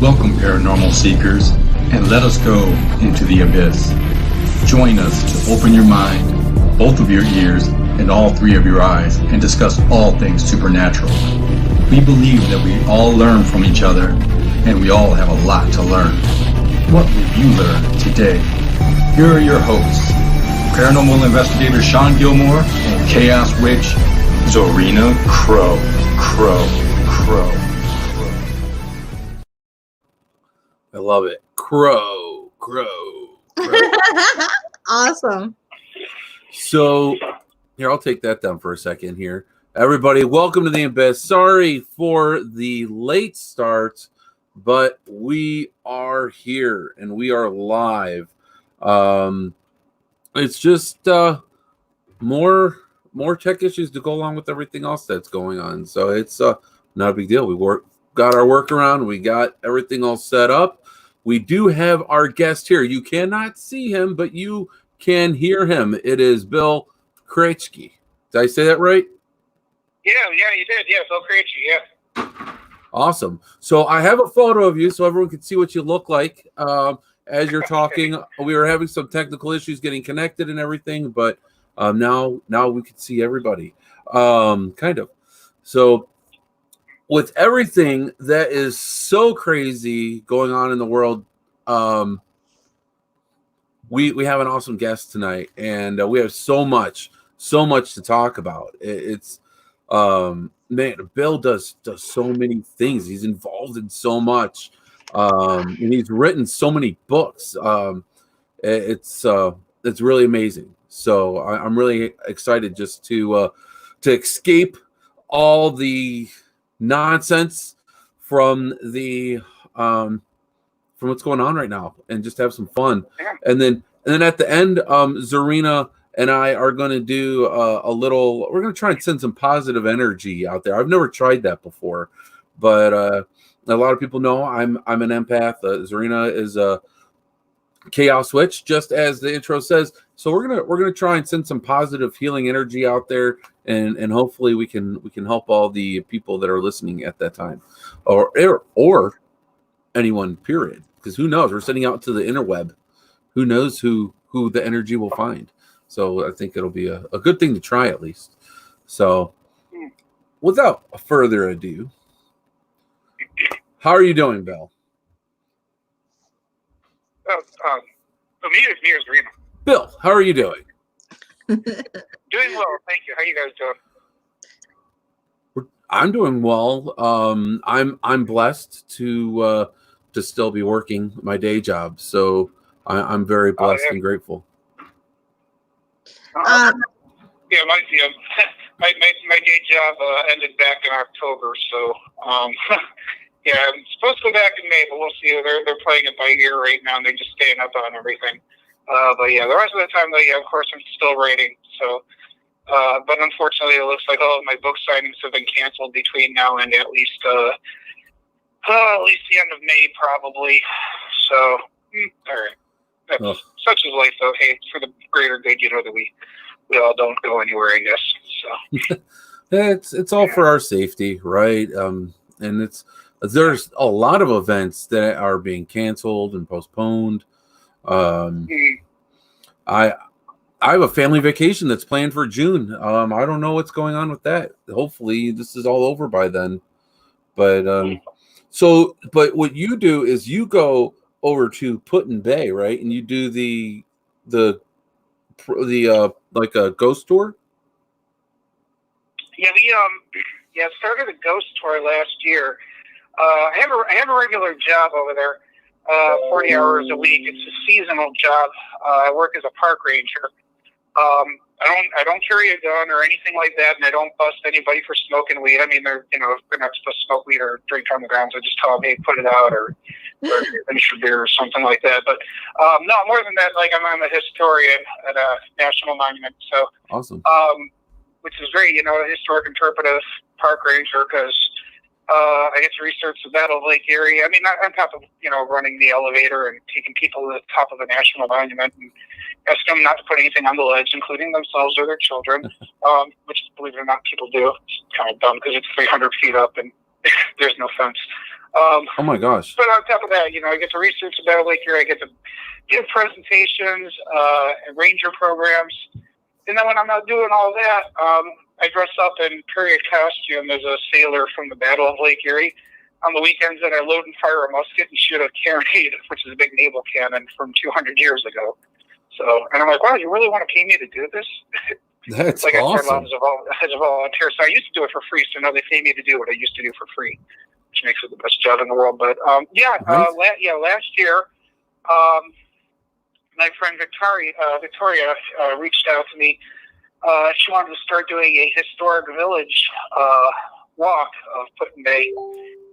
Welcome, paranormal seekers, and let us go into the abyss. Join us to open your mind, both of your ears, and all three of your eyes, and discuss all things supernatural. We believe that we all learn from each other, and we all have a lot to learn. What will you learn today? Here are your hosts, paranormal investigator Sean Gilmore and Chaos Witch Zorina Crow. I love it. Crow. Awesome. So, here, I'll take that down for a second here. Everybody, welcome to the Abyss. Sorry for the late start, but we are here and we are live. It's just more tech issues to go along with everything else that's going on. So it's not a big deal. Got our workaround. We got everything all set up. We do have our guest here. You cannot see him, but you can hear him. It is Bill Krejci. Did I say that right? Yeah, you did. Yeah, Bill Krejci, yeah. Awesome. So I have a photo of you so everyone can see what you look like as you're talking. We were having some technical issues getting connected and everything, but now we can see everybody. Kind of. So with everything that is so crazy going on in the world, we have an awesome guest tonight, and we have so much to talk about. It's man, Bill does so many things. He's involved in so much, and he's written so many books. It's really amazing. So I'm really excited just to escape all the nonsense from what's going on right now and just have some fun. And then at the end, Zorina and I are going to do we're going to try and send some positive energy out there. I've never tried that before, but a lot of people know I'm an empath. Zorina is a Chaos Witch, just as the intro says. So we're gonna try and send some positive healing energy out there, and hopefully we can help all the people that are listening at that time, or anyone. Period. Because who knows? We're sending out to the interweb. Who knows who the energy will find? So I think it'll be a good thing to try at least. So without further ado, how are you doing, Bill? Me is Rena. Bill, how are you doing? Doing well, thank you. How you guys doing? I'm doing well. I'm blessed to still be working my day job, so I'm very blessed and grateful. Yeah, my day job ended back in October, so yeah, I'm supposed to go back in May, but we'll see. They're playing it by ear right now, and they're just staying up on everything. But yeah, the rest of the time, though, yeah, of course, I'm still writing. So, but unfortunately, it looks like all of my book signings have been canceled between now and at least the end of May, probably. So, all right. Such is life, though. Hey, it's for the greater good, that we all don't go anywhere, I guess. So, it's all for our safety, right? And there's a lot of events that are being canceled and postponed. I have a family vacation that's planned for June. I don't know what's going on with that. Hopefully this is all over by then. But but what you do is you go over to Put-in-Bay, right? And you do the like a ghost tour? Yeah, we started a ghost tour last year. I have a regular job over there, 40 hours a week. It's a seasonal job. I work as a park ranger. I don't carry a gun or anything like that, and I don't bust anybody for smoking weed. I mean, if they're not supposed to smoke weed or drink on the ground, so I just tell them, hey, put it out or finish your beer or something like that. But no, more than that, like I'm a historian at a national monument. So awesome. Which is great, a historic interpretive park ranger, because I get to research the Battle of Lake Erie. I mean, on top of, running the elevator and taking people to the top of a national monument and asking them not to put anything on the ledge, including themselves or their children, which, believe it or not, people do. It's kind of dumb because it's 300 feet up and there's no fence. Oh my gosh! But on top of that, I get to research about Lake Erie. I get to give presentations, and ranger programs. And then when I'm not doing all that, I dress up in period costume as a sailor from the Battle of Lake Erie. On the weekends, that I load and fire a musket and shoot a carronade, which is a big naval cannon from 200 years ago. So, and I'm like, wow, you really want to pay me to do this? That's like awesome. I started as a volunteer. So I used to do it for free. So now they pay me to do what I used to do for free, which makes it the best job in the world. But last year, my friend Victoria reached out to me. She wanted to start doing a historic village walk of Put-in-Bay.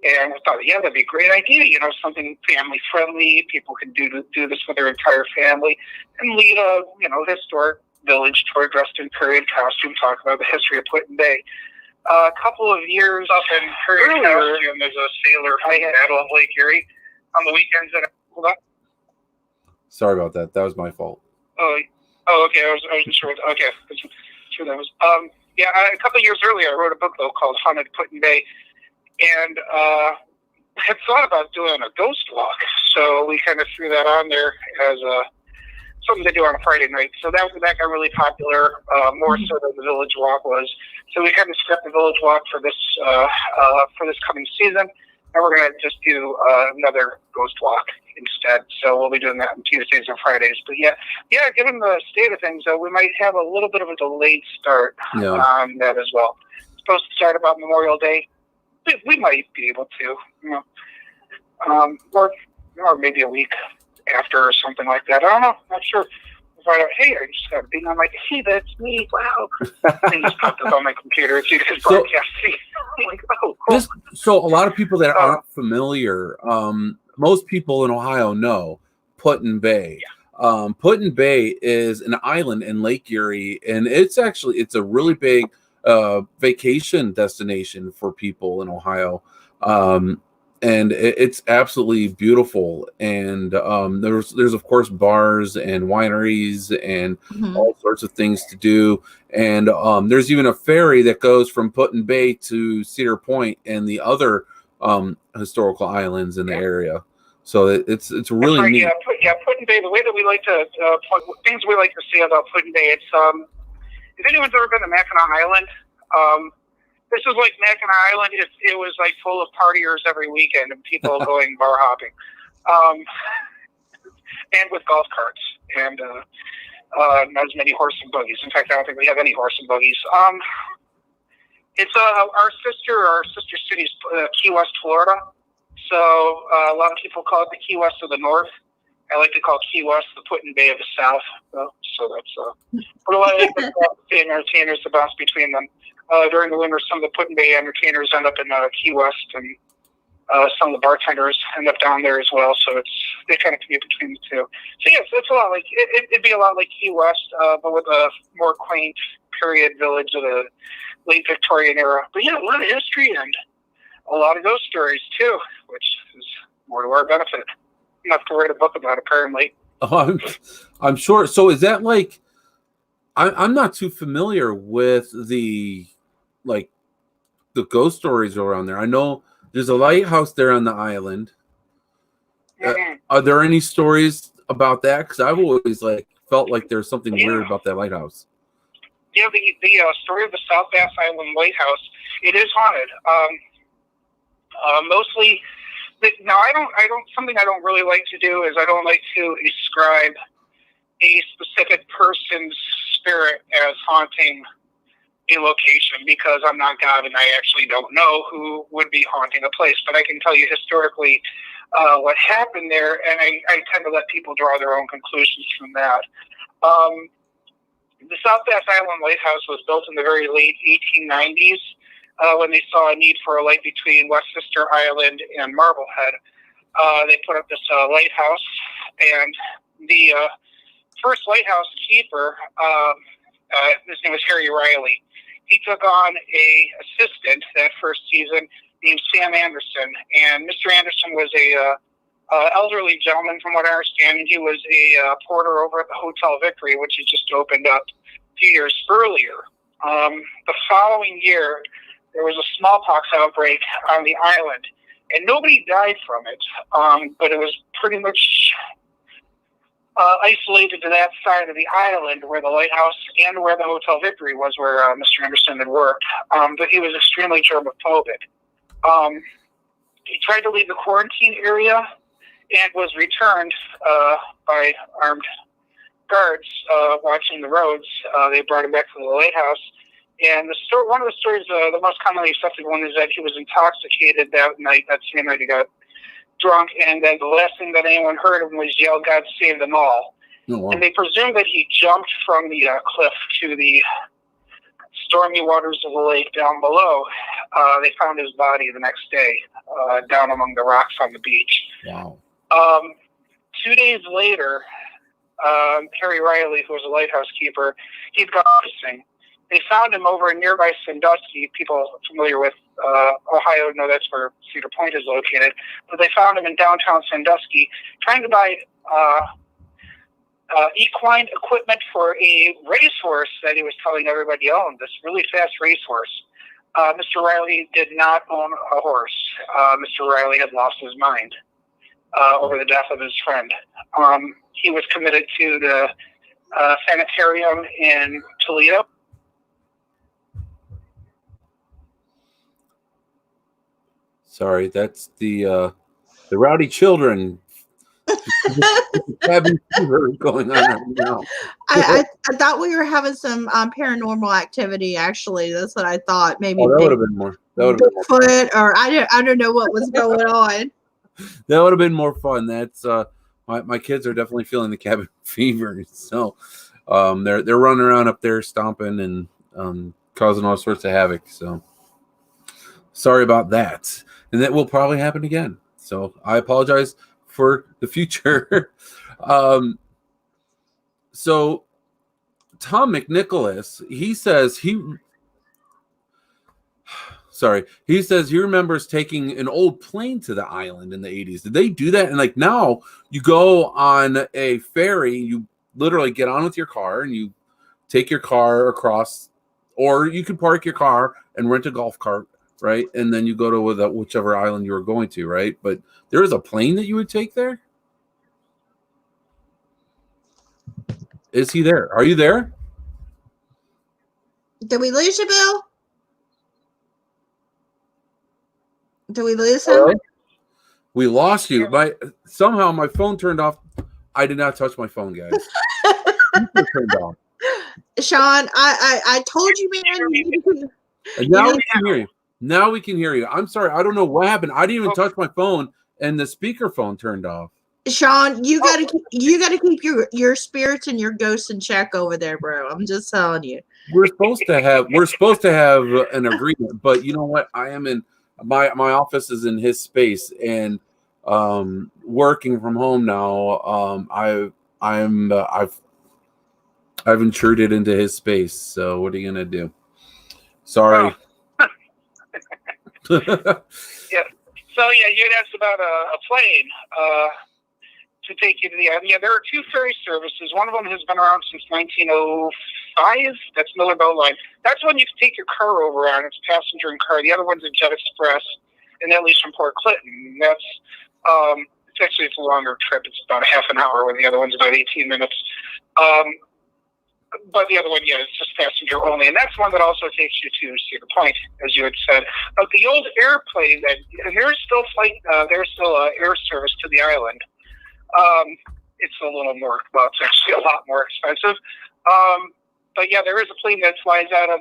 And I thought, yeah, that'd be a great idea. Something family friendly. People can do this with their entire family and lead a historic village tour dressed in period costume. Talk about the history of Put-in-Bay. A couple of years up in period costume as a sailor from the Battle of Lake Erie. On the weekends, hold on. Sorry about that. That was my fault. Oh, okay. I wasn't sure. Okay, sure that was. A couple of years earlier, I wrote a book though called Haunted Put-in-Bay. And I had thought about doing a ghost walk, so we kind of threw that on there as something to do on a Friday night. So that got really popular, more so than the village walk was. So we kind of skipped the village walk for this coming season, and we're going to just do another ghost walk instead. So we'll be doing that on Tuesdays and Fridays. But yeah, given the state of things, we might have a little bit of a delayed start on that as well. It's supposed to start about Memorial Day. We might be able to, or maybe a week after or something like that. I don't know. Not sure. Find out, hey, I just got a ding on my, hey, that's me. Wow. Thing just popped up on my computer. It's just broadcasting. I'm like, oh, cool. So a lot of people that aren't familiar, most people in Ohio know Put-in-Bay. Yeah. Put-in-Bay is an island in Lake Erie, and it's a really big vacation destination for people in Ohio, and it's absolutely beautiful. And there's of course bars and wineries and all sorts of things to do. And there's even a ferry that goes from Put-in-Bay to Cedar Point and the other historical islands in the area. So it's really neat. Put-in-Bay. The way that we like to things we like to see about Put-in-Bay, it's if anyone's ever been to Mackinac Island, this is like Mackinac Island. It was like full of partiers every weekend and people going bar hopping, and with golf carts and not as many horse and buggies. In fact, I don't think we have any horse and buggies. It's our sister city is Key West, Florida. So a lot of people call it the Key West of the North. I like to call Key West the Put-in-Bay of the South. So that's but a lot of entertainers to bounce between them. During the winter, some of the Put-in-Bay entertainers end up in Key West, and some of the bartenders end up down there as well. So they kind of commute between the two. So yes, it's a lot like it'd be a lot like Key West, but with a more quaint period village of the late Victorian era. But yeah, a lot of history and a lot of ghost stories too, which is more to our benefit. Enough to write a book about, apparently. Oh, I'm sure. So is that like? I'm not too familiar with the ghost stories around there. I know there's a lighthouse there on the island. Are there any stories about that? Because I've always felt like there's something weird about that lighthouse. Yeah, the story of the South Bass Island Lighthouse, it is haunted. Mostly. Now, I don't. Something I don't really like to do is I don't like to ascribe a specific person's spirit as haunting a location, because I'm not God and I actually don't know who would be haunting a place. But I can tell you historically what happened there, and I tend to let people draw their own conclusions from that. The South Bass Island Lighthouse was built in the very late 1890s. When they saw a need for a light between West Sister Island and Marblehead. They put up this lighthouse, and the first lighthouse keeper, his name was Harry Riley. He took on a assistant that first season named Sam Anderson, and Mr. Anderson was a elderly gentleman, from what I understand. He was a porter over at the Hotel Victory, which had just opened up a few years earlier. The following year, there was a smallpox outbreak on the island, and nobody died from it. But it was pretty much isolated to that side of the island where the lighthouse and where the Hotel Victory was, where Mr. Anderson had worked. But he was extremely germophobic. He tried to leave the quarantine area and was returned by armed guards watching the roads. They brought him back to the lighthouse. And one of the stories, the most commonly accepted one, is that he was intoxicated that night. That same night he got drunk, and then the last thing that anyone heard of him was yell, "God save them all." Oh, wow. And they presumed that he jumped from the cliff to the stormy waters of the lake down below. They found his body the next day down among the rocks on the beach. Wow. 2 days later, Harry Riley, who was a lighthouse keeper, he'd gone missing. They found him over in nearby Sandusky. People familiar with Ohio know that's where Cedar Point is located. But they found him in downtown Sandusky trying to buy equine equipment for a racehorse that he was telling everybody owned, this really fast racehorse. Mr. Riley did not own a horse. Mr. Riley had lost his mind over the death of his friend. He was committed to the sanitarium in Toledo. Sorry, that's the Rowdy Children cabin fever going on right now. I thought we were having some paranormal activity. Actually, that's what I thought. Maybe that would have been more. That would have been more fun. Or I don't know what was going on. That would have been more fun. That's my kids are definitely feeling the cabin fever. So they're running around up there stomping and causing all sorts of havoc. So sorry about that. And that will probably happen again. So I apologize for the future. So Tom McNicholas, he says he remembers taking an old plane to the island in the 80s. Did they do that? And like now you go on a ferry, you literally get on with your car and you take your car across, or you can park your car and rent a golf cart, right? And then you go to whichever island you were going to, right? But there is a plane that you would take there? Is he there? Are you there? Did we lose you, Bill? Did we lose him? Hello? We lost you. Somehow my phone turned off. I did not touch my phone, guys. Turned off. Sean, I told you, man. And now we can hear you. Now we can hear you. I'm sorry. I don't know what happened. I didn't even touch my phone, and the speakerphone turned off. Sean, you gotta keep your spirits and your ghosts in check over there, bro. I'm just telling you. We're supposed to have an agreement, but you know what? I am in my office is in his space, and working from home now. I've intruded into his space. So what are you gonna do? Sorry. Yeah. So you'd asked about a plane to take you to the island. Yeah, there are two ferry services. One of them has been around since 1905. That's Miller Boat Line. That's one you can take your car over on. It's passenger and car. The other one's a Jet Express, and that leaves from Port Clinton. That's it's a longer trip. It's about a half an hour, where the other one's about 18 minutes. But the other one, it's just passenger only. And that's one that also takes you to Cedar Point, as you had said. But the old airplane, and there's still air service to the island. It's a little more, it's actually a lot more expensive. But yeah, there is a plane that flies out of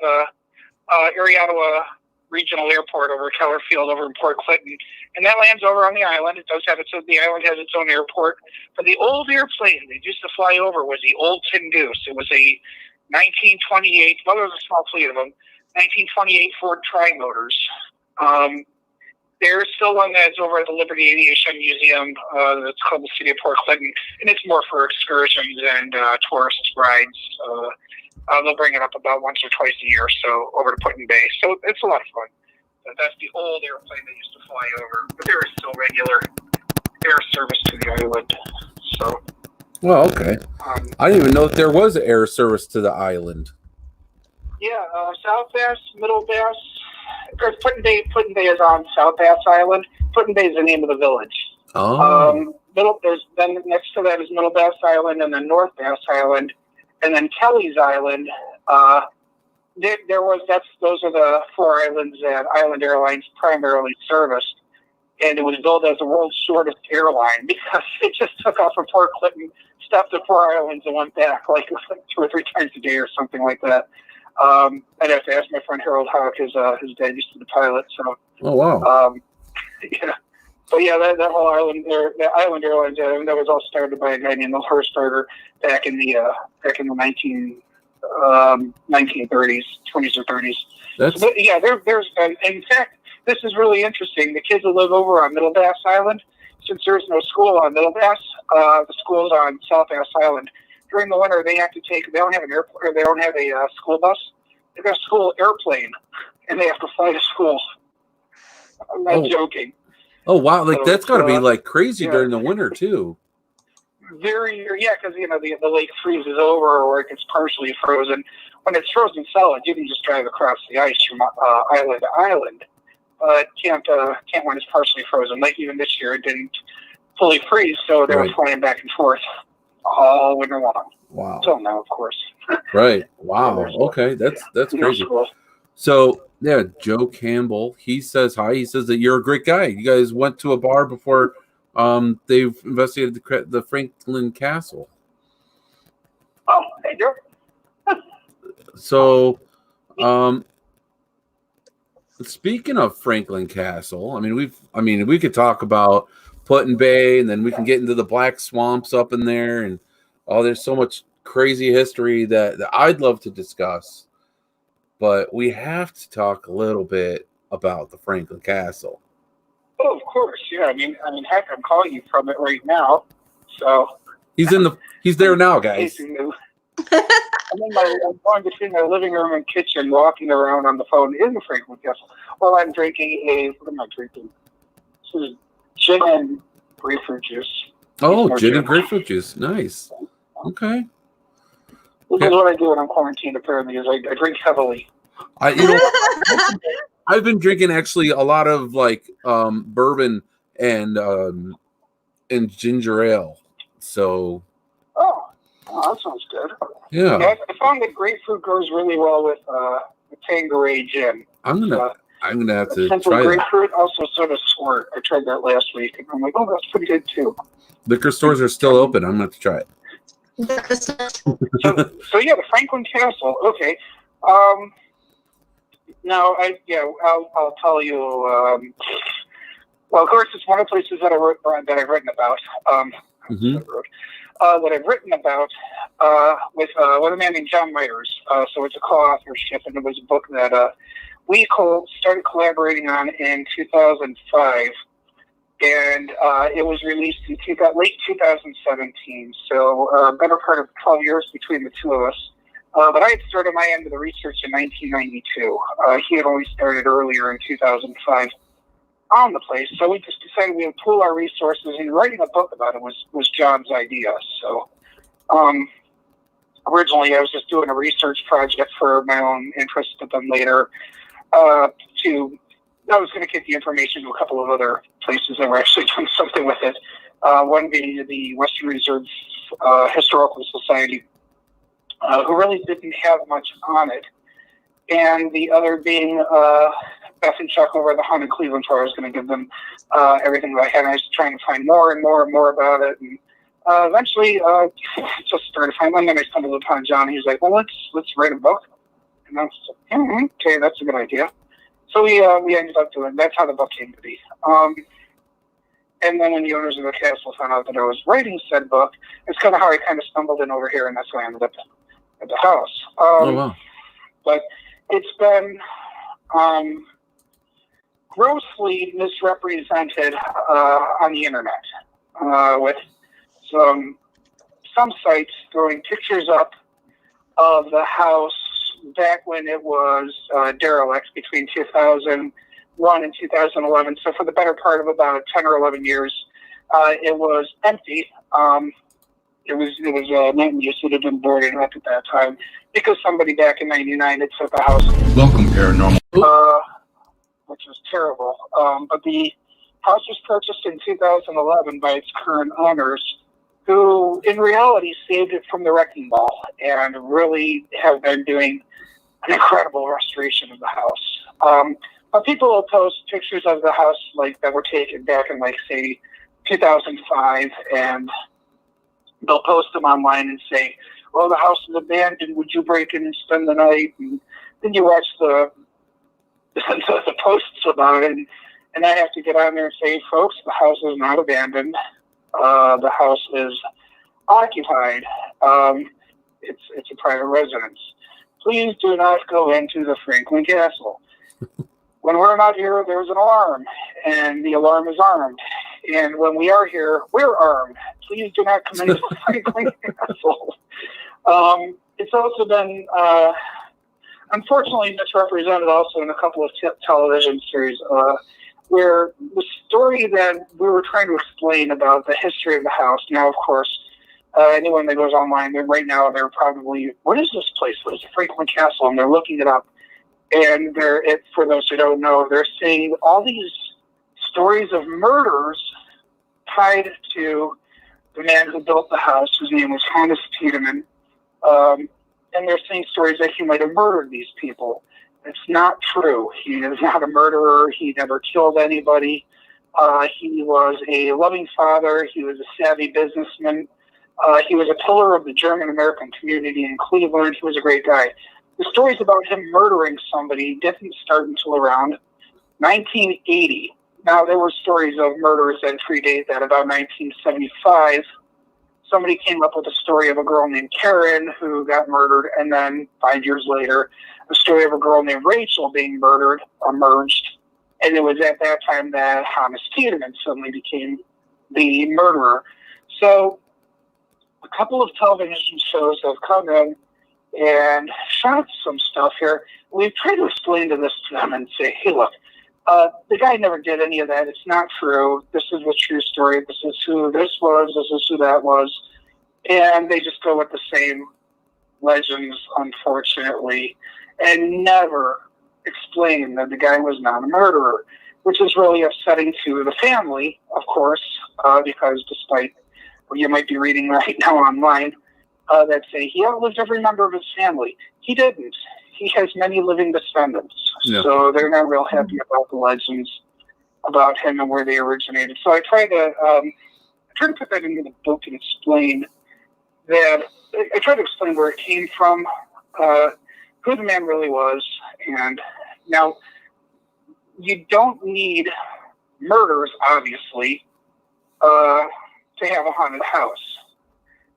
Ariadowa Regional Airport over Keller Field over in Port Clinton. And that lands over on the island. The island has its own airport. But the old airplane they used to fly over was the old Tin Goose. It was a 1928, there was a small fleet of them, 1928 Ford Tri-Motors. There's still one that's over at the Liberty Aviation Museum that's called the City of Port Clinton. And it's more for excursions and tourist rides. They'll bring it up about once or twice a year or so over to Put-in Bay. So it's a lot of fun. But that's the old airplane that used to fly over. But there is still regular air service to the island. So. Well, okay. I didn't even know that there was air service to the island. Yeah, South Bass, Middle Bass. Put-in Bay is on South Bass Island. Put-in-Bay is the name of the village. Oh. Then next to that is Middle Bass Island, and then North Bass Island, and then Kelly's Island. Those are the 4 islands that Island Airlines primarily serviced, and it was billed as the world's shortest airline because it just took off from Port Clinton, stopped at 4 islands, and went back like 2 or 3 times a day or something like that. I'd have to ask my friend Harold Hawk. His dad used to be the pilot. So. Oh wow. Yeah. But yeah, that whole island there, the Island Airlines, that was all started by a guy named Mel Hershberger back in the 1930s, 20s or 30s. So, yeah, there's in fact, this is really interesting. The kids that live over on Middle Bass Island, since there's no school on Middle Bass, the school's on South Bass Island. During the winter, they have to they don't have an airplane, they don't have a school bus. They've got a school airplane, and they have to fly to school. I'm not joking. Oh wow! Like that's got to be like crazy during the winter too. Because the lake freezes over or it gets partially frozen. When it's frozen solid, you can just drive across the ice from island to island. But can't when it's partially frozen. Like even this year, it didn't fully freeze, so they were flying back and forth all winter long. Wow! Until now, of course. Right. Wow. Okay, that's crazy. So yeah, Joe Campbell, he says hi. He says that you're a great guy. You guys went to a bar before they've investigated the Franklin Castle. Oh, hey, Joe. So, speaking of Franklin Castle, we could talk about Put-in-Bay, and then we can get into the Black Swamps up in there, and there's so much crazy history that I'd love to discuss. But we have to talk a little bit about the Franklin Castle. Oh, of course, yeah. I mean, heck, I'm calling you from it right now. So he's there now, guys. I'm going between my living room and kitchen, walking around on the phone in the Franklin Castle while I'm drinking what am I drinking? This is gin and grapefruit juice. Oh, gin and grapefruit juice. Nice. Okay. This is what I do when I'm quarantined, apparently, is I drink heavily. I've been drinking actually a lot of bourbon and ginger ale. So. Oh, that sounds good. Yeah. I found that grapefruit goes really well with Tanqueray gin. I'm gonna have to Simple try grapefruit, also sort of squirt. I tried that last week, and I'm like, oh, that's pretty good too. Liquor stores are still open. I'm gonna have to try it. So yeah, the Franklin Castle. Okay. Now I'll tell you. Well, of course, it's one of the places that I've written about. That I've written about with a man named John Myers. So it's a co-authorship, and it was a book that we started collaborating on in 2005. And it was released in late 2017, so better part of 12 years between the two of us. But I had started my end of the research in 1992. He had only started earlier in 2005 on the place, so we just decided we would pool our resources, and writing a book about it was John's idea. So originally I was just doing a research project for my own interest, but then later I was going to get the information to a couple of other places that were actually doing something with it. One being the Western Reserve Historical Society, who really didn't have much on it. And the other being Beth and Chuck over at the Haunted Cleveland, where I was going to give them everything that I had. And I was trying to find more and more and more about it. And eventually, just started finding. And then I stumbled upon John. He was like, well, let's write a book. And I was like, okay, that's a good idea. So we ended up doing. That's how the book came to be. And then when the owners of the castle found out that I was writing said book, it's kind of how I kind of stumbled in over here, and that's why I ended up at the house. Oh wow! But it's been grossly misrepresented on the internet with some sites throwing pictures up of the house back when it was derelict between 2001 and 2011. So for the better part of about 10 or 11 years, it was empty. It was not in use. It had been boarded up at that time because somebody back in '99 had set the house. Welcome, paranormal. Which was terrible. But the House was purchased in 2011 by its current owners, who in reality saved it from the wrecking ball and really have been doing an incredible restoration of the house. But people will post pictures of the house like that were taken back in, like, say, 2005, and they'll post them online and say, well, the house is abandoned, would you break in and spend the night? And then you watch the posts about it, and I have to get on there and say, folks, the house is not abandoned. The house is occupied. It's a private residence. Please do not go into the Franklin Castle. When we're not here, there's an alarm, and the alarm is armed. And when we are here, we're armed. Please do not come into the Franklin Castle. It's also been, unfortunately, misrepresented also in a couple of television series, where the story that we were trying to explain about the history of the house. Now, of course, anyone that goes online, right now, they're probably, what is this place? What is the Franklin Castle? And they're looking it up. And for those who don't know, they're seeing all these stories of murders tied to the man who built the house, whose name was Hannes Tiedemann. And they're seeing stories that he might have murdered these people. It's not true. He is not a murderer. He never killed anybody. He was a loving father. He was a savvy businessman. He was a pillar of the German-American community in Cleveland. He was a great guy. The stories about him murdering somebody didn't start until around 1980. Now, there were stories of murders that predate that. About 1975, somebody came up with a story of a girl named Karen who got murdered, and then 5 years later, a story of a girl named Rachel being murdered emerged. And it was at that time that Hannes Tiedemann suddenly became the murderer. So a couple of television shows have come in and shot some stuff here. We've tried to explain to them and say, hey, look, the guy never did any of that. It's not true. This is a true story. This is who this was. This is who that was. And they just go with the same legends, unfortunately, and never explain that the guy was not a murderer, which is really upsetting to the family, of course, because despite what you might be reading right now online, that say he outlived every member of his family. He didn't. He has many living descendants. Yeah. So they're not real happy about the legends about him and where they originated. So I try to put that into the book and explain that. I try to explain where it came from, who the man really was. And now, you don't need murders, obviously, to have a haunted house.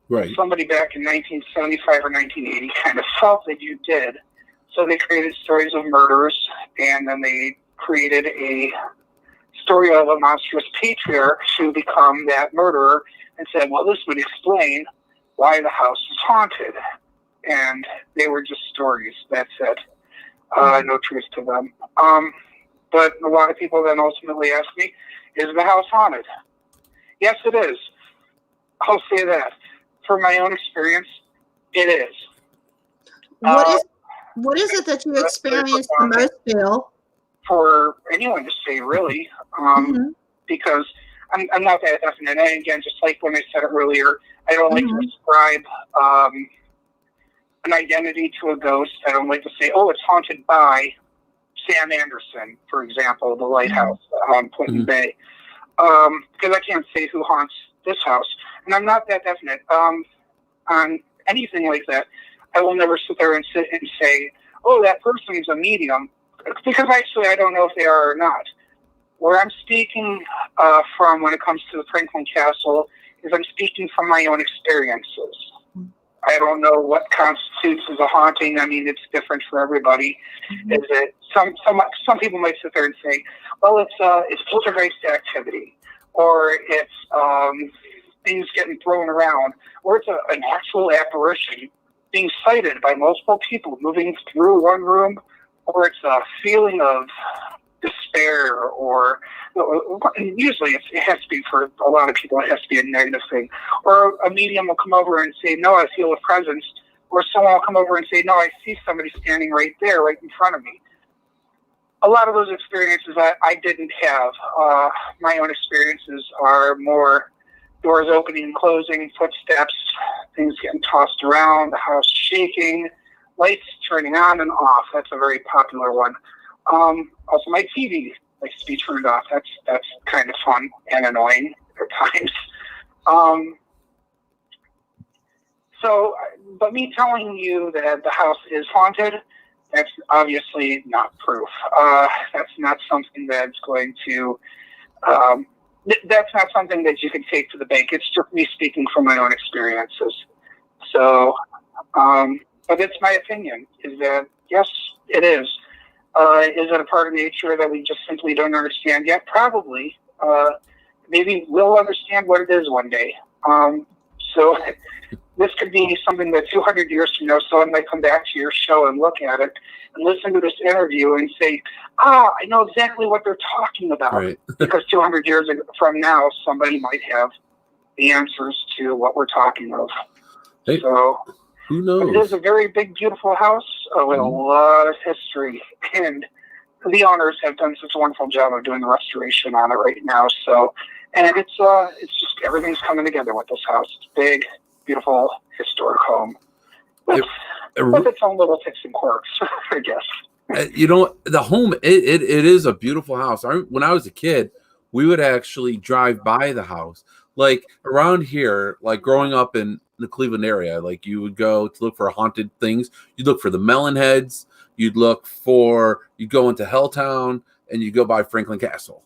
Right. Somebody back in 1975 or 1980 kind of felt that you did. So they created stories of murders, and then they created a story of a monstrous patriarch who become that murderer and said, well, this would explain why the house is haunted. And they were just stories. That's it. No truth to them. But a lot of people then ultimately ask me, is the house haunted? Yes, it is. I'll say that. From my own experience, it is. What is it that you experienced the most, Bill? For anyone to say, really, because I'm not that definite. And again, just like when I said it earlier, I don't like to ascribe an identity to a ghost. I don't like to say, oh, it's haunted by Sam Anderson, for example, the lighthouse on Clinton Bay. Because I can't say who haunts this house. And I'm not that definite. On anything like that, I will never sit there and say, oh, that person's a medium. Because actually, I don't know if they are or not. Where I'm speaking from when it comes to the Franklin Castle is I'm speaking from my own experiences. I don't know what constitutes as a haunting. I mean, it's different for everybody. Is it some people might sit there and say, well, it's poltergeist activity, or it's things getting thrown around, or it's an actual apparition being sighted by multiple people moving through one room, or it's a feeling of despair, or usually it has to be, for a lot of people, it has to be a negative thing. Or a medium will come over and say, no, I feel a presence. Or someone will come over and say, no, I see somebody standing right there, right in front of me. a lot of those experiences I didn't have. My own experiences are more doors opening and closing, footsteps, things getting tossed around, the house shaking, lights turning on and off. That's a very popular one. Also, my TV likes to be turned off. That's kind of fun and annoying at times. But me telling you that the house is haunted, that's obviously not proof. That's not something that's going to, that's not something that you can take to the bank. It's just me speaking from my own experiences. So, but it's my opinion, is that, yes, it is. Is it a part of nature that we just simply don't understand yet? Probably. Maybe we'll understand what it is one day. So this could be something that 200 years from now, someone might come back to your show and look at it and listen to this interview and say, I know exactly what they're talking about. Right. Because 200 years from now, somebody might have the answers to what we're talking of. Hey, so who knows? It is a very big, beautiful house with a lot of history. And the owners have done such a wonderful job of doing the restoration on it right now. So, and it's just everything's coming together with this house. It's big, beautiful, historic home with its own little ticks and quirks, I guess. You know, the home, it is a beautiful house. When I was a kid, we would actually drive by the house. Like around here, like growing up in the Cleveland area, like you would go to look for haunted things. You'd look for the melon heads. You'd go into Helltown, and you go by Franklin Castle.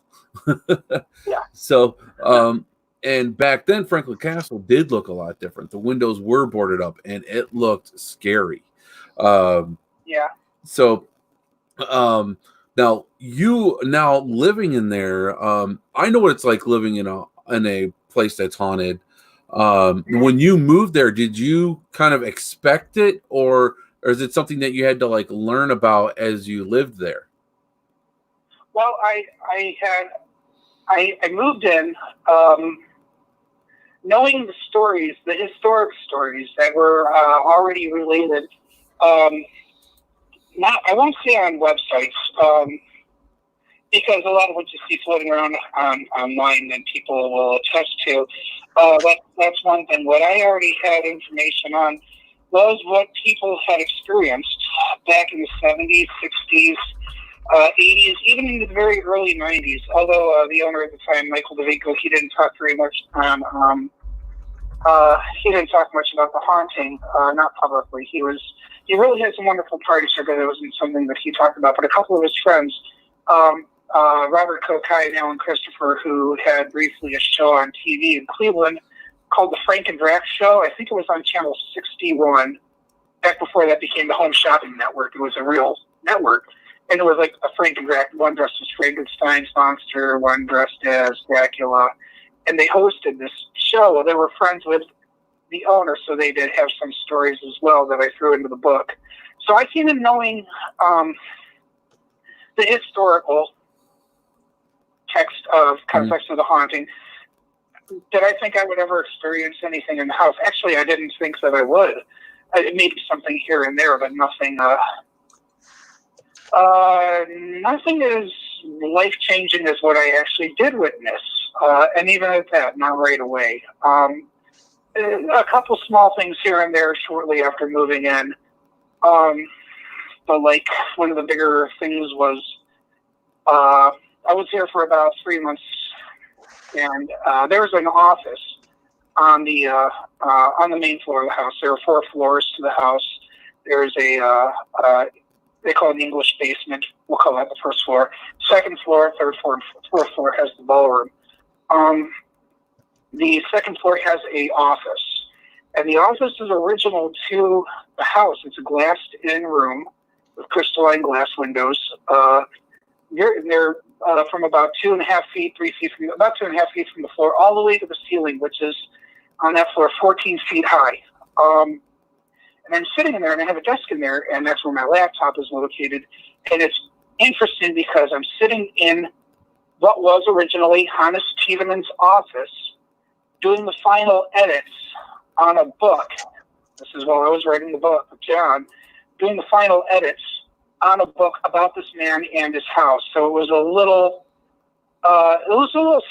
Yeah. So, and back then, Franklin Castle did look a lot different. The windows were boarded up, and it looked scary. Yeah. So, now living in there, I know what it's like living in a place that's haunted. When you moved there, did you kind of expect it, or is it something that you had to like learn about as you lived there? Well, I moved in knowing the stories, the historic stories that were already related. I won't say on websites, because a lot of what you see floating around online and people will attest to. That's one thing. What I already had information on was what people had experienced back in the 70s, 60s, 80s, even in the very early 90s. Although the owner at the time, Michael DeVico, he didn't talk very much on. He didn't talk much about the haunting, not publicly. He really had some wonderful parties here, but it wasn't something that he talked about. But a couple of his friends, Robert Kokai and Alan Christopher, who had briefly a show on TV in Cleveland called The Frank and Drac Show. I think it was on Channel 61, back before that became the Home Shopping Network. It was a real network. And it was like a Frank and Drac, one dressed as Frankenstein's monster, one dressed as Dracula. And they hosted this show. Well, they were friends with the owner, so they did have some stories as well that I threw into the book. So I came in knowing the historical context of the haunting. Did I think I would ever experience anything in the house? Actually, I didn't think that I would. Maybe something here and there, but nothing. Nothing as life-changing as what I actually did witness. And even at that, not right away. A couple small things here and there shortly after moving in. But like one of the bigger things was, I was here for about 3 months, and there was an office on the main floor of the house. There are 4 floors to the house. There's they call it the English basement. We'll call that the first floor. Second floor, third floor, and fourth floor has the ballroom. The second floor has a office, and the office is original to the house. It's a glassed-in room with crystalline glass windows. They're from about 2.5 feet, 3 feet from about 2.5 feet from the floor, all the way to the ceiling, which is on that floor 14 feet high. And I'm sitting in there, and I have a desk in there, and that's where my laptop is located. And it's interesting because I'm sitting in what was originally Hannes Tiedeman's office, doing the final edits on a book. This is while I was writing the book with John, doing the final edits on a book about this man and his house. So it was a little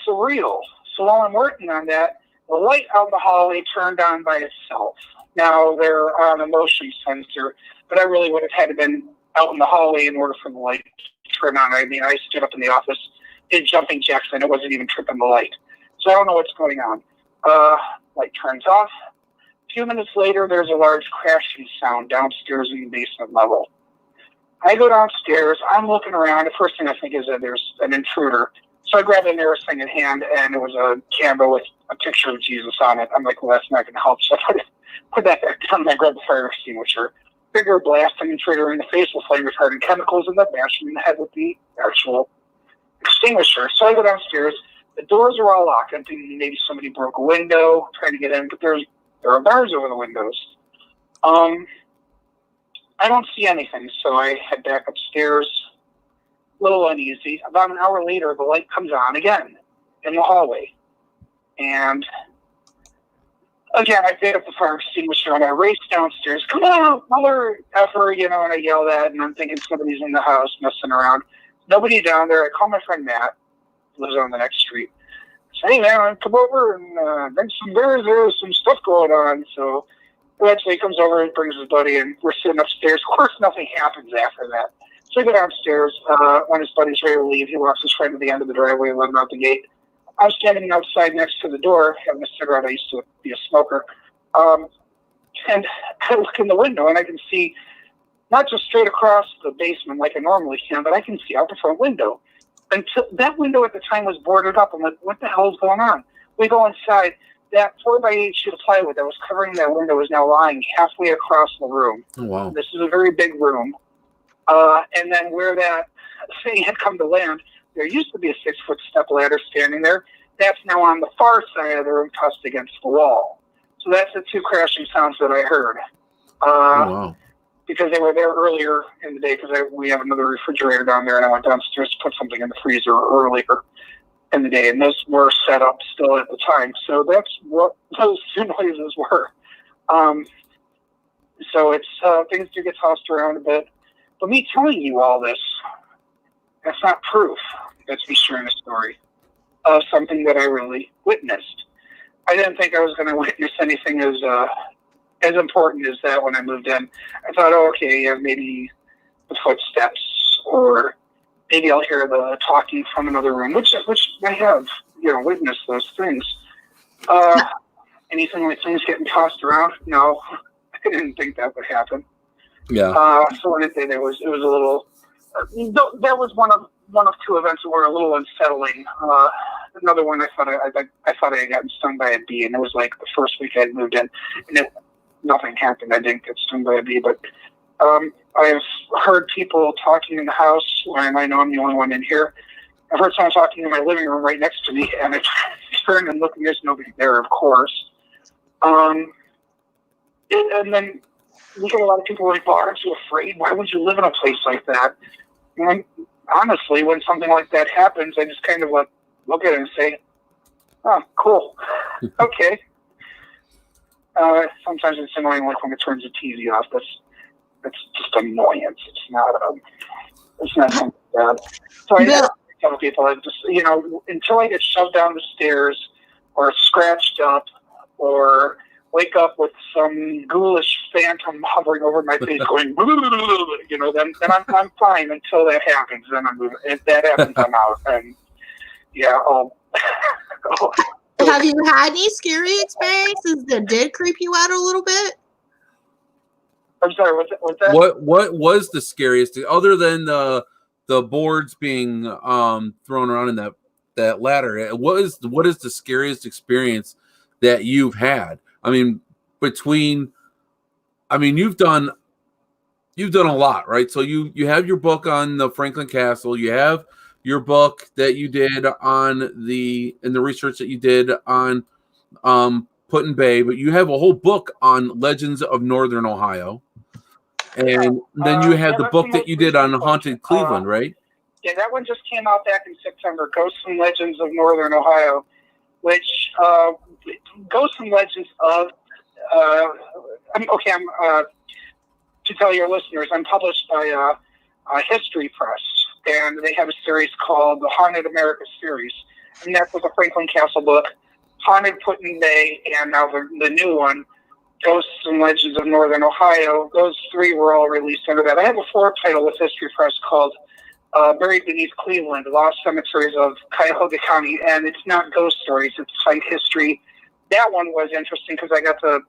surreal. So while I'm working on that, the light out in the hallway turned on by itself. Now they're on a motion sensor, but I really would have had to been out in the hallway in order for the light to turn on. I mean, I stood up in the office, did jumping jacks, and it wasn't even tripping the light. So I don't know what's going on. Light turns off. A few minutes later, there's a large crashing sound downstairs in the basement level. I go downstairs. I'm looking around. The first thing I think is that there's an intruder. So I grab the nearest thing in hand, and it was a candle with a picture of Jesus on it. I'm like, well, that's not going to help. So I put that back down, and I grab the fire extinguisher. Bigger blast an intruder in the face with flame-retardant chemicals, and then bash him in the head with the actual extinguisher. So I go downstairs. The doors are all locked. I'm thinking maybe somebody broke a window, trying to get in, but there are bars over the windows. I don't see anything, so I head back upstairs, a little uneasy. About an hour later, the light comes on again in the hallway. And again, I pick up the fire extinguisher and I race downstairs. Come on, mother effer, and I yell that, and I'm thinking somebody's in the house messing around. Nobody down there. I call my friend Matt, who lives on the next street. I say, hey, man, come over and bring some beers. There's some stuff going on. So eventually he comes over and brings his buddy, and we're sitting upstairs. Of course, nothing happens after that. So I go downstairs. When his buddy's ready to leave, he walks his friend to the end of the driveway and let him out the gate. I'm standing outside next to the door, having a cigarette. I used to be a smoker. And I look in the window, and I can see not just straight across the basement like I normally can, but I can see out the front window. Until that window at the time was boarded up. I'm like, what the hell is going on? We go inside. That 4x8 sheet of plywood that was covering that window is now lying halfway across the room. Oh, wow. This is a very big room. And then where that thing had come to land, there used to be a 6-foot step ladder standing there. That's now on the far side of the room, tossed against the wall. So that's the two crashing sounds that I heard. Wow. Because they were there earlier in the day, because we have another refrigerator down there, and I went downstairs to put something in the freezer earlier in the day, and those were set up still at the time. So that's what those two noises were. So it's things do get tossed around a bit. But me telling you all this, that's not proof. That's me sharing a story of something that I really witnessed. I didn't think I was going to witness anything as important as that when I moved in. I thought, oh, okay, yeah, maybe the footsteps, or maybe I'll hear the talking from another room, which I have, witnessed those things. Anything like things getting tossed around? No, I didn't think that would happen. Yeah. So when it did, it was a little. That was one of two events that were a little unsettling. Another one, I thought I had gotten stung by a bee, and it was like the first week I had moved in, and nothing happened. I didn't get stung by a bee, but I've heard people talking in the house when I know I'm the only one in here. I've heard someone talking in my living room right next to me, and I turned and looked, and there's nobody there, of course. And then you get a lot of people like, well, aren't you afraid? Why would you live in a place like that? And honestly, when something like that happens, I just kind of look at it and say, oh, cool. Okay. Sometimes it's annoying, like when it turns the TV off. That's just annoyance. It's not something bad. So I tell people, until I get shoved down the stairs or scratched up or wake up with some ghoulish phantom hovering over my face going, then I'm fine until that happens. Then I'm moving. If that happens, I'm out. And yeah, Have you had any scary experiences that did creep you out a little bit? I'm sorry, what's that? What was the scariest, other than the boards being thrown around in that ladder? What is the scariest experience that you've had? I mean, you've done a lot, right? So you have your book on the Franklin Castle. You have your book that you did on the research that you did on Put in Bay, but you have a whole book on Legends of Northern Ohio. And then you have the book that you did on Haunted Cleveland, right? Yeah, that one just came out back in September, Ghosts and Legends of Northern Ohio, which Ghosts and Legends of, to tell your listeners, I'm published by History Press, and they have a series called the Haunted America series, and that's like a Franklin Castle book, Haunted Putin Bay, and now the new one, Ghosts and Legends of Northern Ohio. Those three were all released under that. I have a fourth title with History Press called Buried Beneath Cleveland, Lost Cemeteries of Cuyahoga County, and it's not ghost stories, it's site history. That one was interesting because I got to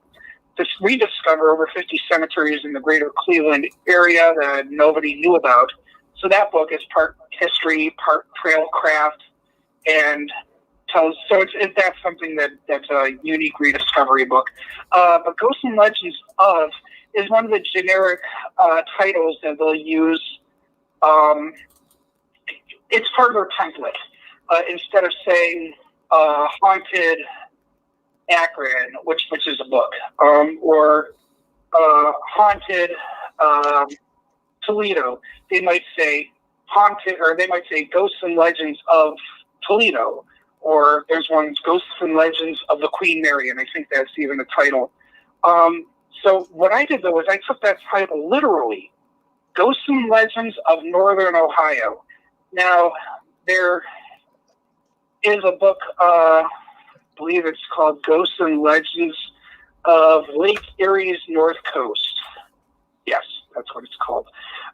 rediscover over 50 cemeteries in the greater Cleveland area that nobody knew about. So that book is part history, part trailcraft, and that's something that's a unique rediscovery book. But Ghosts and Legends of is one of the generic titles that they'll use. It's part of their template. Instead of saying Haunted Akron, which is a book, or Haunted Toledo, they might say Haunted, or they might say Ghosts and Legends of Toledo, or there's one Ghosts and Legends of the Queen Mary, and I think that's even a title. So what I did though is I took that title literally, Ghosts and Legends of Northern Ohio. Now there is a book, I believe it's called Ghosts and Legends of Lake Erie's North Coast. Yes, that's what it's called.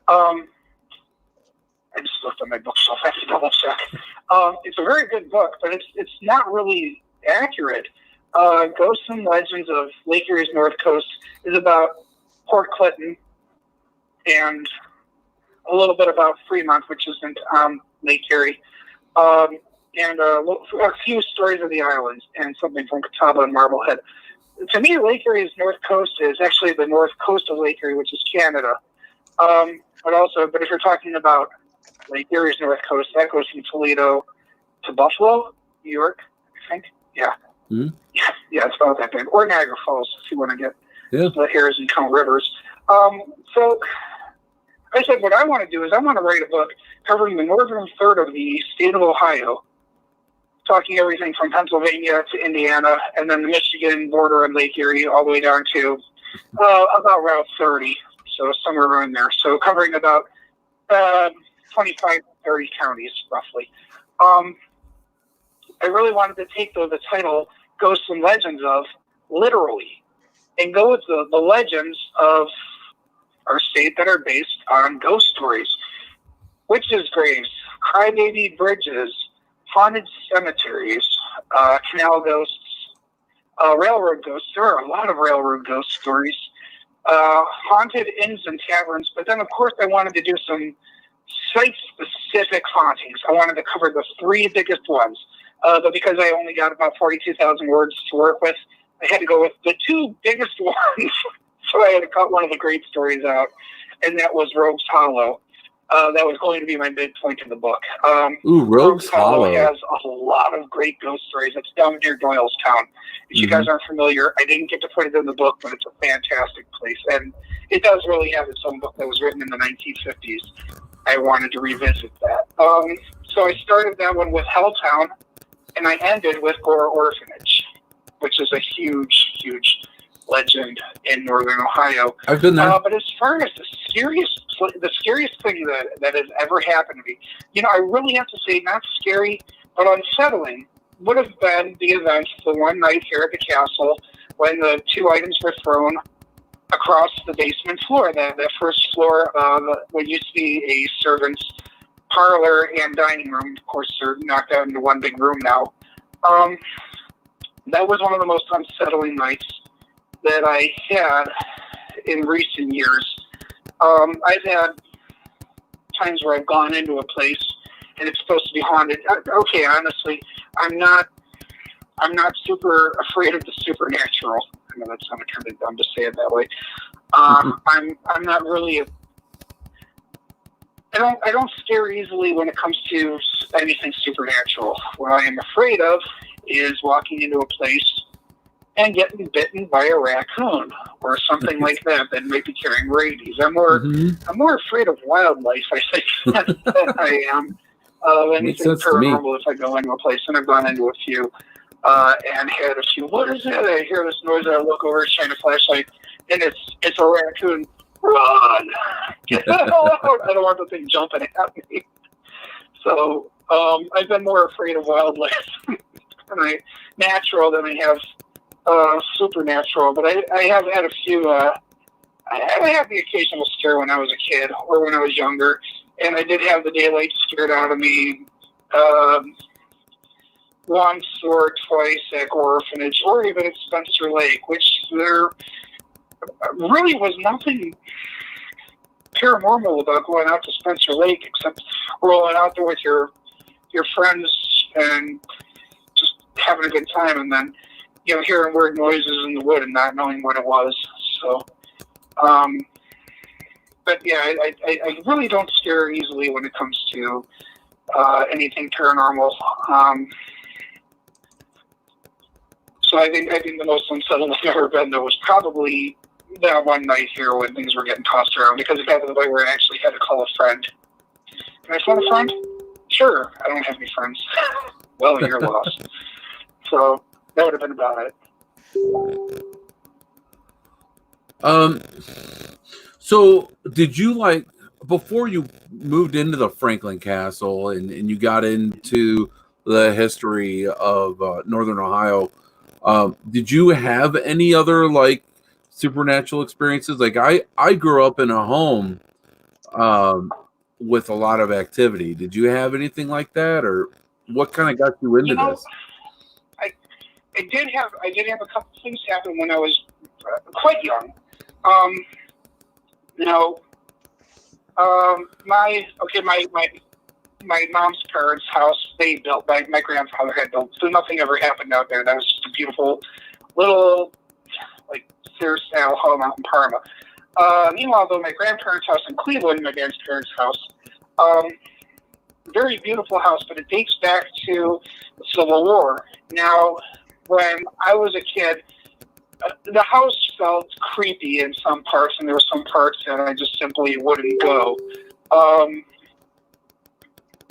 I just looked at my bookshelf. I have to double check. It's a very good book, but it's not really accurate. Ghosts and Legends of Lake Erie's North Coast is about Port Clinton and a little bit about Fremont, which isn't Lake Erie, and a few stories of the islands and something from Catawba and Marblehead. To me, Lake Erie's North Coast is actually the north coast of Lake Erie, which is Canada. But if you're talking about Lake Erie's North Coast, that goes from Toledo to Buffalo, New York, I think. Yeah. Mm-hmm. Yeah, it's about that big. Or Niagara Falls, if you want to get the hairs and count rivers. So I said what I want to do is I want to write a book covering the northern third of the state of Ohio, talking everything from Pennsylvania to Indiana, and then the Michigan border and Lake Erie all the way down to about Route 30, so somewhere around there. So covering about 25, 30 counties, roughly. I really wanted to take the title Ghosts and Legends of literally and go with the legends of our state that are based on ghost stories. Witches' graves, crybaby bridges, haunted cemeteries, canal ghosts, railroad ghosts. There are a lot of railroad ghost stories. Haunted inns and taverns. But then, of course, I wanted to do some site-specific hauntings. I wanted to cover the three biggest ones. But because I only got about 42,000 words to work with, I had to go with the two biggest ones. So I had to cut one of the great stories out, and that was Rogues Hollow. That was going to be my midpoint in the book. Rogues Hollow has a lot of great ghost stories. It's down near Doylestown. If you guys aren't familiar, I didn't get to put it in the book, but it's a fantastic place. And it does really have its own book that was written in the 1950s. I wanted to revisit that. So I started that one with Helltown, and I ended with Gore Orphanage, which is a huge, huge legend in northern Ohio. I've been there. But as far as the scariest thing that has ever happened to me, I really have to say not scary, but unsettling, would have been the event the one night here at the castle when the two items were thrown across the basement floor, that first floor of what used to be a servant's parlor and dining room. Of course, they're knocked out into one big room now. That was one of the most unsettling nights that I had in recent years. I've had times where I've gone into a place and it's supposed to be haunted. Okay, honestly, I'm not super afraid of the supernatural. I know that sounded kind of dumb to say it that way. I'm not really. I don't scare easily when it comes to anything supernatural. What I am afraid of is walking into a place and getting bitten by a raccoon or something like that might be carrying rabies. I'm more afraid of wildlife, I think, than I am of anything paranormal if I go into a place, and I've gone into a few and had a few. What is it? I hear this noise, I look over, shine a flashlight, and it's a raccoon run! Get the hell out! I don't want the thing jumping at me. So I've been more afraid of wildlife natural than I have supernatural. But I have had a few. I had the occasional scare when I was a kid or when I was younger, and I did have the daylight scared out of me once or twice at Gore Orphanage, or even at Spencer Lake, which there really was nothing paranormal about going out to Spencer Lake except rolling out there with your friends and just having a good time, and then hearing weird noises in the wood and not knowing what it was. So, but yeah, I really don't scare easily when it comes to anything paranormal. So I think the most unsettling I've ever been though was probably that one night here when things were getting tossed around, because it got to the point where I actually had to call a friend. Can I phone a friend? Sure, I don't have any friends. Well, you're lost. So that would have been about it. So did you before you moved into the Franklin Castle and you got into the history of Northern Ohio, did you have any other supernatural experiences? I grew up in a home with a lot of activity. Did you have anything like that, or what kind of got you into this? I did have a couple things happen when I was quite young. My mom's parents' house, they built, my grandfather had built, so nothing ever happened out there. That was just a beautiful little, Sears-style home out in Parma. Meanwhile, though, my grandparents' house in Cleveland, my dad's parents' house, very beautiful house, but it dates back to the Civil War. Now, when I was a kid, the house felt creepy in some parts, and there were some parts that I just simply wouldn't go.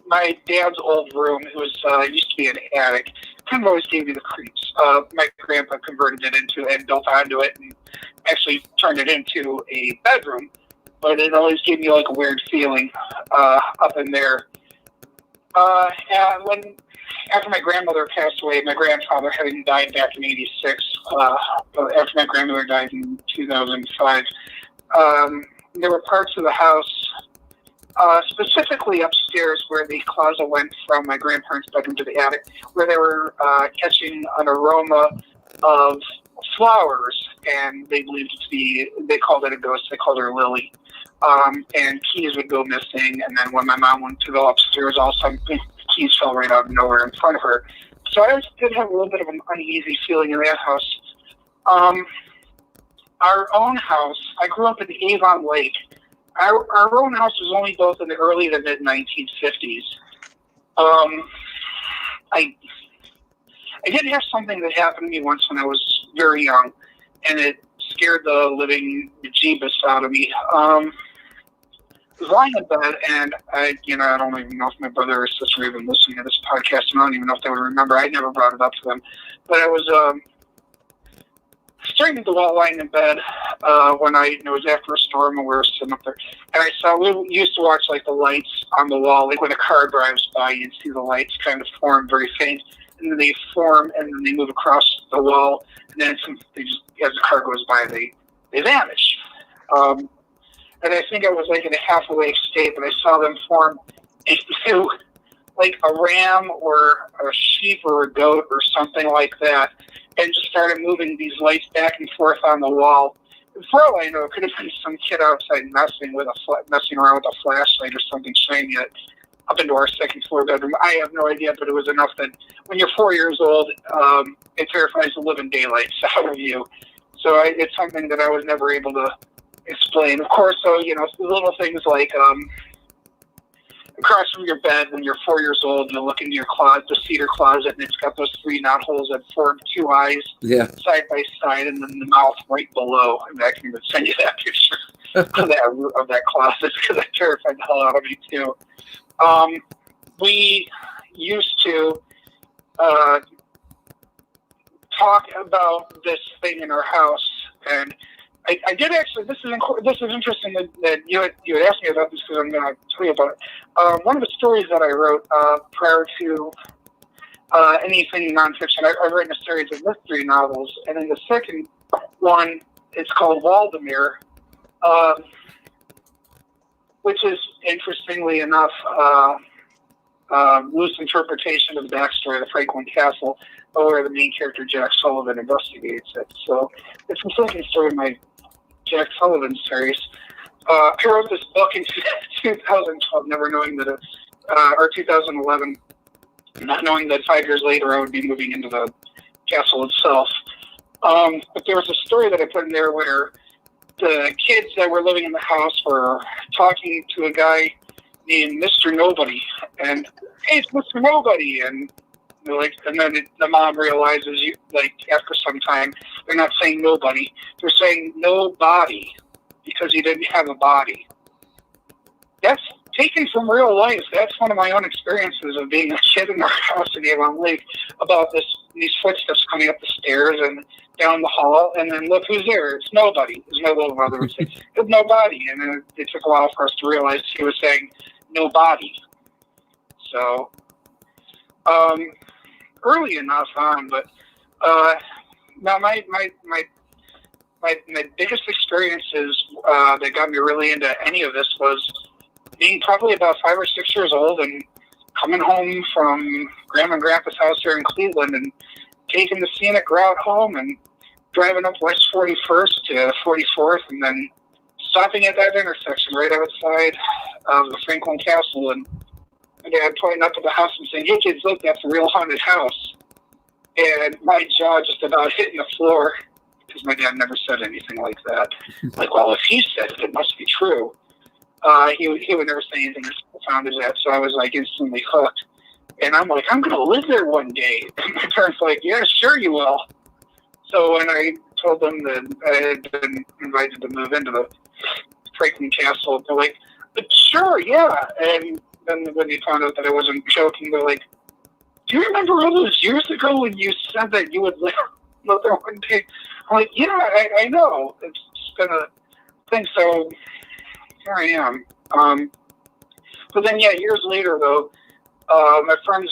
My dad's old room, it was used to be an attic, kind of always gave me the creeps. My grandpa converted it into and built onto it and actually turned it into a bedroom, but it always gave me a weird feeling up in there. And after my grandmother passed away, my grandfather having died back in '86, after my grandmother died in 2005, there were parts of the house, specifically upstairs where the closet went from my grandparents' bedroom to the attic, where they were catching an aroma of flowers, and they believed it to be, they called it a ghost, they called her Lily. And keys would go missing, and then when my mom went to go upstairs, all of a sudden keys fell right out of nowhere in front of her. So I did have a little bit of an uneasy feeling in that house. Our own house, I grew up in Avon Lake. Our own house was only built in the early to mid 1950s. I did have something that happened to me once when I was very young, and it scared the living bejeebus out of me. I was lying in bed, and I don't even know if my brother or sister even listening to this podcast, and I don't even know if they would remember. I never brought it up to them, but I was staring at the wall, lying in bed when it was after a storm, and we were sitting up there, and I saw, we used to watch the lights on the wall, when a car drives by, you'd see the lights kind of form very faint, and then they form, and then they move across the wall, and then they just, as the car goes by, they vanish. And I think I was in a half-awake state, but I saw them form into a ram or a sheep or a goat or something like that, and just started moving these lights back and forth on the wall. For all I know, it could have been some kid outside messing around with a flashlight or something, shining it up into our second floor bedroom. I have no idea, but it was enough that when you're 4 years old, it terrifies the living daylights out of you. So it's something that I was never able to explain. Of course, so, little things like across from your bed when you're 4 years old, you look into your closet, the cedar closet, and it's got those 3 knot holes that form 2 eyes side by side, and then the mouth right below. And I can even send you that picture of that closet, because that terrified the hell out of me too. We used to talk about this thing in our house, and I did actually. This is interesting that you had asked me about this, because I'm going to tell you about it. One of the stories that I wrote prior to anything nonfiction, I've written a series of mystery novels, and then the second one, it's called Waldemar, which is, interestingly enough, loose interpretation of the backstory of the Franklin Castle, where the main character Jack Sullivan investigates it. So it's the second story in my Jack Sullivan series. I wrote this book in 2012, never knowing that or 2011, not knowing that 5 years later I would be moving into the castle itself. But there was a story that I put in there where the kids that were living in the house were talking to a guy named Mr. Nobody, and hey, it's Mr. Nobody, and they're like, and then the mom realizes, after some time, they're not saying nobody, they're saying nobody, because he didn't have a body. That's taken from real life. That's one of my own experiences of being a kid in our house in Avon Lake, about these footsteps coming up the stairs and down the hall, and then look who's there. It's nobody. As my little brother would say, it's nobody. And then it took a while for us to realize he was saying nobody. So, early enough on, but now my biggest experiences that got me really into any of this was being probably about 5 or 6 years old and coming home from Grandma and Grandpa's house here in Cleveland and taking the scenic route home and driving up West 41st to 44th and then stopping at that intersection right outside of the Franklin Castle, and my dad pointing up at the house and saying, "Hey kids, look, that's a real haunted house." And my jaw just about hitting the floor, because my dad never said anything like that. Like, well, if he said it, it must be true. He would never say anything as profound as that, so I was like instantly hooked. And I'm like, I'm going to live there one day. And my parents were like, yeah, sure you will. So when I told them that I had been invited to move into the Franklin Castle, they're like, sure, yeah. And then when they found out that I wasn't joking, they're like, do you remember all those years ago when you said that you would live there one day? I'm like, yeah, I know. It's been a thing, so here I am. But then, yeah, years later, though, my friends,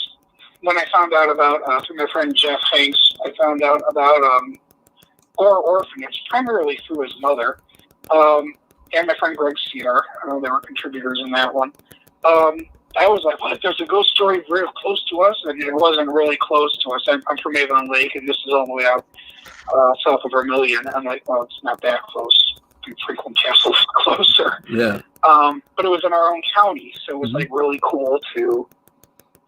when I found out about, through my friend Jeff Hanks, I found out about Gore Orphanage, primarily through his mother, and my friend Greg Cedar. They were contributors in that one. I was like, what, there's a ghost story real close to us? And it wasn't really close to us. I'm from Avon Lake, and this is all the way out south of Vermilion. I'm like, well, it's not that close. Franklin Castle is closer. Yeah. But it was in our own county, so it was like really cool to,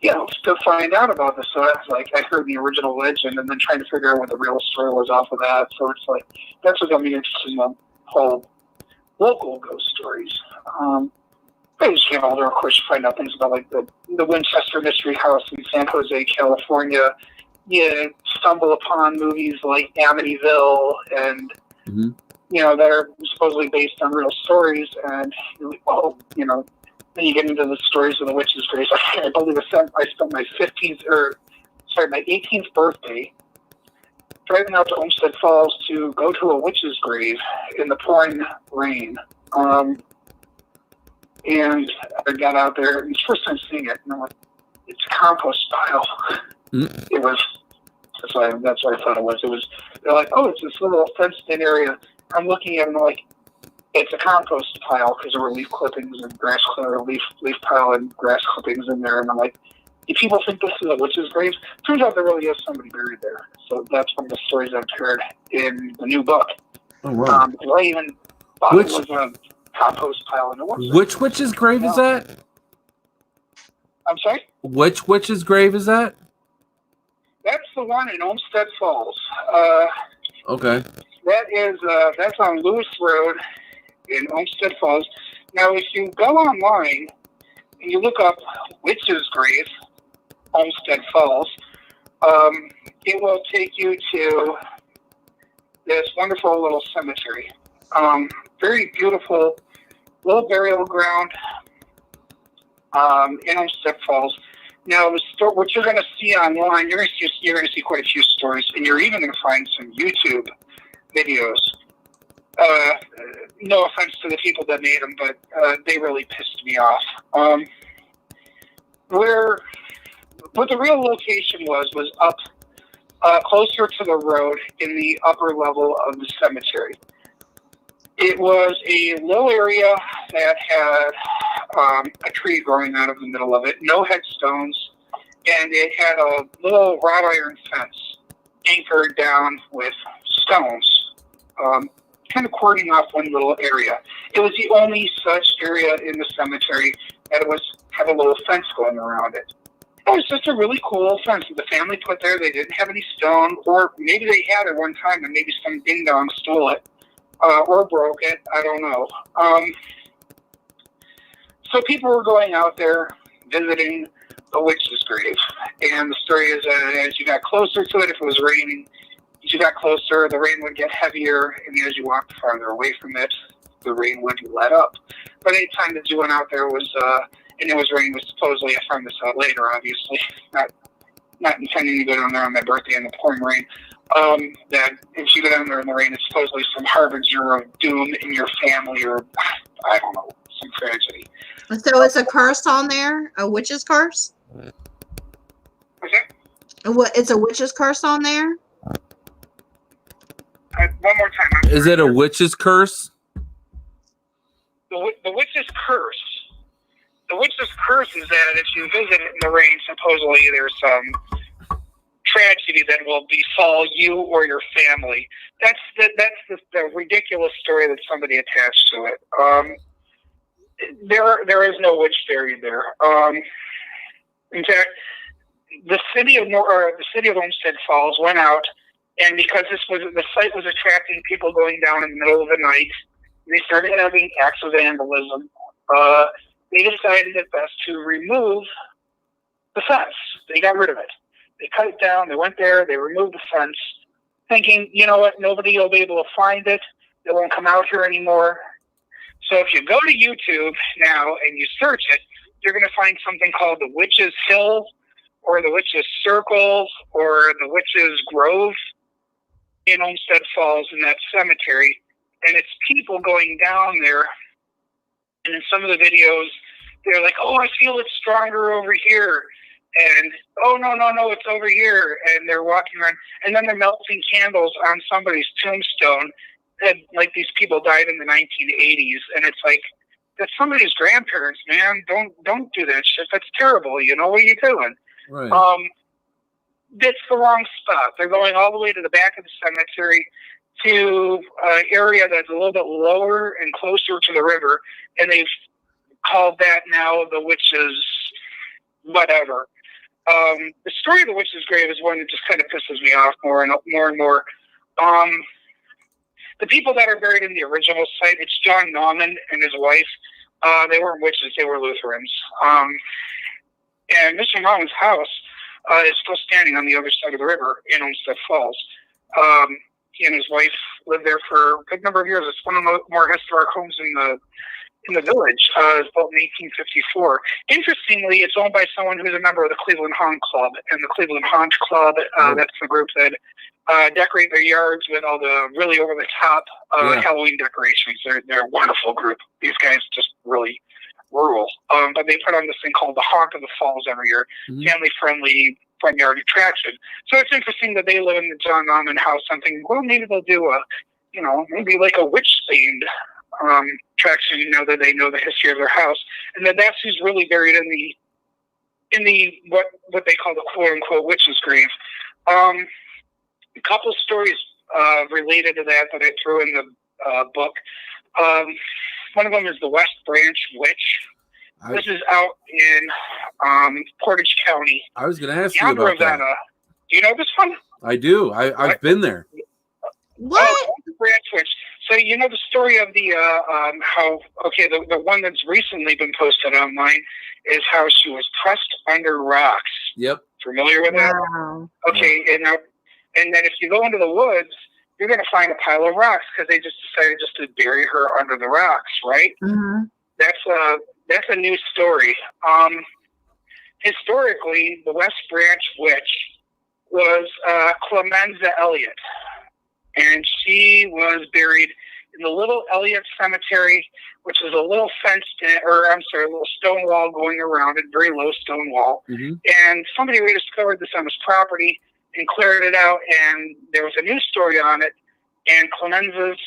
to find out about this. So I was like, I heard the original legend and then trying to figure out what the real story was off of that. So it's like, that's what got me interested in the whole local ghost stories. I just came out there, of course, to find out things about like the Winchester Mystery House in San Jose, California. You stumble upon movies like Amityville and, that are supposedly based on real stories. And you're like, oh, then you get into the stories of the witches' graves. I believe I spent my 18th birthday driving out to Olmsted Falls to go to a witch's grave in the pouring rain. And I got out there, and it's the first time seeing it, and I'm like, it's a compost pile. It was, that's what I thought it was. They're like, oh, it's this little fenced-in area. I'm looking at it, and I'm like, it's a compost pile, because there were leaf clippings and leaf pile and grass clippings in there, and I'm like, do people think this is a witch's grave? Turns out there really is somebody buried there. So that's one of the stories I've heard in the new book. Oh, wow. I even thought it was a compost pile, and it wasn't. Which witch's grave is that? I'm sorry? Which witch's grave is that? That's the one in Olmsted Falls. Okay. That's on Lewis Road in Olmsted Falls. Now, if you go online and you look up Witch's Grave, Olmsted Falls, it will take you to this wonderful little cemetery. Very beautiful little burial ground in Olmsted Falls. Now, what you're going to see online, you're going to see quite a few stories, and you're even going to find some YouTube videos no offense to the people that made them, but they really pissed me off. What the real location was up closer to the road in the upper level of the cemetery. It was a low area that had a tree growing out of the middle of it, no headstones, and it had a little wrought iron fence anchored down with stones, kind of cordoning off one little area. It was the only such area in the cemetery that had a little fence going around it. It was just a really cool fence that the family put there. They didn't have any stone, or maybe they had it one time and maybe some ding-dong stole it or broke it. I don't know. So people were going out there visiting a witch's grave. And the story is that as you got closer to it, if it was raining, as you got closer, the rain would get heavier, and as you walked farther away from it, the rain would let up. But any time that you went out there and it was raining, was supposedly, I found this out later, obviously, not intending to go down there on my birthday in the pouring rain, that if you go down there in the rain, it's supposedly some harbinger of doom in your family, or, I don't know, some tragedy. So it's a curse on there? A witch's curse? What's that? It's a witch's curse on there? One more time. Is it a witch's curse? The witch's curse. The witch's curse is that if you visit it in the rain, supposedly there's some tragedy that will befall you or your family. That's the ridiculous story that somebody attached to it. There is no witch buried there. In fact, the city of Olmsted Falls went out, and because the site was attracting people going down in the middle of the night, they started having acts of vandalism. They decided it best to remove the fence. They got rid of it. They cut it down. They went there. They removed the fence, thinking, you know what, nobody will be able to find it. It won't come out here anymore. So if you go to YouTube now and you search it, you're going to find something called the Witch's Hill or the Witch's Circle or the Witch's Grove in Olmsted Falls in that cemetery. And it's people going down there. And in some of the videos, they're like, oh, I feel it stronger over here. And, oh, no, it's over here. And they're walking around. And then they're melting candles on somebody's tombstone. And, like, these people died in the 1980s. And it's like, that's somebody's grandparents, man. Don't do that shit. That's terrible. You know, what are you doing? Right. That's the wrong spot. They're going all the way to the back of the cemetery to an area that's a little bit lower and closer to the river, and they've called that now the witch's whatever. The story of the witch's grave is one that just kind of pisses me off more and more. The people that are buried in the original site, it's John Nauman and his wife. They weren't witches, they were Lutherans. And Mr. Nauman's house is still standing on the other side of the river in Olmsted Falls. He and his wife lived there for a good number of years. It's one of the more historic homes in the village. It was built in 1854. Interestingly, it's owned by someone who's a member of the Cleveland Haunt Club. And the Cleveland Haunt Club, that's the group that decorate their yards with all the really over-the-top Halloween decorations. They're a wonderful group. These guys just really rule. But they put on this thing called the Haunt of the Falls every year. Family-friendly front yard attraction. So it's interesting that they live in the John Nauman house. I'm thinking, well, maybe they'll do maybe like a witch-themed attraction, now that they know the history of their house. And then that's who's really buried in the what they call the quote-unquote witch's grave. A couple stories related to that I threw in the book. One of them is the West Branch Witch. This is out in Portage County. I was going to ask you about that. Do you know this one? I do. I've been there. What? Oh, the Branch Witch. So you know the story of the the one that's recently been posted online is how she was pressed under rocks. Yep. Familiar with that? Wow. Okay, and then if you go into the woods, you're going to find a pile of rocks because they just decided just to bury her under the rocks, right? Mm-hmm. That's a new story. Historically, the West Branch Witch was Clemenza Elliott, and she was buried in the little Elliott Cemetery, which is a little a little stone wall going around it, very low stone wall. Mm-hmm. And somebody rediscovered this on his property and cleared it out, and there was a news story on it, and Clemenza's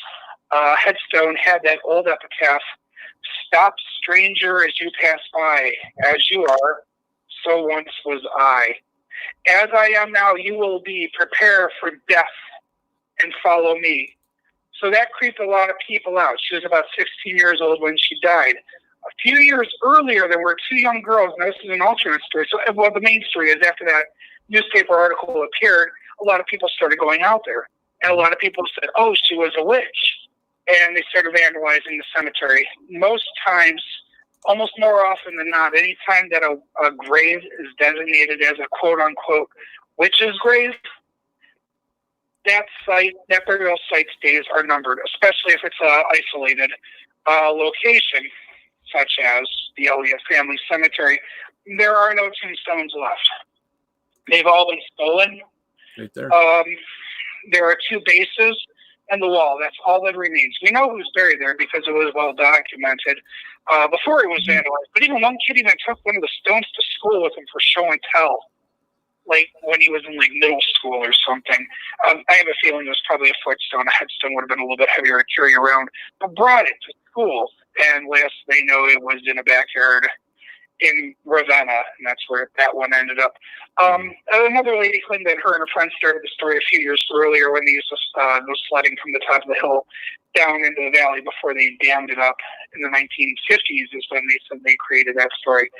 headstone had that old epitaph, "Stop, stranger, as you pass by. As you are, so once was I. As I am now, you will be. Prepare for death and follow me." So that creeped a lot of people out. She was about 16 years old when she died. A few years earlier, there were two young girls. Now, this is an alternate story. So, well, the main story is after that newspaper article appeared, a lot of people started going out there. And a lot of people said, "Oh, she was a witch." And they started vandalizing the cemetery. Most times, almost more often than not, any time that a grave is designated as a quote-unquote witch's grave, that burial site's days are numbered, especially if it's an isolated location, such as the Elliott family cemetery. There are no tombstones left. They've all been stolen. Right there. There are two bases and the wall. That's all that remains. We know who's buried there because it was well documented before it was vandalized. But even one kid even took one of the stones to school with him for show and tell, like when he was in like middle school or something. I have a feeling it was probably a footstone. A headstone would have been a little bit heavier to carry around, but brought it to school. And last they know, it was in a backyard in Ravenna, and that's where that one ended up. Another lady claimed that her and her friend started the story a few years earlier when they used to go sledding from the top of the hill down into the valley before they dammed it up in the 1950s is when they said they created that story.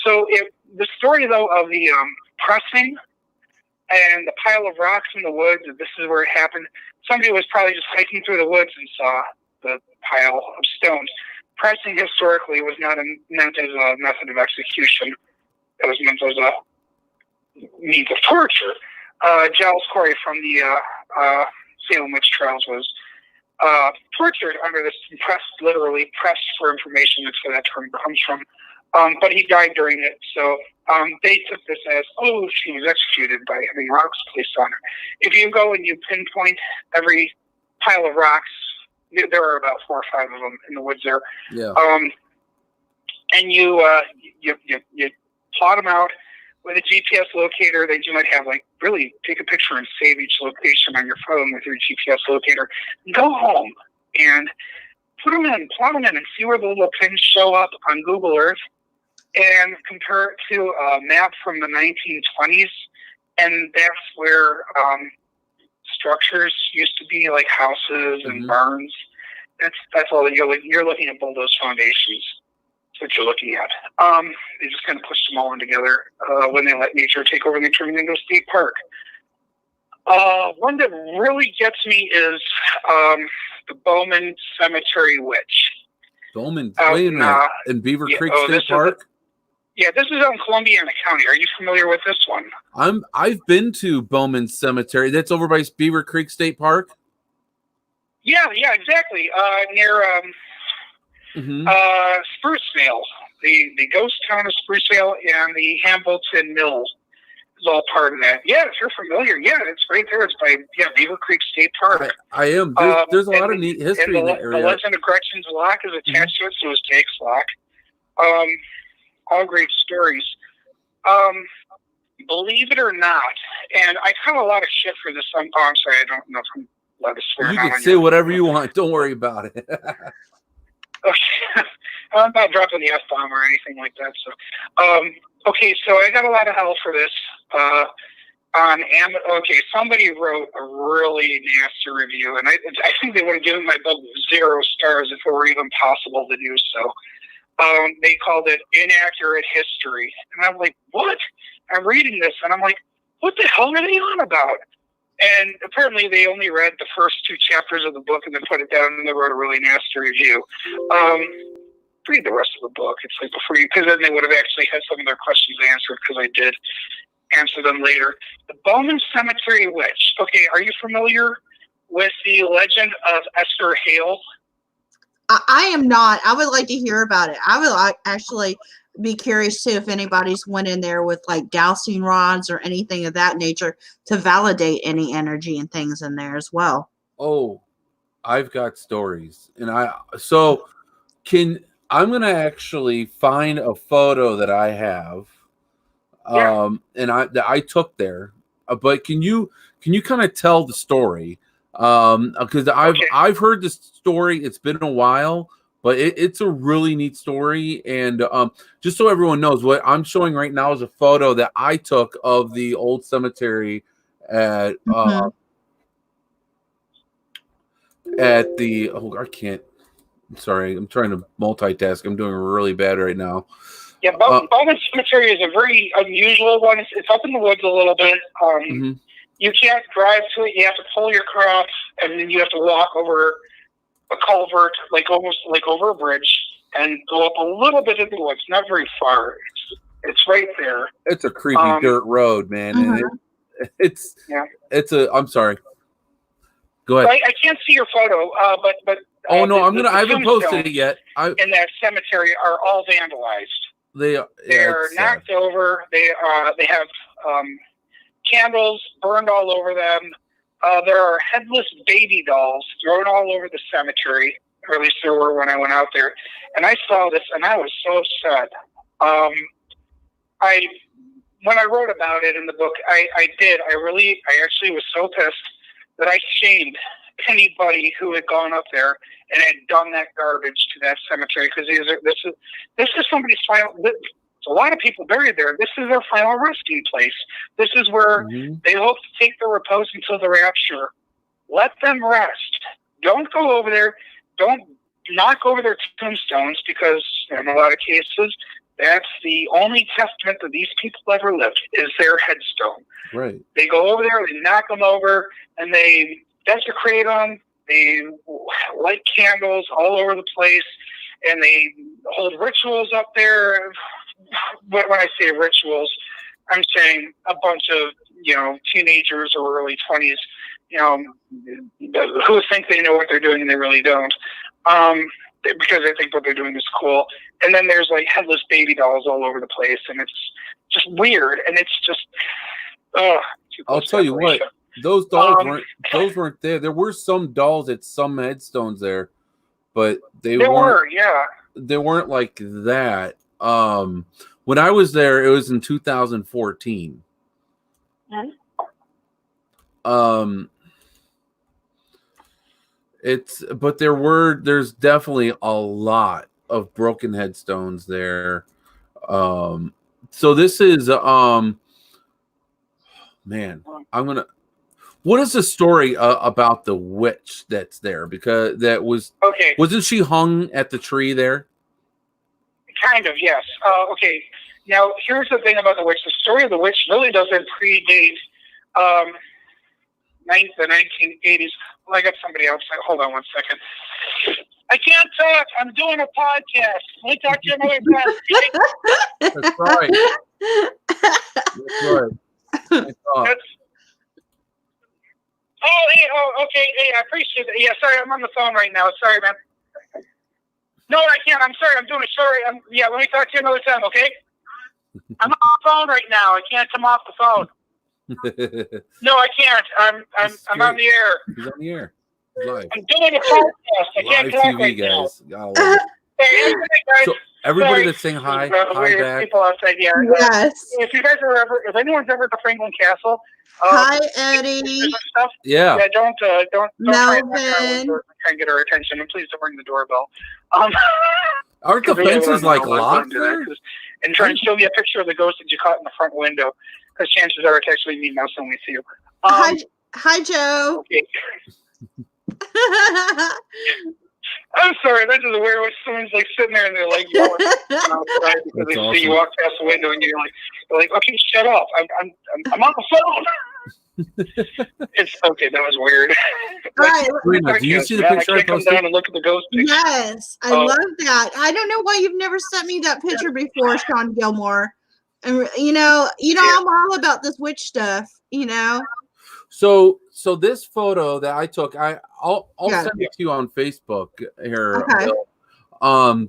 So the story, though, of the pressing and the pile of rocks in the woods, this is where it happened. Somebody was probably just hiking through the woods and saw the pile of stones. Pressing historically was not meant as a method of execution. It was meant as a means of torture. Giles Corey from the Salem witch trials was tortured under this literally pressed for information. That's where that term comes from. But he died during it. So they took this as, oh, she was executed by having rocks placed on her. If you go and you pinpoint every pile of rocks, there are about 4 or 5 of them in the woods there. Yeah. And you plot them out with a GPS locator that you might have, like, really take a picture and save each location on your phone with your GPS locator. Go home and plot them in and see where the little pins show up on Google Earth and compare it to a map from the 1920s. And that's where structures used to be, like houses and barns. That's all that you're looking at, bulldozed foundations. That's what you're looking at. They just kind of pushed them all in together when they let nature take over and they turned it into a state park. One that really gets me is the Bowman Cemetery Witch. Bowman, wait a minute, in Beaver Creek State Park? This is out in Columbiana County. Are you familiar with this one? I've been to Bowman Cemetery. That's over by Beaver Creek State Park. Yeah, exactly. Near Sprucevale, the ghost town of Sprucevale, and the Hambleton Mill is all part of that. Yeah, if you're familiar, it's right there. It's by Beaver Creek State Park. I am. There's a lot of neat history in that area. The legend of Gretchen's Lock is attached to it, so is Jake's Lock. All great stories. Believe it or not, and I caught a lot of shit for this. I'm sorry, I don't know if I'm allowed to swear. You can say whatever you want. Don't worry about it. Okay. I'm not dropping the F-bomb or anything like that. So, so I got a lot of hell for this. Somebody wrote a really nasty review, and I think they would have given my book 0 stars if it were even possible to do so. They called it inaccurate history. And I'm like, what? I'm reading this, and I'm like, what the hell are they on about? And apparently they only read the first 2 chapters of the book and then put it down, and they wrote a really nasty review. Read the rest of the book. It's like because then they would have actually had some of their questions answered, because I did answer them later. The Bowman Cemetery Witch. Okay, are you familiar with the legend of Esther Hale? I am not. I would like to hear about it. I would actually be curious too if anybody's went in there with like dowsing rods or anything of that nature to validate any energy and things in there as well. Oh, I've got stories, and I'm gonna actually find a photo that I have, and that I took there. But can you kind of tell the story? Because I've heard this story. It's been a while, but it's a really neat story. And just so everyone knows, what I'm showing right now is a photo that I took of the old cemetery at the. Oh, I can't. I'm sorry. I'm trying to multitask. I'm doing really bad right now. Yeah, Bowman Cemetery is a very unusual one. It's up in the woods a little bit. You can't drive to it. You have to pull your car up, and then you have to walk over a culvert, almost like over a bridge, and go up a little bit in the woods. Not very far. It's right there. It's a creepy dirt road, man. And I'm sorry. Go ahead. I can't see your photo, but. Oh no, I haven't posted it yet. In that cemetery are all vandalized. They're knocked over. They have candles burned all over them. There are headless baby dolls thrown all over the cemetery, or at least there were when I went out there. And I saw this, and I was so sad. When I wrote about it in the book, I actually was so pissed that I shamed anybody who had gone up there and had done that garbage to that cemetery, because this is somebody's final. There's a lot of people buried there. This is their final resting place. This is where they hope to take their repose until the rapture. Let them rest. Don't go over there. Don't knock over their tombstones, because in a lot of cases, that's the only testament that these people ever lived, is their headstone. Right. They go over there, they knock them over, and they desecrate them. They light candles all over the place, and they hold rituals up there. When I say rituals, I'm saying a bunch of teenagers or early 20s, who think they know what they're doing and they really don't, because they think what they're doing is cool. And then there's headless baby dolls all over the place, and it's just weird, and it's just. I'll tell you what. Those dolls weren't there. There were some dolls at some headstones there, but they weren't like that. When I was there, it was in 2014. There's definitely a lot of broken headstones there. So this is man, what is the story about the witch that's there? Because wasn't she hung at the tree there? Kind of, yes. Okay. Now, here's the thing about the witch. The story of the witch really doesn't predate the 1980s. Well, I got somebody else. Hold on one second. I can't talk. I'm doing a podcast. Let me talk to you another time. That's right. That's right. Okay. Hey, I appreciate it. Yeah, sorry, I'm on the phone right now. Sorry, man. No, I can't. I'm sorry. I'm doing a show. Let me talk to you another time, okay? I'm on the phone right now. I can't come off the phone. No, I can't. I'm on the air. He's on the air. Live. I'm doing a podcast. I can't talk TV, right guys. now. Hey, guys. So everybody that's saying hi back. People outside here. Yes. If anyone's ever at the Franklin Castle. Hi, Eddie. Yeah. Don't Melvin. try and get our attention, and please don't ring the doorbell. Aren't the fences locked there? And try and show me a picture of the ghost that you caught in the front window, because chances are it's actually me mouse when we see you. Hi, Joe. Okay. I'm sorry, that is weird when someone's sitting there and they're yelling outside because they see you walk past the window and you're like, okay, shut up. I'm on the phone. It's okay, that was weird. Right. Do you see the picture I come down and look at the ghost picture. Yes, I love that. I don't know why you've never sent me that picture before, Sean Gilmore. And I'm all about this witch stuff, So this photo that I took, I'll send it to you on Facebook here. Okay.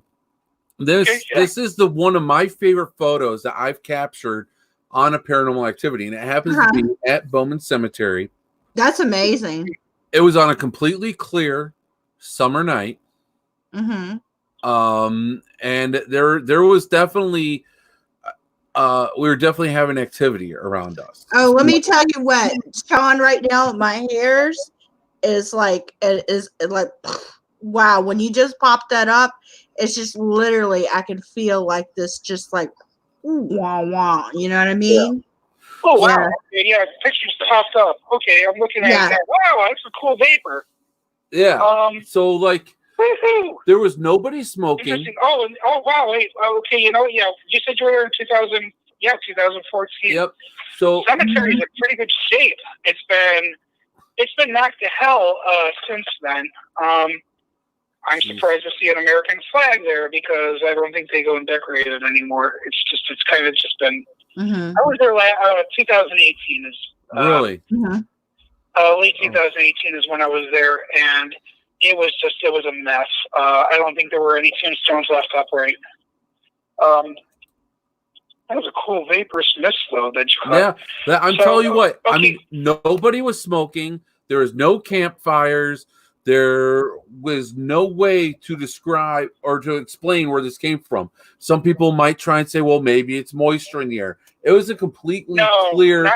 This is one of my favorite photos that I've captured on a paranormal activity, and it happens to be at Bowman Cemetery. That's amazing. It was on a completely clear summer night. Mm-hmm. And there was definitely we were definitely having activity around us. Oh, let me tell you what, Sean, right now, my hairs is like, wow, when you just pop that up, it's just literally, I can feel like this, just like, ooh, wah, wah, you know what I mean? Oh, wow. Yeah. Okay, yeah, the pictures popped up. Okay, I'm looking at Yeah. it now. Wow, that's a cool vapor. Yeah. So, like, Woo-hoo. there was nobody smoking. Interesting. Oh, wow, wait. Okay, you said you were there in 2014. Yep. So Cemeteries in pretty good shape. It's been knocked to hell since then. I'm surprised to see an American flag there because I don't think they go and decorate it anymore. It's kind of just been. Mm-hmm. I was there 2018 is really. Late 2018 is when I was there, and it was a mess. I don't think there were any tombstones left upright. That was a cool vaporous mist, though. I'm telling you what. Okay. I mean, nobody was smoking. There was no campfires. There was no way to describe or to explain where this came from. Some people might try and say, well, maybe it's moisture in the air. It was a completely clear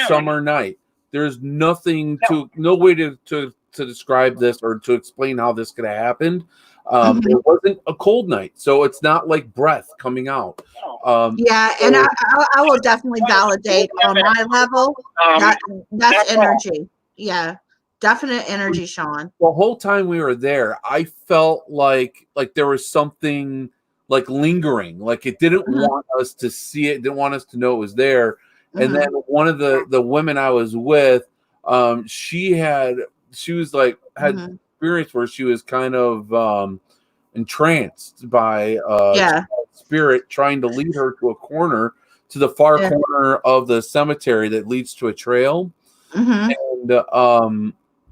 summer night. There's nothing no way to describe this or to explain how this could have happened. It wasn't a cold night, so it's not like breath coming out. Yeah, and I will definitely validate on my level that's energy. Yeah, definite energy, Sean. The whole time we were there, I felt like there was something like lingering, like it didn't want us to see it, didn't want us to know it was there. And then one of the women I was with, she had experience where she was kind of entranced by spirit trying to lead her to a corner, to the far corner of the cemetery that leads to a trail. And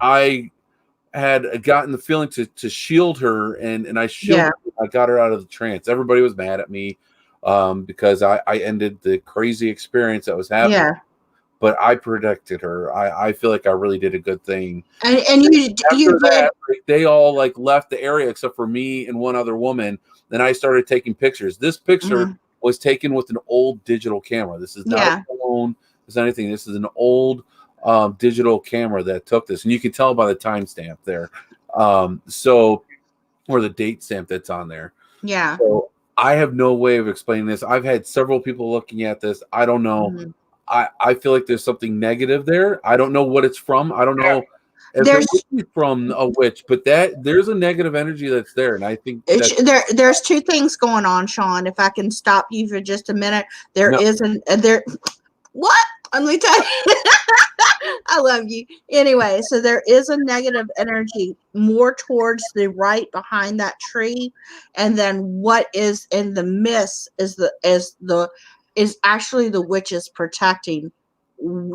I had gotten the feeling to shield her, and I shielded her. I got her out of the trance. Everybody was mad at me because I ended the crazy experience that was happening. Yeah. But I protected her. I feel like I really did a good thing. And you that, like, they all like left the area except for me and one other woman. Then I started taking pictures. This picture was taken with an old digital camera. This is not a phone. It's not anything. This is an old digital camera that took this, and you can tell by the timestamp there. Or the date stamp that's on there. Yeah. So I have no way of explaining this. I've had several people looking at this. I don't know. I feel like there's something negative there. I don't know what it's from. I don't know if it's from a witch, but there's a negative energy that's there, and I think there's two things going on, Sean. If I can stop you for just a minute, what? Let me tell you. I love you. Anyway, so there is a negative energy more towards the right behind that tree, and then what is in the mist is actually the witches protecting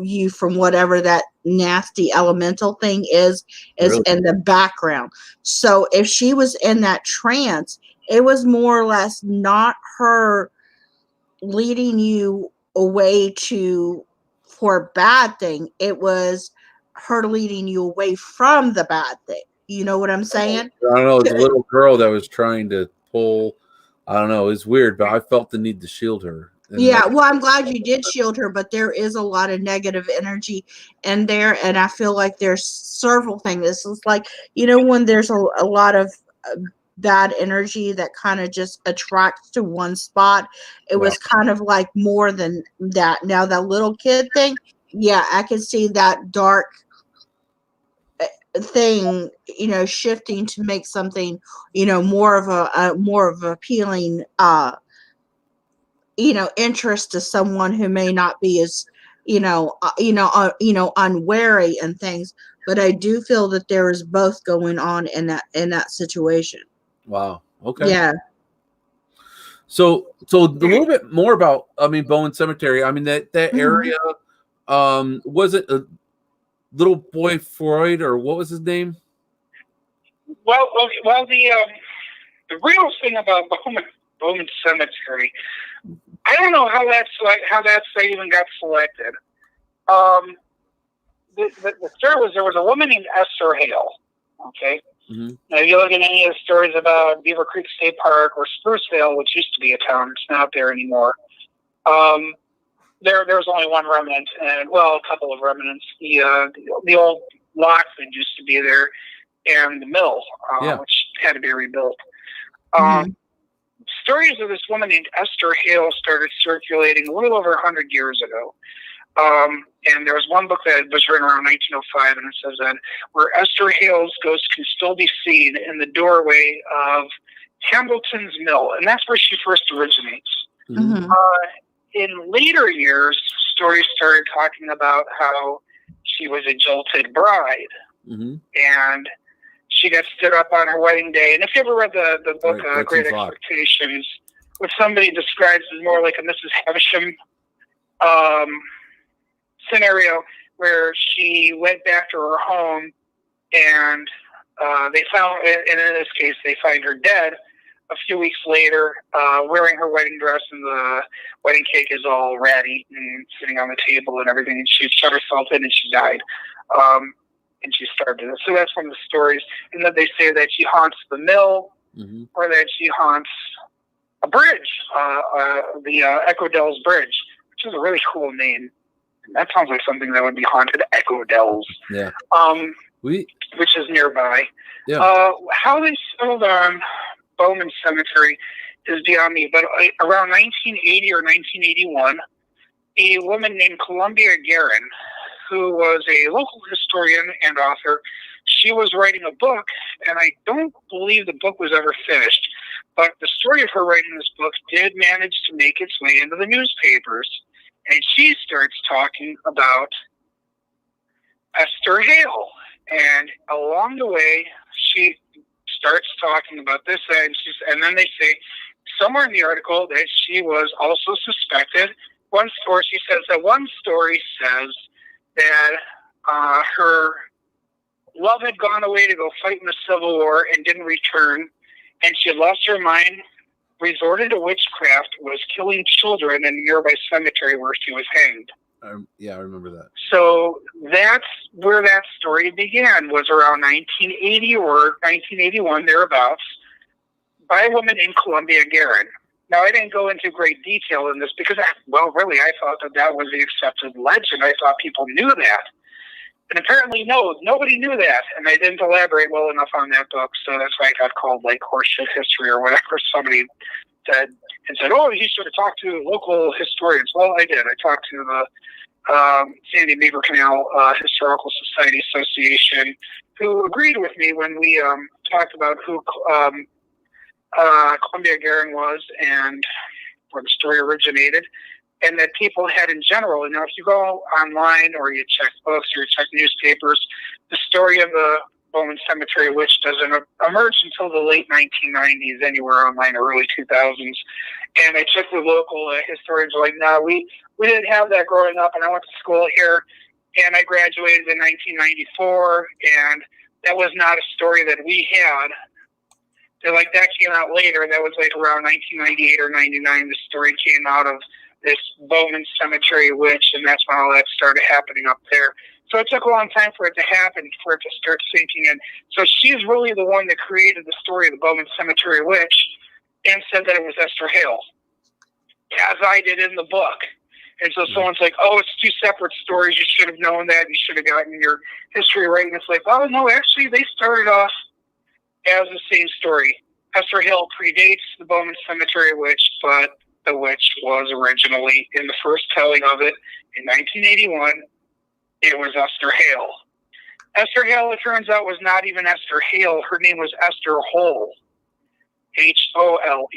you from whatever that nasty elemental thing is really? In the background. So if she was in that trance, it was more or less not her leading you away for a bad thing. It was her leading you away from the bad thing. You know what I'm saying? I don't know. It was a little girl that was trying to pull. I don't know. It's weird, but I felt the need to shield her. Yeah, well, I'm glad you did shield her, but there is a lot of negative energy in there, and I feel like there's several things. This is like, when there's a lot of bad energy that kind of just attracts to one spot. It was kind of like more than that. Now, that little kid thing, I can see that dark thing, shifting to make something, more of a appealing interest to someone who may not be as unwary and things. But I do feel that there is both going on in that situation. Wow. Okay. Yeah. So a little bit more about Bowen Cemetery. I mean that area was it a little boy Freud, or what was his name? Well, the real thing about Bowman Cemetery, I don't know how that even got selected. The story was there was a woman named Esther Hale. Okay. Mm-hmm. Now, if you look at any of the stories about Beaver Creek State Park or Spruceville, which used to be a town, it's not there anymore. There was only one remnant, and a couple of remnants. The old lock that used to be there, and the mill, which had to be rebuilt. Stories of this woman named Esther Hale started circulating a little over 100 years ago. And there was one book that was written around 1905, and it says that where Esther Hale's ghost can still be seen in the doorway of Hambleton's Mill, and that's where she first originates. Mm-hmm. In later years, stories started talking about how she was a jilted bride, and she got stood up on her wedding day. And if you ever read the book Great Expectations, what somebody describes as more like a Mrs. Havisham scenario, where she went back to her home, and they found, and in this case, they find her dead a few weeks later, wearing her wedding dress, and the wedding cake is all ratty and sitting on the table and everything, and she shut herself in and she died. And she starved to death. So that's one of the stories. And then they say that she haunts the mill, or that she haunts a bridge, the Echo Dells Bridge, which is a really cool name. That sounds like something that would be haunted. Echo Dells. Yeah. Which is nearby. Yeah. How they settled on Bowman Cemetery is beyond me. But around 1980 or 1981, a woman named Columbia Guerin, who was a local historian and author, she was writing a book, and I don't believe the book was ever finished. But the story of her writing this book did manage to make its way into the newspapers. And she starts talking about Esther Hale. And along the way, she starts talking about this, and then they say somewhere in the article that she was also suspected. One story says that her love had gone away to go fight in the Civil War and didn't return, and she had lost her mind, resorted to witchcraft, was killing children in a nearby cemetery where she was hanged. I remember that. So that's where that story began, was around 1980 or 1981, thereabouts, by a woman named Columbia Guerin. Now, I didn't go into great detail in this because, I thought that was the accepted legend. I thought people knew that. And apparently, no, nobody knew that. And I didn't elaborate well enough on that book, so that's why it got called, like, horseshit history or whatever somebody said. And said, oh, you should have talked to local historians. Well, I did. I talked to the Sandy Beaver Canal Historical Society Association, who agreed with me when we talked about who Columbia Guerin was and where the story originated, and that people had in general. If you go online or you check books or you check newspapers, the story of the Bowman Cemetery Witch doesn't emerge until the late 1990s, anywhere online, or early 2000s. And I checked with local historians, like, no, we didn't have that growing up, and I went to school here, and I graduated in 1994, and that was not a story that we had. They're like, that came out later. That was like around 1998 or 99. The story came out of this Bowman Cemetery Witch, and that's when all that started happening up there. So it took a long time for it to happen, for it to start sinking in. So she's really the one that created the story of the Bowman Cemetery Witch and said that it was Esther Hale, as I did in the book. And so someone's like, oh, it's two separate stories. You should have known that. You should have gotten your history right. And it's like, oh, no, actually, they started off as the same story. Esther Hale predates the Bowman Cemetery Witch, but the witch was originally, in the first telling of it in 1981, it was Esther Hale. Esther Hale, it turns out, was not even Esther Hale. Her name was Esther Hole, Hole.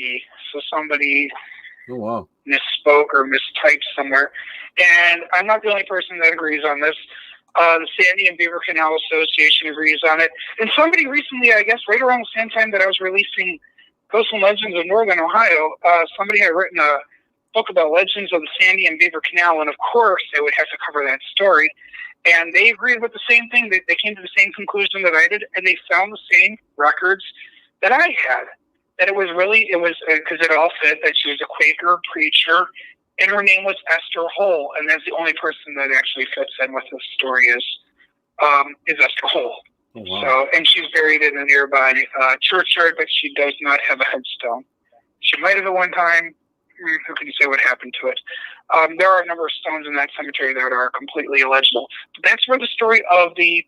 So somebody misspoke or mistyped somewhere. And I'm not the only person that agrees on this. The Sandy and Beaver Canal Association agrees on it. And somebody recently, I guess right around the same time that I was releasing Ghosts and Legends of Northern Ohio, somebody had written a book about legends of the Sandy and Beaver Canal, and of course they would have to cover that story. And they agreed with the same thing. They came to the same conclusion that I did, and they found the same records that I had. That it was because it all fit, that she was a Quaker preacher, and her name was Esther Hole, and that's the only person that actually fits in with this story is Esther Hole. Oh, wow. So, and she's buried in a nearby churchyard, but she does not have a headstone. She might have at one time. Who can say what happened to it? There are a number of stones in that cemetery that are completely illegible. But that's where the story of the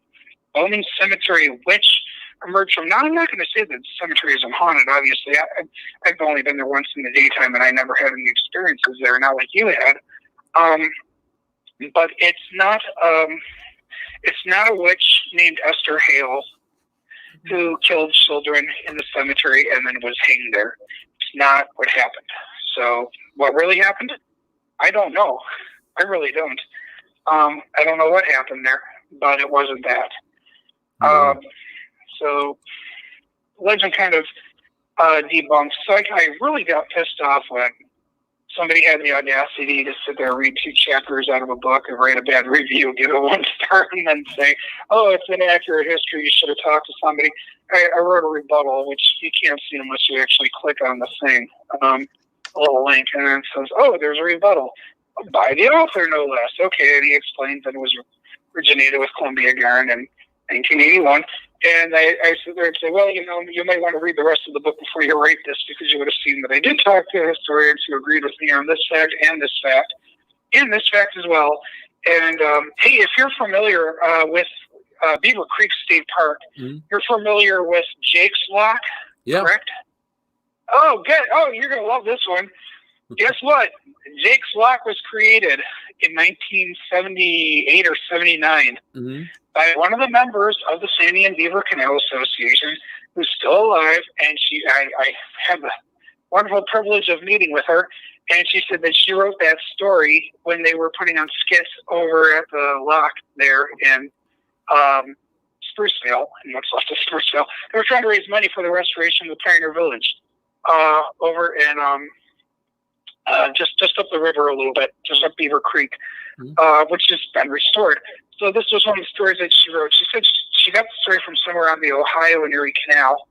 Bowman Cemetery witch emerged from. Now, I'm not going to say that the cemetery isn't haunted, obviously. I've only been there once in the daytime, and I never had any experiences there, not like you had. But it's not a witch named Esther Hale who killed children in the cemetery and then was hanged there. It's not what happened. So what really happened? I don't know. I really don't. I don't know what happened there, but it wasn't that. So legend kind of debunked. So I really got pissed off when somebody had the audacity to sit there and read 2 chapters out of a book and write a bad review, give it 1 star, and then say, oh, it's inaccurate history, you should have talked to somebody. I wrote a rebuttal, which you can't see unless you actually click on the thing, a little link, and then it says, oh, there's a rebuttal. By the author, no less. Okay, and he explains that it was originated with Columbia Yarn in 1981. And I sit there and say, well, you might want to read the rest of the book before you write this, because you would have seen that I did talk to historians who agreed with me on this fact and this fact as well. And, hey, if you're familiar with Beaver Creek State Park, you're familiar with Jake's Lock, correct? Oh, good. Oh, you're going to love this one. Guess what? Jake's Lock was created in 1978 or 79 by one of the members of the Sandy and Beaver Canal Association, who's still alive. And I had the wonderful privilege of meeting with her. And she said that she wrote that story when they were putting on skits over at the lock there in Spruceville, and what's left of Spruceville. They were trying to raise money for the restoration of the Pioneer Village over in just up the river a little bit, just up Beaver Creek, which has been restored. So this was one of the stories that she wrote. She said she got the story from somewhere on the Ohio and Erie Canal.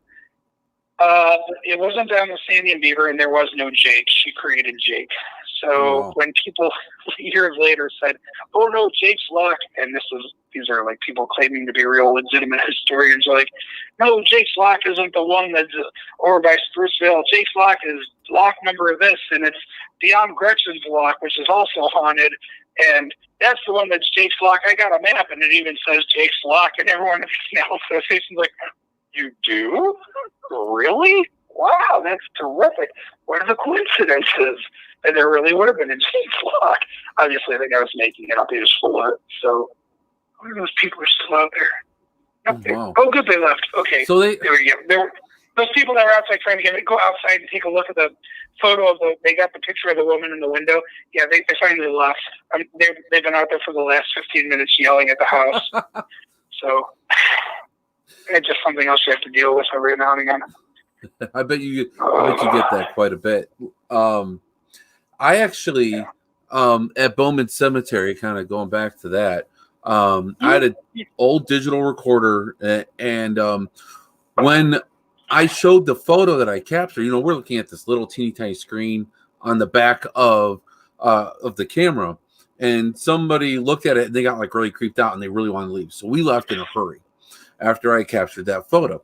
It wasn't down the Sandy and Beaver, and there was no Jake. She created Jake. So when people years later said, "Oh no, Jake's Lock," and these are like people claiming to be real legitimate historians, are like, "No, Jake's Lock isn't the one that's over by Spruceville. Jake's Lock is lock number this, and it's beyond Gretchen's Lock, which is also haunted, and that's the one that's Jake's Lock. I got a map, and it even says Jake's Lock." And everyone in the Canal Association's like, "You do? Really? Wow, that's terrific. What are the coincidences?" And there really would have been a Jake's Lock. Obviously, I think I was making it up. They just full of it. So, what are those people are still out there? Nope, wow. Oh, good, they left. Okay. So there we go. Those people that were outside trying to get me, go outside and take a look at the photo of they got the picture of the woman in the window. Yeah, they finally left. They've been out there for the last 15 minutes yelling at the house. So, it's just something else you have to deal with every now and again. I bet you get that quite a bit. I actually, at Bowman Cemetery, kind of going back to that, I had an old digital recorder, and when I showed the photo that I captured, we're looking at this little teeny tiny screen on the back of the camera, and somebody looked at it and they got like really creeped out and they really wanted to leave. So we left in a hurry after I captured that photo,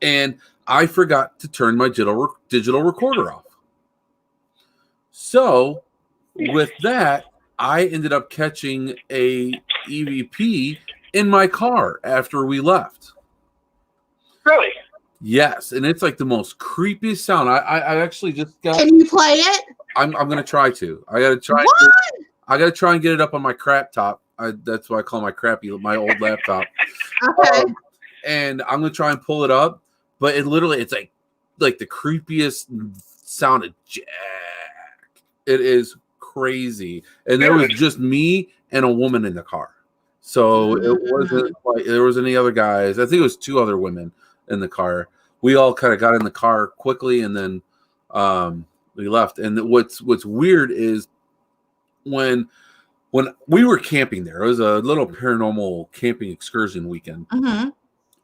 and I forgot to turn my digital recorder off. So with that, I ended up catching a EVP in my car after we left. Really? Yes, and it's like the most creepiest sound. I actually just got. Can you play it? I'm gonna try to. I gotta try. What? I gotta try and get it up on my crap top. That's what I call my old laptop. Okay. And I'm gonna try and pull it up, but it's like the creepiest sounded jack. It is crazy, and there was just me and a woman in the car, so it wasn't like there was any other guys. I think it was 2 other women in the car. We all kind of got in the car quickly, and then we left. And what's weird is when we were camping there, it was a little paranormal camping excursion weekend,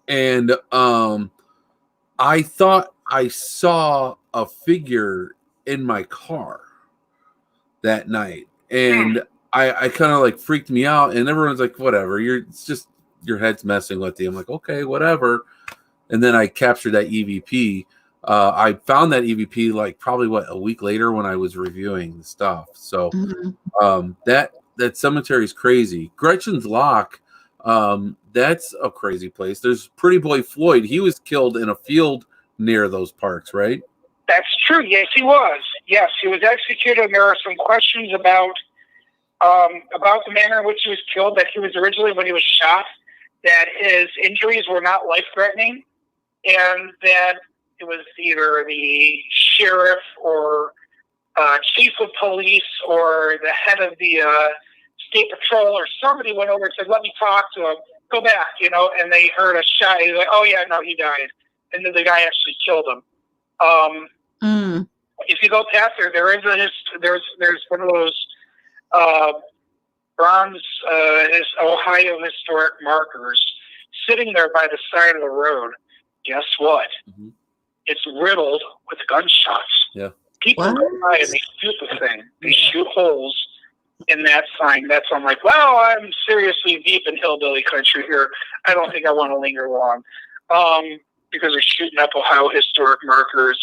and I thought I saw a figure in my car that night, and I kind of like freaked me out, and everyone's like, whatever, it's just your head's messing with you. I'm like, okay, whatever. And then I captured that EVP. I found that EVP like probably a week later when I was reviewing the stuff. So that cemetery is crazy. Gretchen's Lock, that's a crazy place. There's Pretty Boy Floyd. He was killed in a field near those parks, right? That's true. Yes, he was. Yes, he was executed. And there are some questions about the manner in which he was killed. That he was originally, when he was shot, that his injuries were not life-threatening, and that it was either the sheriff or chief of police or the head of the state patrol or somebody went over and said, "Let me talk to him. Go back," and they heard a shot. He's like, "Oh yeah, no, he died," and then the guy actually killed him. If you go past there is there's one of those bronze Ohio historic markers sitting there by the side of the road. Guess what? Mm-hmm. It's riddled with gunshots. Yeah. People go by and they shoot the thing. They shoot holes in that sign. I'm like, well, I'm seriously deep in hillbilly country here. I don't think I want to linger long. Because they're shooting up Ohio historic markers,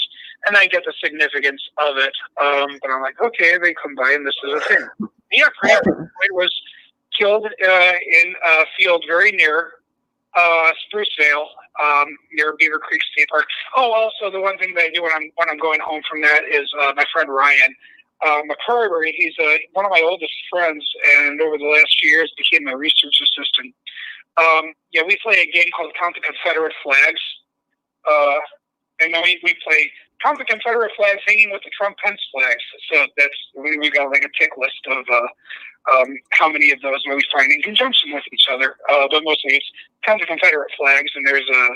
and I get the significance of it. But I'm like, okay, they come by, and this is a thing. Yeah, Floyd was killed in a field very near Sprucevale, near Beaver Creek State Park. Oh, also the one thing that I do when I'm going home from that is my friend Ryan McCarver. He's one of my oldest friends, and over the last few years became my research assistant. We play a game called Count the Confederate Flags. And then we play Count the Confederate Flags hanging with the Trump-Pence flags. So we got like a tick list of how many of those we find in conjunction with each other. But mostly it's Count the Confederate Flags, and there's a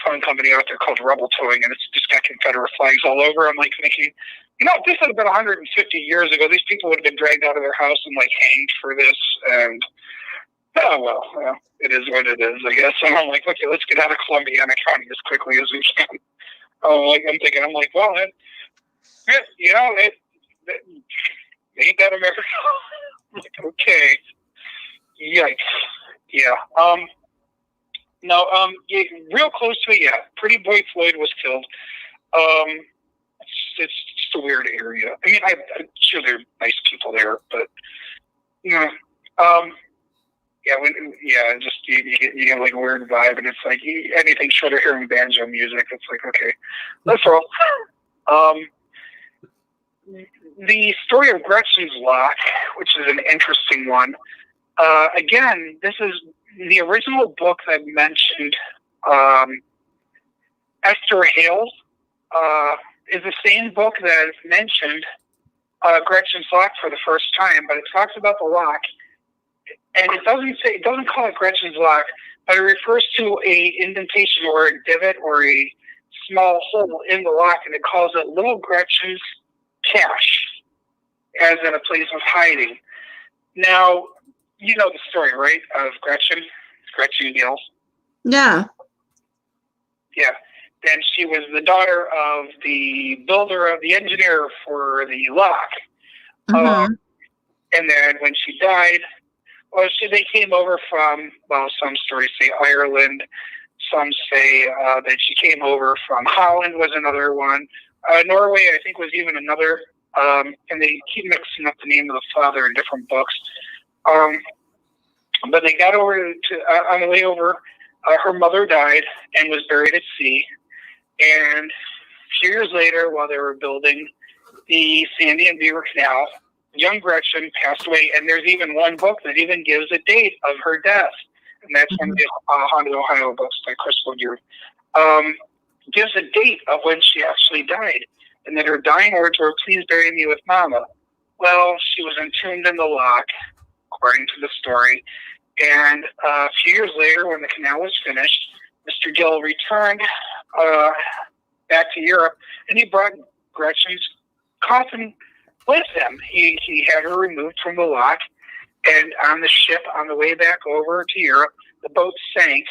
towing company out there called Rebel Towing, and it's just got Confederate flags all over. I'm like thinking, if this had been 150 years ago, these people would have been dragged out of their house and like hanged for this. And well, it is what it is, I guess. And I'm like, okay, let's get out of Columbiana County as quickly as we can. I'm thinking, well, ain't that America? I'm like, okay, yikes, yeah. Real close to it, yeah. Pretty Boy Floyd was killed. It's just a weird area. I mean, I'm sure there are nice people there, but just you get like a weird vibe, and it's like anything short of hearing banjo music. It's like, okay, let's roll. The story of Gretchen's Lock, which is an interesting one. Again, this is the original book that mentioned Esther Hale. Is the same book that mentioned Gretchen's Lock for the first time, but it talks about the lock. And it doesn't call it Gretchen's Lock, but it refers to a indentation or a divot or a small hole in the lock, and it calls it Little Gretchen's Cache, as in a place of hiding. Now, you know the story, right, of Gretchen Gill? Yeah. Yeah. Then she was the daughter of the engineer for the lock. Mm-hmm. And then when she died, they came over from, some stories say Ireland. Some say that she came over from Holland was another one. Norway, I think, was even another. And they keep mixing up the name of the father in different books. But they got over on the way over, her mother died and was buried at sea. And a few years later, while they were building the Sandy and Beaver Canal, young Gretchen passed away, and there's even one book that even gives a date of her death, and that's one of the Haunted Ohio books by Chris Woodyard. Gives a date of when she actually died, and that her dying words were, "Please bury me with Mama." Well, she was entombed in the lock, according to the story, and a few years later, when the canal was finished, Mr. Gill returned back to Europe, and he brought Gretchen's coffin with him. He had her removed from the lock, and on the ship on the way back over to Europe, the boat sank,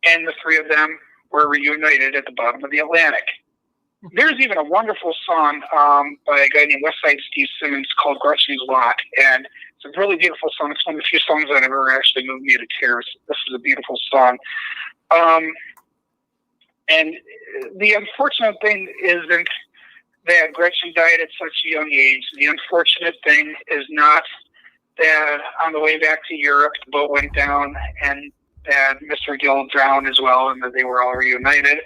and the three of them were reunited at the bottom of the Atlantic. There's even a wonderful song by a guy named Westside Steve Simmons called Gretchen's Lock, and It's a really beautiful song. It's one of the few songs that ever actually moved me to tears. This is a beautiful song. And the unfortunate thing isn't that Gretchen died at such a young age. The unfortunate thing is not that on the way back to Europe, the boat went down and that Mr. Gill drowned as well and that they were all reunited.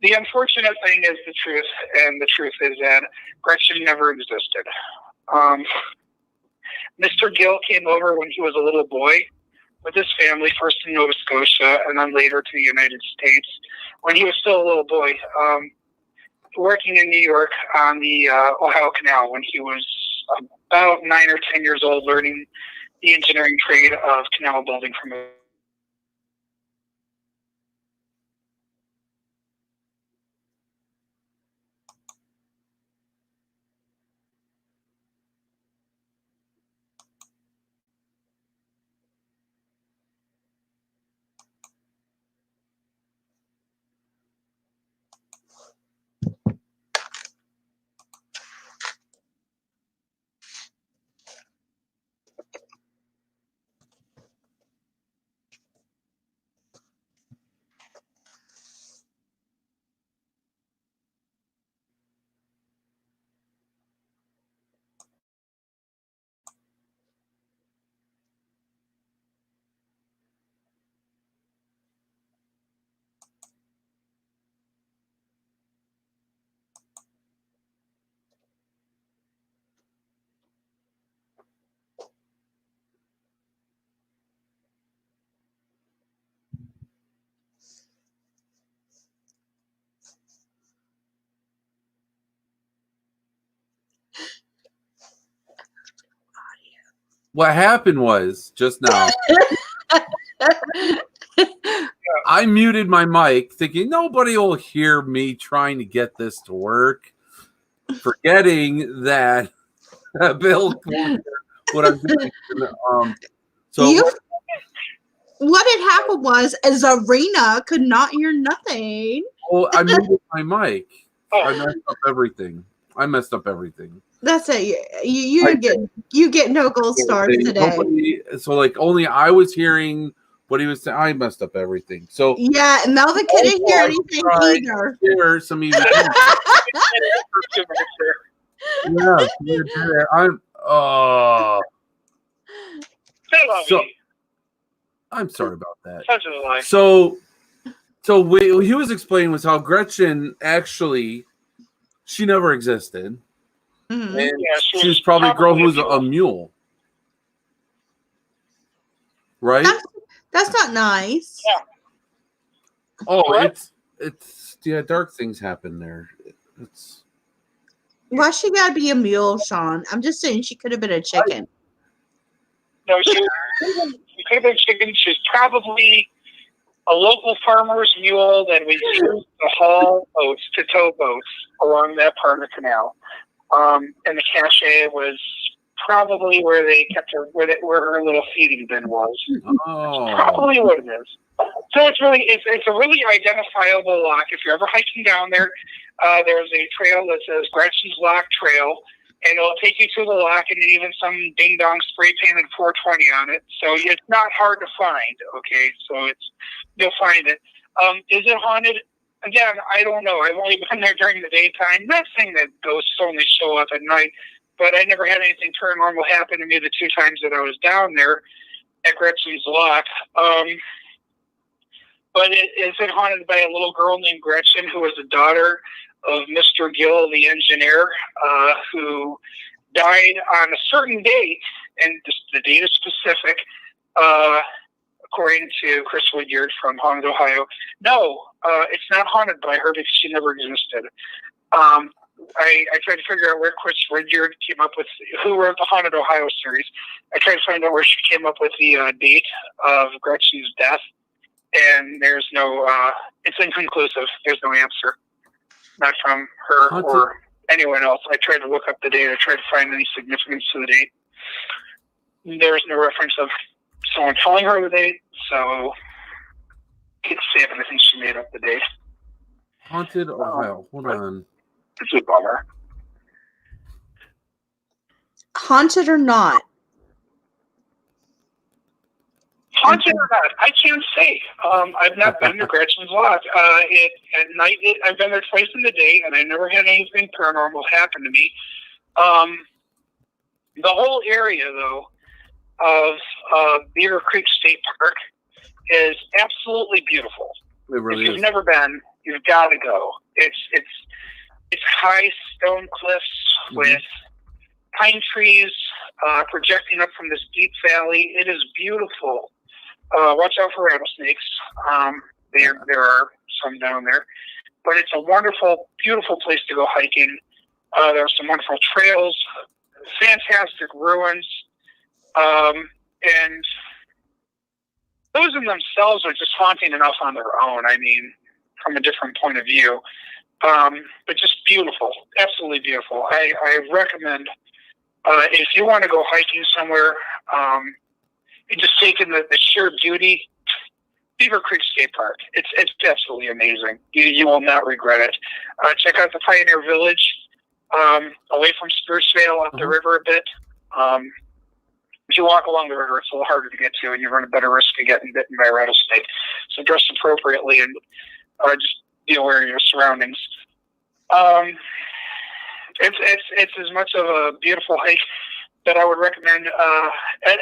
The unfortunate thing is the truth, and the truth is that Gretchen never existed. Mr. Gill came over when he was a little boy with his family, first in Nova Scotia and then later to the United States when he was still a little boy, working in New York on the Ohio Canal when he was about 9 or 10 years old, learning the engineering trade of canal building from a What happened was just now, I muted my mic thinking nobody will hear me trying to get this to work, forgetting that Bill what I'm doing. What had happened was Zarina could not hear nothing. Oh, I muted my mic. I messed up everything. That's it. You get no gold stars today. Only I was hearing what he was saying. I messed up everything. So yeah, Melvin couldn't hear anything either. Hear some even. I'm sorry about that. So he was explaining was how Gretchen actually she never existed. Mm-hmm. And she was probably a girl who was a mule. Right? That's not nice. Yeah. Oh, it's dark things happen there. Why she gotta be a mule, Sean? I'm just saying she could have been a chicken. No, she could have been a chicken. She's probably a local farmer's mule that was used to haul boats, to tow boats along that part of the canal. And the cache was probably where they kept her, where her little feeding bin was. Oh. That's probably what it is. So it's a really identifiable lock. If you're ever hiking down there, there's a trail that says Gretchen's Lock Trail, and it'll take you to the lock, and even some ding dong spray painted 420 on it. So it's not hard to find. Okay, so you'll find it. Is it haunted? Again, I don't know. I've only been there during the daytime. Not saying that ghosts only show up at night, but I never had anything paranormal happen to me the 2 times that I was down there at Gretchen's Lock. But is it haunted by a little girl named Gretchen who was the daughter of Mr. Gill, the engineer, who died on a certain date, and the date is specific, according to Chris Woodyard from Haunted, Ohio. No, it's not haunted by her because she never existed. I tried to figure out where Chris Woodyard came up with, who wrote the Haunted Ohio series. I tried to find out where she came up with the date of Gretchen's death, and there's no, it's inconclusive. There's no answer. Not from her or anyone else. I tried to look up the date. I tried to find any significance to the date. There's no reference of someone telling her the date, so it's safe, and I think she made up the date. Haunted Ohio. Hold on. It's a bummer. Haunted or not, Haunted or not, I can't say. I've not been to Gretchen's Lock. At night, I've been there twice in the day, and I never had anything paranormal happen to me. The whole area, though, of Beaver Creek State Park is absolutely beautiful. It really if you've is. never been, you've got to go. It's high stone cliffs with pine trees projecting up from this deep valley. It is beautiful. Watch out for rattlesnakes. There are some down there, but it's a wonderful, beautiful place to go hiking. There are some wonderful trails, fantastic ruins, and those in themselves are just haunting enough on their own. I mean, from a different point of view, but just beautiful, absolutely beautiful. I recommend if you want to go hiking somewhere, and just taking the sheer beauty. Beaver Creek State Park. It's absolutely amazing. You will not regret it. Check out the Pioneer Village, away from Sprucevale, up the river a bit. If you walk along the river, it's a little harder to get to, and you run a better risk of getting bitten by a rattlesnake. So dress appropriately and just be aware of your surroundings. It's as much of a beautiful hike that I would recommend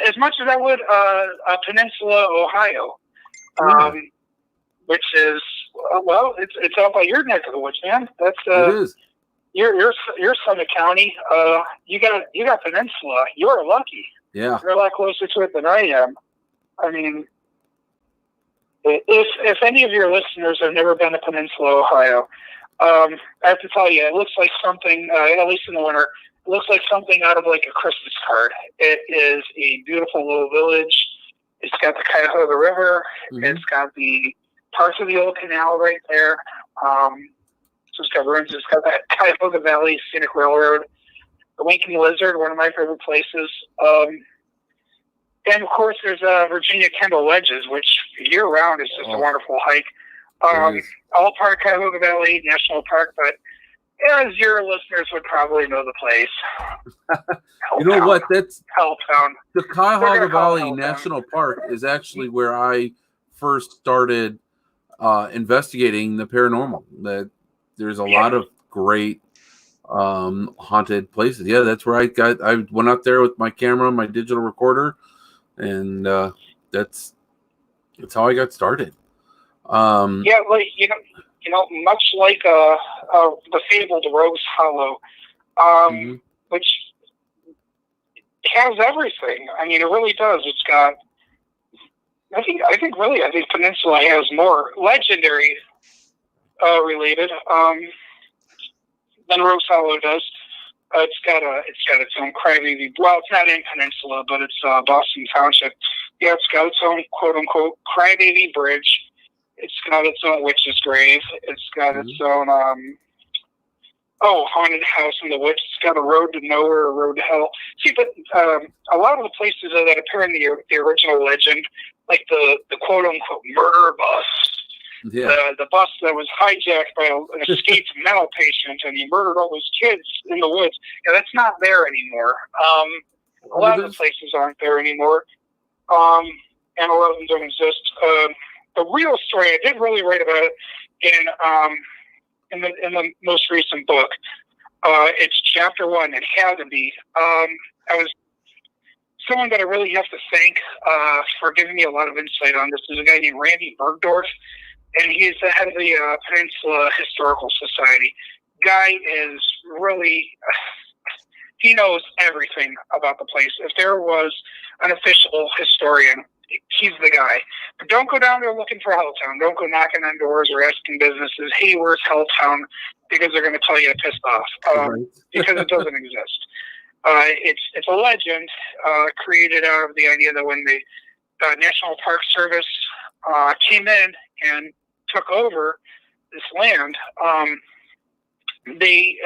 as much as I would Peninsula, Ohio. Which is it's out by your neck of the woods, man. That's it is. You're Summit County. You got Peninsula. You're lucky. Yeah, you're a lot closer to it than I am. I mean, if any of your listeners have never been to Peninsula, Ohio, I have to tell you, it looks like something. At least in the winter, it looks like something out of like a Christmas card. It is a beautiful little village. It's got the Cuyahoga River. It's got the parts of the old canal right there. So it's got ruins. It's got that Cuyahoga Valley Scenic Railroad. The Winking Lizard, one of my favorite places. And, of course, there's Virginia Kendall Ledges, which year-round is just a wonderful hike. All part of Cuyahoga Valley National Park, but as your listeners would probably know the place. You know what? That's Helltown. The Cuyahoga Valley National Park is actually where I first started investigating the paranormal. That there's a lot of great haunted places. Yeah, that's where I went out there with my camera, my digital recorder, and that's how I got started. Yeah, like you know, much like the fabled Rose Hollow, which has everything. I mean, it really does. It's got. I think Peninsula has more legendary related than Rose Hollow does. It's got its own crybaby. Well, it's not in Peninsula, but it's Boston Township. Yeah, it's got its own quote unquote crybaby bridge. It's got its own witch's grave. It's got its own haunted house in the woods. It's got a road to nowhere, a road to hell. See, but a lot of the places that appear in the original legend, like the quote unquote murder bus, the bus that was hijacked by an escaped mental patient and he murdered all those kids in the woods. Yeah, that's not there anymore. A lot of the places aren't there anymore, and a lot of them don't exist. The real story, I did really write about it in the most recent book. It's chapter 1. It had to be. I was someone that I really have to thank for giving me a lot of insight on this is a guy named Randy Bergdorf, and he's the head of the Peninsula Historical Society. Guy is really, he knows everything about the place. If there was an official historian, he's the guy. But don't go down there looking for Helltown. Don't go knocking on doors or asking businesses, hey, where's Helltown? Because they're going to tell you to piss off. Because it doesn't exist. It's a legend created out of the idea that when the National Park Service came in and took over this land, they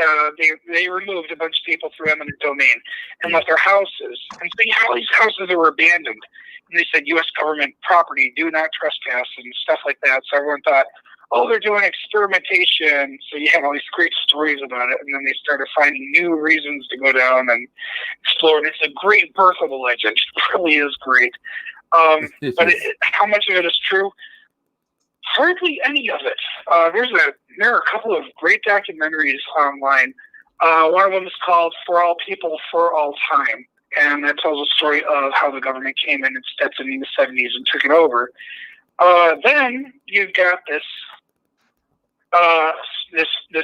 removed a bunch of people through eminent domain and left their houses. And so you have all these houses that were abandoned. And they said, U.S. government property, do not trespass and stuff like that. So everyone thought, oh, they're doing experimentation. So you had all these great stories about it. And then they started finding new reasons to go down and explore. And it's a great birth of a legend. It really is great. But how much of it is true? Hardly any of it. There are a couple of great documentaries online. One of them is called "For All People, for All Time," and that tells a story of how the government came in and stepped in the 70s and took it over. Then you've got this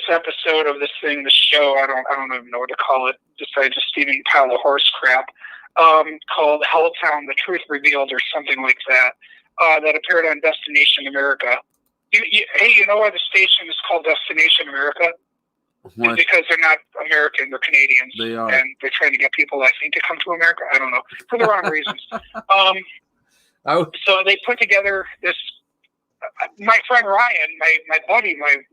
episode of this show. I don't even know what to call it, besides a steaming pile of horse crap, called Helltown: The Truth Revealed, or something like that. That appeared on Destination America. Hey, you know why the station is called Destination America? It's because they're not American, they're Canadians. They are. And they're trying to get people, I think, to come to America. I don't know. For the wrong reasons. So they put together this, my friend Ryan, my buddy, my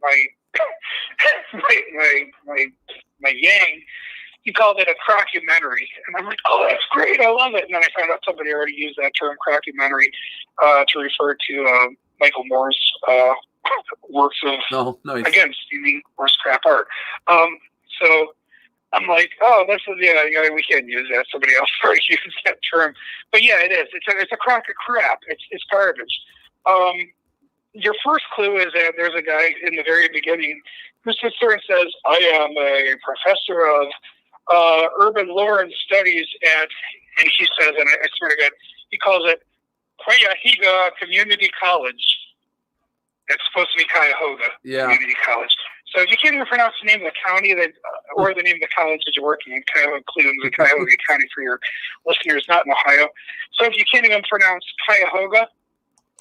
yang, he called it a crockumentary. And I'm like, oh, that's great, I love it. And then I found out somebody already used that term, crockumentary, to refer to Michael Moore's works of, again, steaming horse crap art. So I'm like, oh, we can't use that. Somebody else already used that term. But yeah, it is. It's a crock of crap. It's garbage. Your first clue is that there's a guy in the very beginning who sits there and says, I am a professor of urban lore and studies and he says, and I swear to God, he calls it Cuyahoga Community College. It's supposed to be Cuyahoga Community College. So if you can't even pronounce the name of the county or the name of the college that you're working in, Cuyahoga, Cleveland, Cuyahoga County for your listeners not in Ohio. So if you can't even pronounce Cuyahoga,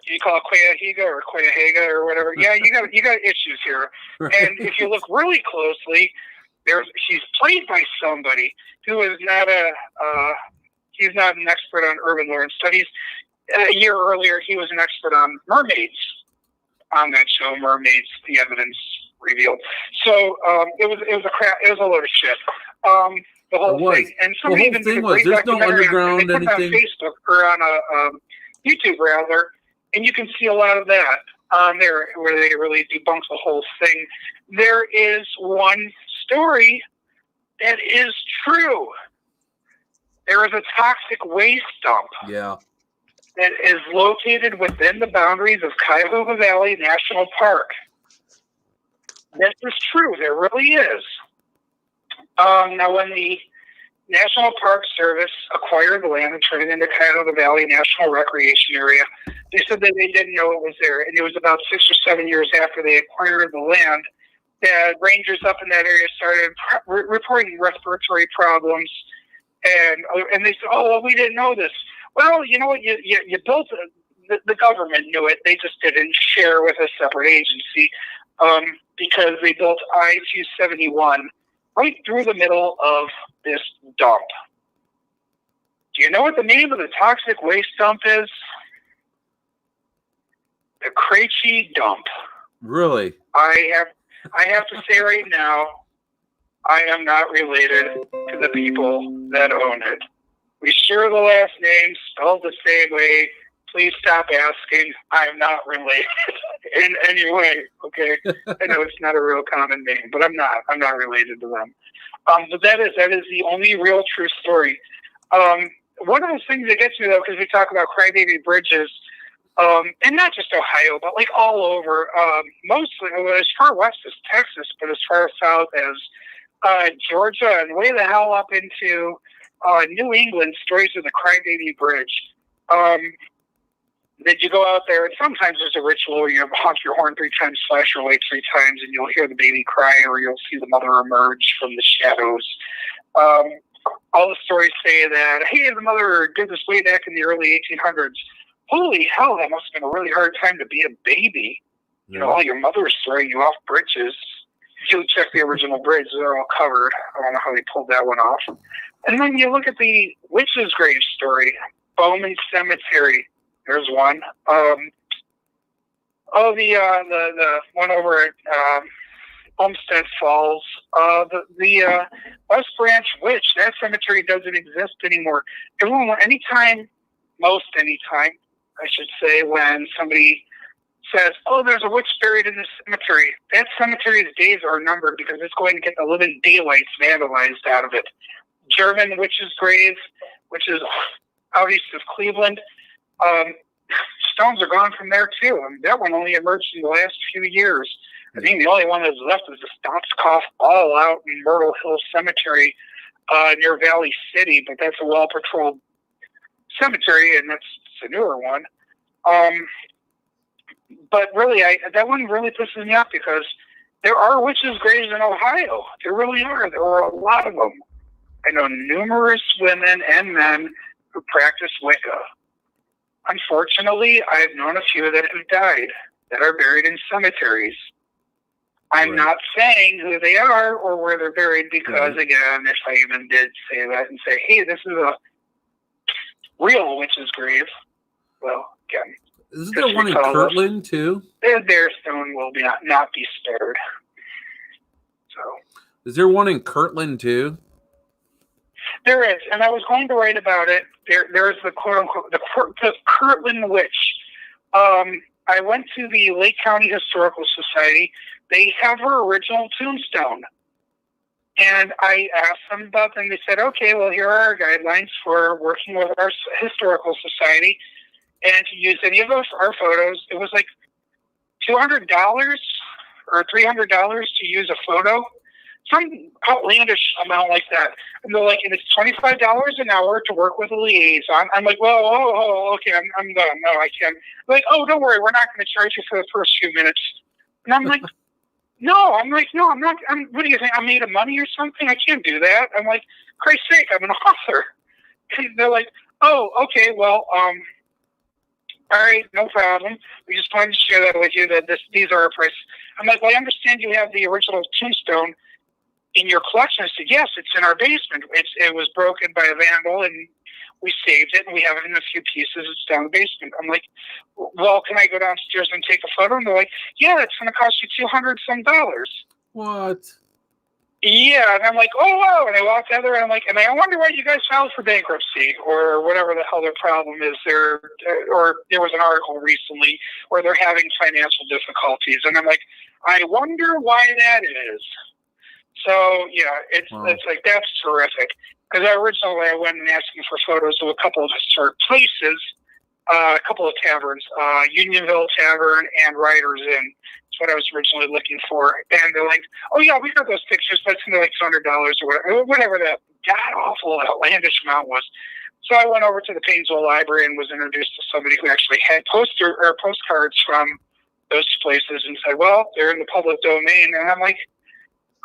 you call it Cuyahoga or Cuyahoga or whatever. Yeah, you got issues here. And if you look really closely, she's played by somebody who is not he's not an expert on urban lore and studies. A year earlier, he was an expert on mermaids on that show, Mermaids: The Evidence Revealed. So it was a load of shit. The whole thing, and somebody even did a great documentary on Facebook or on a YouTube rather, and you can see a lot of that on there where they really debunk the whole thing. There is one story that is true. There is a toxic waste dump. Yeah. That is located within the boundaries of Cuyahoga Valley National Park. This is true. There really is. Now, when the National Park Service acquired the land and turned it into Cuyahoga Valley National Recreation Area, they said that they didn't know it was there. And it was about 6 or 7 years after they acquired the land that rangers up in that area started reporting respiratory problems. And they said, oh, well, we didn't know this. Well, you know what? You built the government knew it. They just didn't share with a separate agency because they built I-271 right through the middle of this dump. Do you know what the name of the toxic waste dump is? The Krejci dump. Really? I have to say right now, I am not related to the people that own it. We share the last name, spelled the same way. Please stop asking. I'm not related in any way, okay? I know it's not a real common name, but I'm not related to them. But that is the only real true story. One of those things that gets me, though, because we talk about crybaby bridges, and not just Ohio, but like all over, mostly as far west as Texas, but as far south as Georgia and way the hell up into New England, stories of the Crybaby Bridge. That you go out there, and sometimes there's a ritual where you honk your horn 3 times, flash your light 3 times, and you'll hear the baby cry, or you'll see the mother emerge from the shadows. All the stories say that, hey, the mother did this way back in the early 1800s. Holy hell, that must have been a really hard time to be a baby. Yeah. You know, all your mothers throwing you off bridges. If you check the original bridge, they're all covered. I don't know how they pulled that one off. And then you look at the witch's grave story, Bowman Cemetery. There's one. The one over at Olmsted Falls. The West Branch Witch. That cemetery doesn't exist anymore. Most anytime, I should say, when somebody says, oh, there's a witch buried in this cemetery, that cemetery's days are numbered because it's going to get the living daylights vandalized out of it. German witch's grave, which is out east of Cleveland. Stones are gone from there too. I mean, that one only emerged in the last few years. I think the only one that's left is the Stompscough Ball out in Myrtle Hill Cemetery near Valley City, but that's a well-patrolled cemetery, and that's a newer one. But really, that one really pisses me off because there are witches' graves in Ohio. There really are. There are a lot of them. I know numerous women and men who practice Wicca. Unfortunately, I've known a few that have died that are buried in cemeteries. I'm not saying who they are or where they're buried because, again, if I even did say that and say, hey, this is a real witch's grave, well, again. Isn't there one in Kirtland, too? Their stone will not be spared. So, is there one in Kirtland, too? There is, and I was going to write about it. There's the quote-unquote, the Kirtland Witch. I went to the Lake County Historical Society. They have her original tombstone. And I asked them about them. They said, okay, well, here are our guidelines for working with our historical society. And to use any of our photos, it was like $200 or $300 to use a photo. Some outlandish amount like that. And they're like, and it's $25 an hour to work with a liaison. I'm like, well, okay, I'm done. No, I can't. They're like, oh, don't worry, we're not going to charge you for the first few minutes. And I'm like, no, I'm not. What do you think? I'm made of money or something? I can't do that. I'm like, Christ's sake, I'm an author. And they're like, oh, okay, well, all right, no problem. We just wanted to share that with you, that these are our prices. I'm like, well, I understand you have the original tombstone in your collection. I said, yes, it's in our basement. It was broken by a vandal, and we saved it, and we have it in a few pieces. It's down the basement. I'm like, well, can I go downstairs and take a photo? And they're like, yeah, it's going to cost you $200 some. What? Yeah, and I'm like, oh, wow. And I walked out there, and I'm like, and I wonder why you guys filed for bankruptcy or whatever the hell their problem is there. Or there was an article recently where they're having financial difficulties. And I'm like, I wonder why that is. So, yeah, it's like, that's terrific. Because originally I went and asked them for photos of a couple of historic places, a couple of taverns, Unionville Tavern and Riders Inn. That's what I was originally looking for. And they're like, oh, yeah, we got those pictures, but it's going to be like $200 or whatever that god-awful outlandish amount was. So I went over to the Painesville Library and was introduced to somebody who actually had postcards from those places and said, well, they're in the public domain. And I'm like,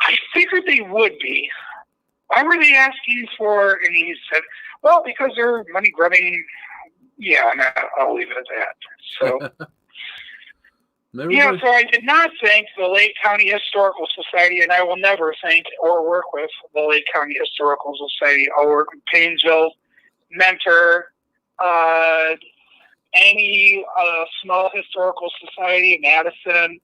I figured they would be. Why were they asking for? And he said, well, because they're money grubbing. Yeah, and I'll leave it at that. So, yeah, so I did not thank the Lake County Historical Society, and I will never thank or work with the Lake County Historical Society. I'll work with Painesville, Mentor, any small historical society, Madison.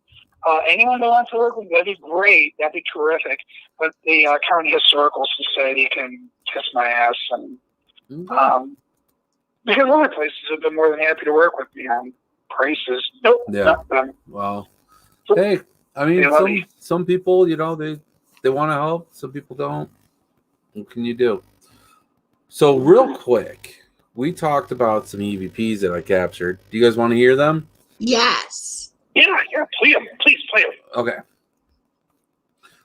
Anyone that wants to work with me, that'd be great. That'd be terrific. But the County Historical Society can kiss my ass. And because other places have been more than happy to work with me on prices. Nope. Yeah. Not them. Wow. Hey, I mean, some people, you know, they want to help. Some people don't. What can you do? So real quick, we talked about some EVPs that I captured. Do you guys want to hear them? Yes. Yeah, please play them. Okay.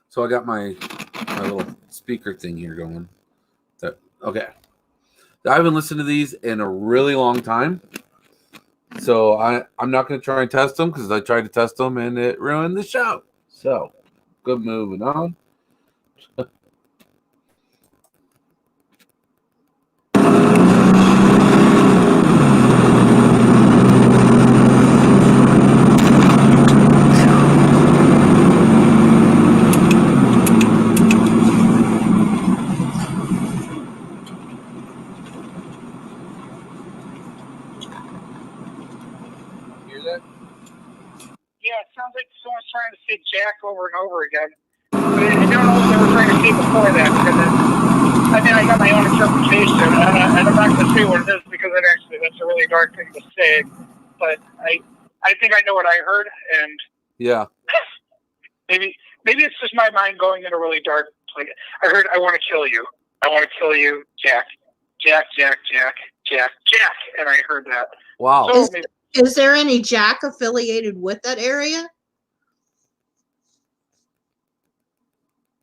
So I got my little speaker thing here going. Okay. I haven't listened to these in a really long time. So I'm not going to try and test them because I tried to test them and it ruined the show. So, good moving on. Yeah, it sounds like someone's trying to say Jack over and over again. But I don't know what they were trying to say before that. Because I got my own interpretation, and I'm not going to say what it is because that's a really dark thing to say. But I think I know what I heard, and yeah, maybe it's just my mind going in a really dark place. I heard, "I want to kill you. I want to kill you, Jack, Jack, Jack, Jack, Jack, and I heard that. Wow. So Is there any Jack affiliated with that area?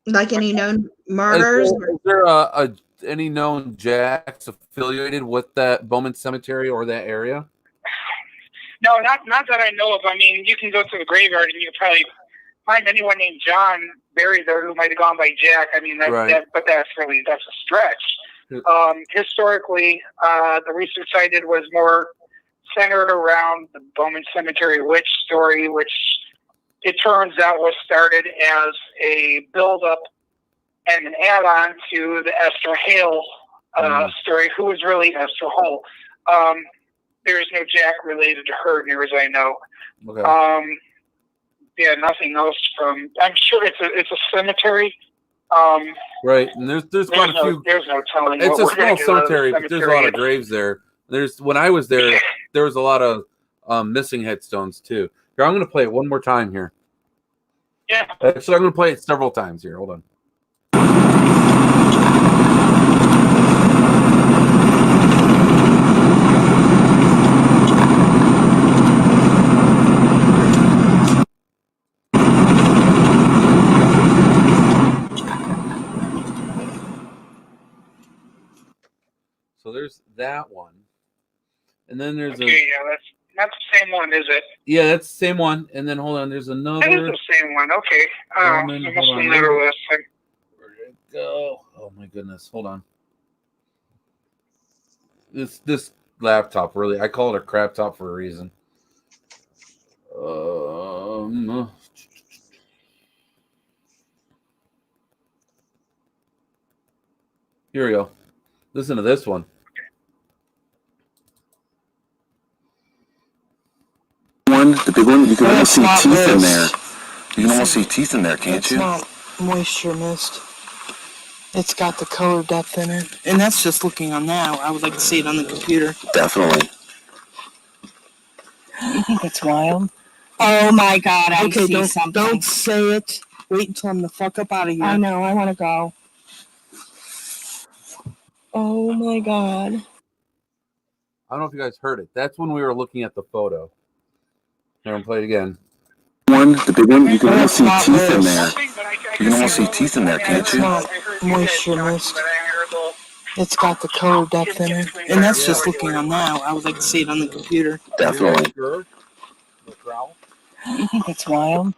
Like any known murders? Is there any known Jacks affiliated with that Bowman Cemetery or that area? no, not that I know of. I mean, you can go to the graveyard and you can probably find anyone named John buried there who might have gone by Jack. I mean, but that's a stretch. Historically, the research I did was more centered around the Bowman Cemetery witch story, which it turns out was started as a build-up and an add-on to the Esther Hale story, who was really Esther Hale. There is no Jack related to her, near as I know. Okay. Yeah, nothing else from. I'm sure it's a cemetery. Right, and there's quite a few. There's no telling. It's a small cemetery, but there's a lot of graves there. When I was there, there was a lot of missing headstones too. Here, I'm going to play it one more time here. Yeah. Actually, I'm going to play it several times here. Hold on. So there's that one. And then there's yeah, that's not the same one, is it? Yeah, that's the same one. And then hold on, there's another. That is the same one. Okay. It must be another list. Where did it go? Oh my goodness. Hold on. This laptop, really, I call it a crap top for a reason. Here we go. Listen to this one. The big one, you can almost see teeth in there. You can almost see teeth in there, can't you? It's not moisture mist. It's got the color depth in it. And that's just looking on now. I would like to see it on the computer. Definitely. You think it's wild? Oh my God, I see don't, something. Don't say it. Wait until I'm the fuck up out of here. I know, I want to go. Oh my God. I don't know if you guys heard it. That's when we were looking at the photo. Here, I'm play it again. The big one, you can almost see teeth in there. You can almost see teeth in there, can't It's you? not moisture mist. It's got the color depth in it. And that's just looking on now. I would like to see it on the computer. Definitely. You think it's wild?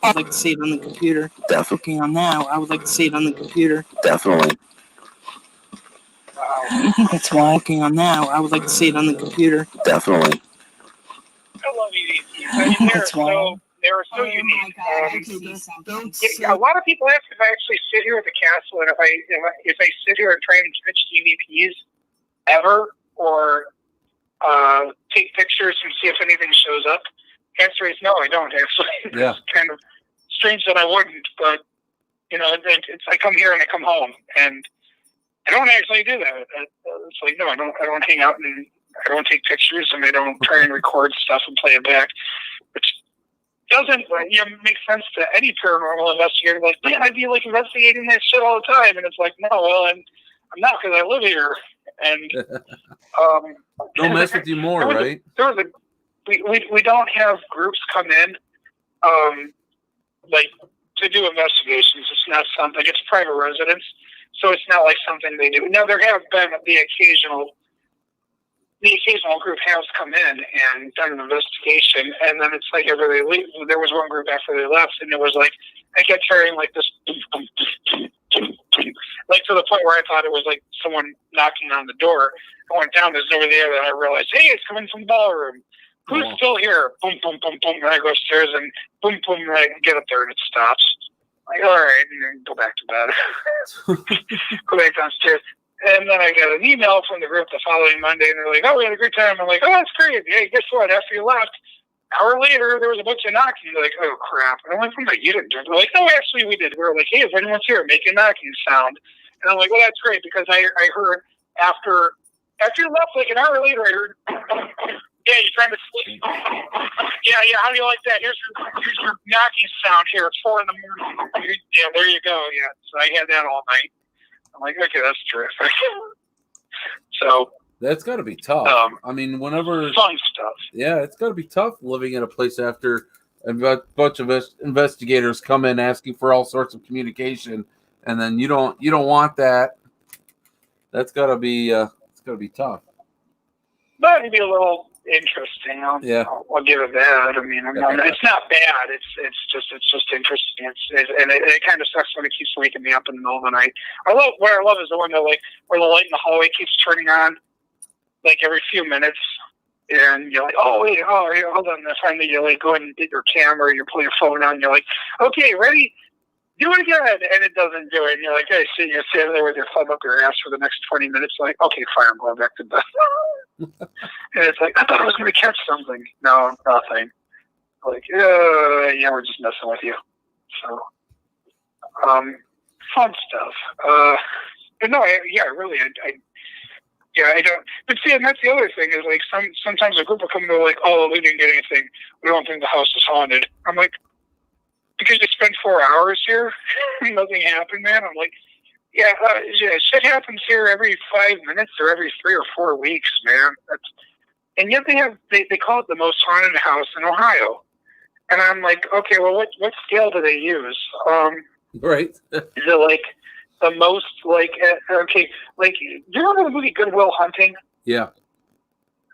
I'd like to see it on the computer. Definitely. Looking on now. I would like to see it on the computer. Definitely. You think it's wild? Looking on now. I would like to see it on the computer. Definitely. I love EVPs. I mean, they're so unique. A lot of people ask if I actually sit here at the castle and if I sit here and try and pitch EVPs ever or take pictures and see if anything shows up. Answer is no, I don't actually. Yeah. It's kind of strange that I wouldn't, but it's I come here and I come home and I don't actually do that. It's like no, I don't hang out and I don't take pictures and I don't try and record stuff and play it back, which doesn't make sense to any paranormal investigator. Like, man, I'd be like investigating that shit all the time, and it's like, no, well, I'm not because I live here, and don't mess with you more, right? We don't have groups come in, like to do investigations. It's not something. It's private residence, so it's not like something they do. Now there have been the occasional group has come in and done an investigation, and then it's like after they leave, there was one group after they left, and it was like I kept hearing like this, like to the point where I thought it was like someone knocking on the door. I went down, there's nobody there, and I realized, hey, it's coming from the ballroom. Who's still here? Boom, boom, boom, boom. And I go upstairs and boom, boom, and I get up there and it stops. Like, all right, and then go back to bed. Go back downstairs. And then I got an email from the group the following Monday, and they're like, oh, we had a great time. I'm like, oh, that's great. Hey, guess what? After you left, an hour later, there was a bunch of knocking. They're like, oh, crap. And I'm like, oh, you didn't do it. They're like, no, actually, we did. We were like, hey, if anyone's here, make a knocking sound. And I'm like, well, that's great, because I heard after you left, like an hour later, I heard, yeah, you're trying to sleep. Yeah, how do you like that? Here's your knocking sound here. It's 4 a.m. Yeah, there you go. Yeah, so I had that all night. I'm like, okay, that's terrific. So That's got to be tough. I mean, whenever fun stuff. Yeah, it's got to be tough living in a place after a bunch of investigators come in asking for all sorts of communication, and then you don't want that. That's got to be it's got to be tough. But it'd be a little interesting. Yeah, I'll give it that. I mean, it's not bad. It's just interesting. And it kind of sucks when it keeps waking me up in the middle of the night. What I love is the one that where the light in the hallway keeps turning on like every few minutes, and you're like, oh wait, hold on. And finally you go and get your camera, or you pull your phone out, and you're like, okay, ready. Do it again, and it doesn't do it. And you're like, hey, you're sitting there with your thumb up your ass for the next 20 minutes. Like, okay, fine, I'm going back to bed. And it's like, I thought I was going to catch something. No, nothing. Like, yeah, we're just messing with you. So, fun stuff. But no, I don't. But see, and that's the other thing is like sometimes a group will come and they're like, oh, we didn't get anything. We don't think the house is haunted. I'm like, because you spent 4 hours here, nothing happened, man. I'm like, yeah, shit happens here every 5 minutes or every 3 or 4 weeks, man. And yet they call it the most haunted house in Ohio. And I'm like, okay, well, what scale do they use? Right. Is it like the most okay, like, do you remember the movie Good Will Hunting? Yeah.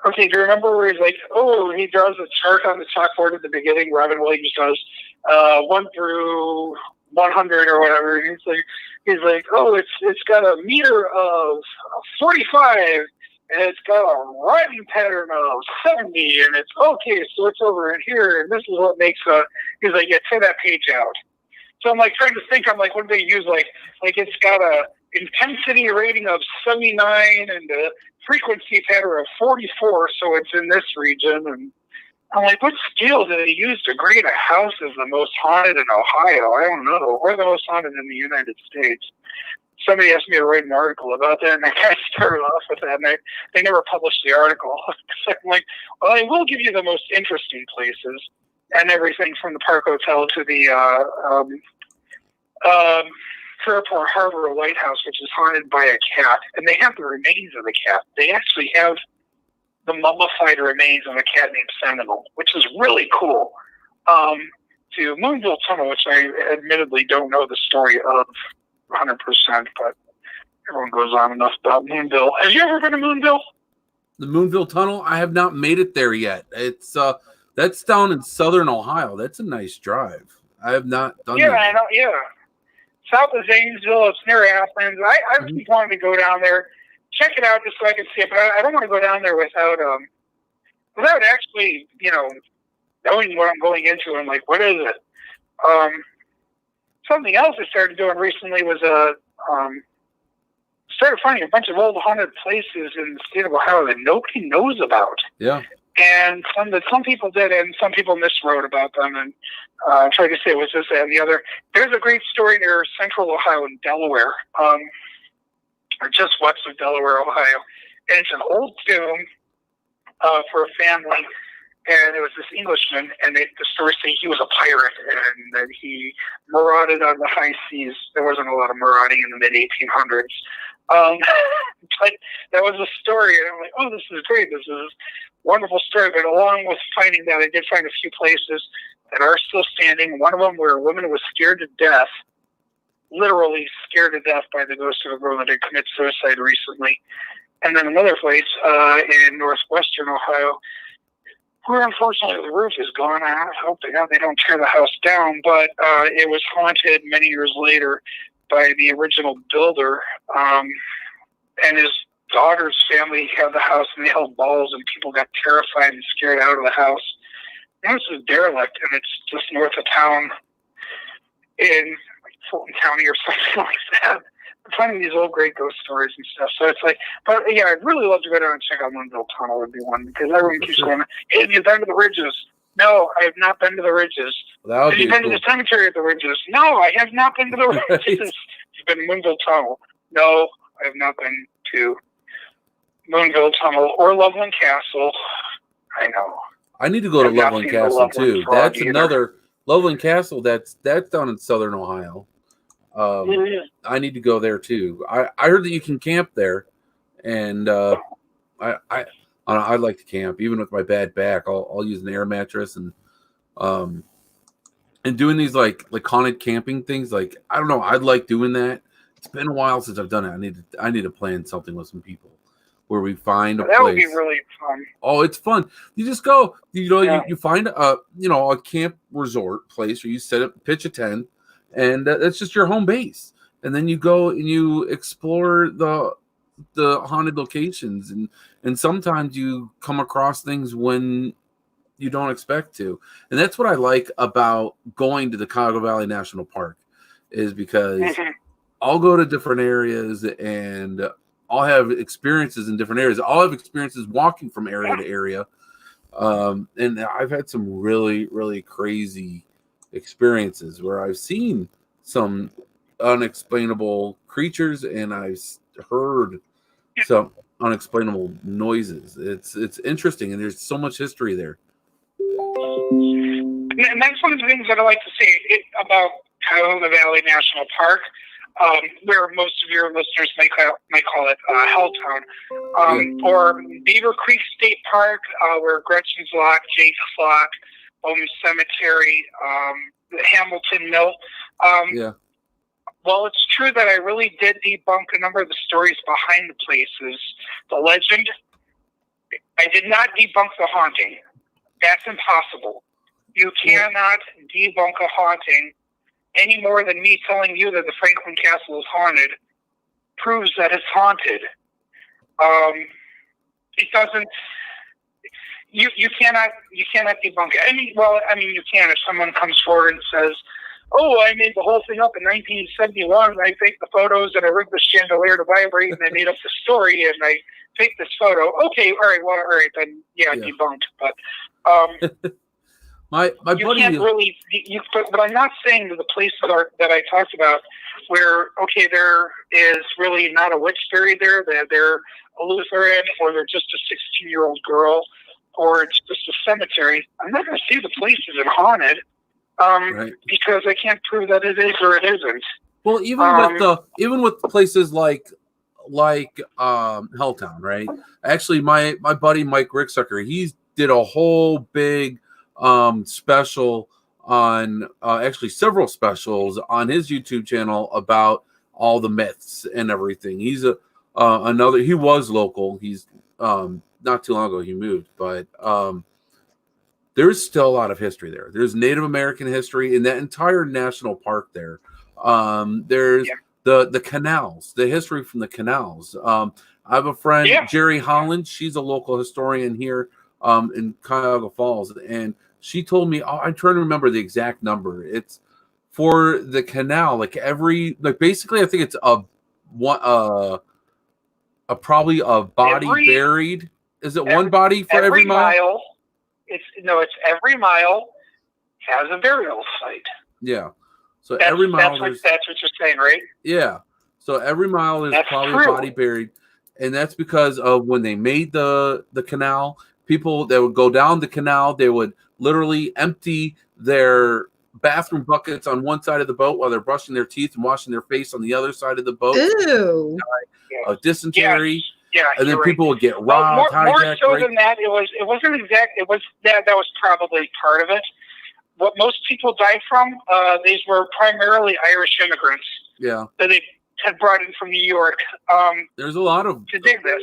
Okay, do you remember where he's like, oh, he draws a chart on the chalkboard at the beginning, Robin Williams does, 1 through 100 or whatever, and he's like, oh, it's got a meter of 45, and it's got a writing pattern of 70, and it's okay, so it's over in here, and this is what makes he's like, yeah, tear that page out. So I'm like trying to think, I'm like, what do they use? Like it's got a intensity rating of 79 and a frequency pattern of 44, so it's in this region. And I'm like, what scale do they use to grade a house as the most haunted in Ohio? I don't know. Or the most haunted in the United States. Somebody asked me to write an article about that, and I kind of started off with that, and they never published the article. So I'm like, well, I will give you the most interesting places, and everything from the Park Hotel to the Fairport Harbor Lighthouse, which is haunted by a cat, and they have the remains of the cat. They actually have the mummified remains of a cat named Sentinel, which is really cool. To Moonville Tunnel, which I admittedly don't know the story of 100%, but everyone goes on enough about Moonville. Have you ever been to Moonville? The Moonville Tunnel? I have not made it there yet. It's that's down in southern Ohio. That's a nice drive. I have not done that. Yeah, I know. Yeah, south of Zanesville. It's near Athens. I keep wanting to go down there, check it out just so I can see it. But I don't want to go down there without actually, knowing what I'm going into. I'm like, what is it? Something else I started doing recently was started finding a bunch of old haunted places in the state of Ohio that nobody knows about. Yeah. And some people did, and some people miswrote about them, and tried to say it was this, that, and the other. There's a great story near central Ohio in Delaware, or just west of Delaware, Ohio. And it's an old tomb for a family, and it was this Englishman, and the stories say he was a pirate, and that he marauded on the high seas. There wasn't a lot of marauding in the mid-1800s. But that was a story, and I'm like, oh, this is great. This is a wonderful story. But along with finding that, I did find a few places that are still standing. One of them where a woman was scared to death, literally scared to death by the ghost of a girl that had committed suicide recently. And then another place in northwestern Ohio where unfortunately the roof is gone. I hope to God they don't tear the house down, but it was haunted many years later by the original builder, and his daughter's family had the house, and they held balls, and people got terrified and scared out of the house. And this is derelict, and it's just north of town in Fulton County or something like that. I'm finding these old great ghost stories and stuff. So it's like, but yeah, I'd really love to go down and check out Moonville Tunnel would be one, because everyone keeps going, hey, have you been to the Ridges? No, I have not been to the Ridges. Have you been to the cemetery at the Ridges? No, I have not been to the Ridges. You've been to Moonville Tunnel? No, I have not been to Moonville Tunnel or Loveland Castle. I know. I need to go to Loveland Castle too. That's another Loveland Castle. That's down in southern Ohio. I need to go there too. I heard that you can camp there, and I like to camp, even with my bad back. I'll use an air mattress and doing these like haunted camping things. Like, I don't know, I'd like doing that. It's been a while since I've done it. I need to plan something with some people where we find a place. That would be really fun. Oh, it's fun. You just go, you find a camp resort place where you set up, pitch a tent, and that's just your home base. And then you go and you explore the haunted locations, and sometimes you come across things when you don't expect to. And that's what I like about going to the Cuyahoga Valley National Park, is because I'll go to different areas and I'll have experiences in different areas. I'll have experiences walking from area to area. And I've had some really, really crazy experiences where I've seen some unexplainable creatures and I've heard some unexplainable noises. It's interesting, and there's so much history there. And that's one of the things that I like to say about Cuyahoga Valley National Park, where most of your listeners might call it Helltown, or Beaver Creek State Park, where Gretchen's Lock, Jake's Lock, Cemetery, Hamilton Mill. Well, it's true that I really did debunk a number of the stories behind the places. The legend, I did not debunk the haunting. That's impossible. You cannot debunk a haunting any more than me telling you that the Franklin Castle is haunted proves that it's haunted. It doesn't. You cannot debunk it. I mean, you can if someone comes forward and says, "Oh, I made the whole thing up in 1971. I faked the photos and I rigged the chandelier to vibrate, and I made up the story and I faked this photo." Okay, all right, then debunked. But my you buddy, can't really. But I'm not saying that the places that I talked about, where there is really not a witch buried there, that they're a Lutheran, or they're just a 16-year-old girl, or it's just a cemetery. I'm not going to say the place isn't haunted. Because I can't prove that it is or it isn't. Well, even with places like Helltown, right? Actually, my buddy Mike Ricksucker, he did a whole big special on actually several specials on his YouTube channel about all the myths and everything. He's he was local. He's not too long ago he moved, but there's still a lot of history there. There's Native American history in that entire national park there. There's the canals, the history from the canals. I have a friend, Jerry Holland. She's a local historian here in Cuyahoga Falls. And she told me, I'm trying to remember the exact number. It's for the canal, basically I think it's probably a body buried. Is it one body for every mile? It's every mile has a burial site. Yeah. So every mile that's what you're saying, right? Yeah. So every mile is probably a body buried. And that's because of when they made the canal, people that would go down the canal, they would literally empty their bathroom buckets on one side of the boat while they're brushing their teeth and washing their face on the other side of the boat. Ew. Dysentery. Yeah, and then people would get robbed, more so than that, it wasn't exact. It was that was probably part of it. What most people died from, these were primarily Irish immigrants. Yeah, that they had brought in from New York. There's a lot of to dig this.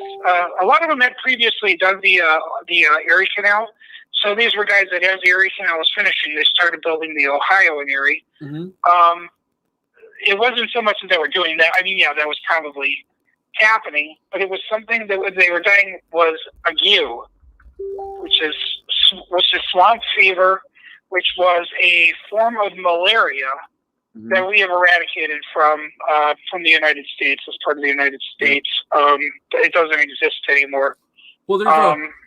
A lot of them had previously done the Erie Canal. So these were guys that, as the Erie Canal was finishing, they started building the Ohio in Erie. Mm-hmm. It wasn't so much that they were doing that. I mean, that was probably happening, but it was something that they were dying was ague, which is swamp fever, which was a form of malaria that we have eradicated from the United States as part of the United States. It doesn't exist anymore. Well,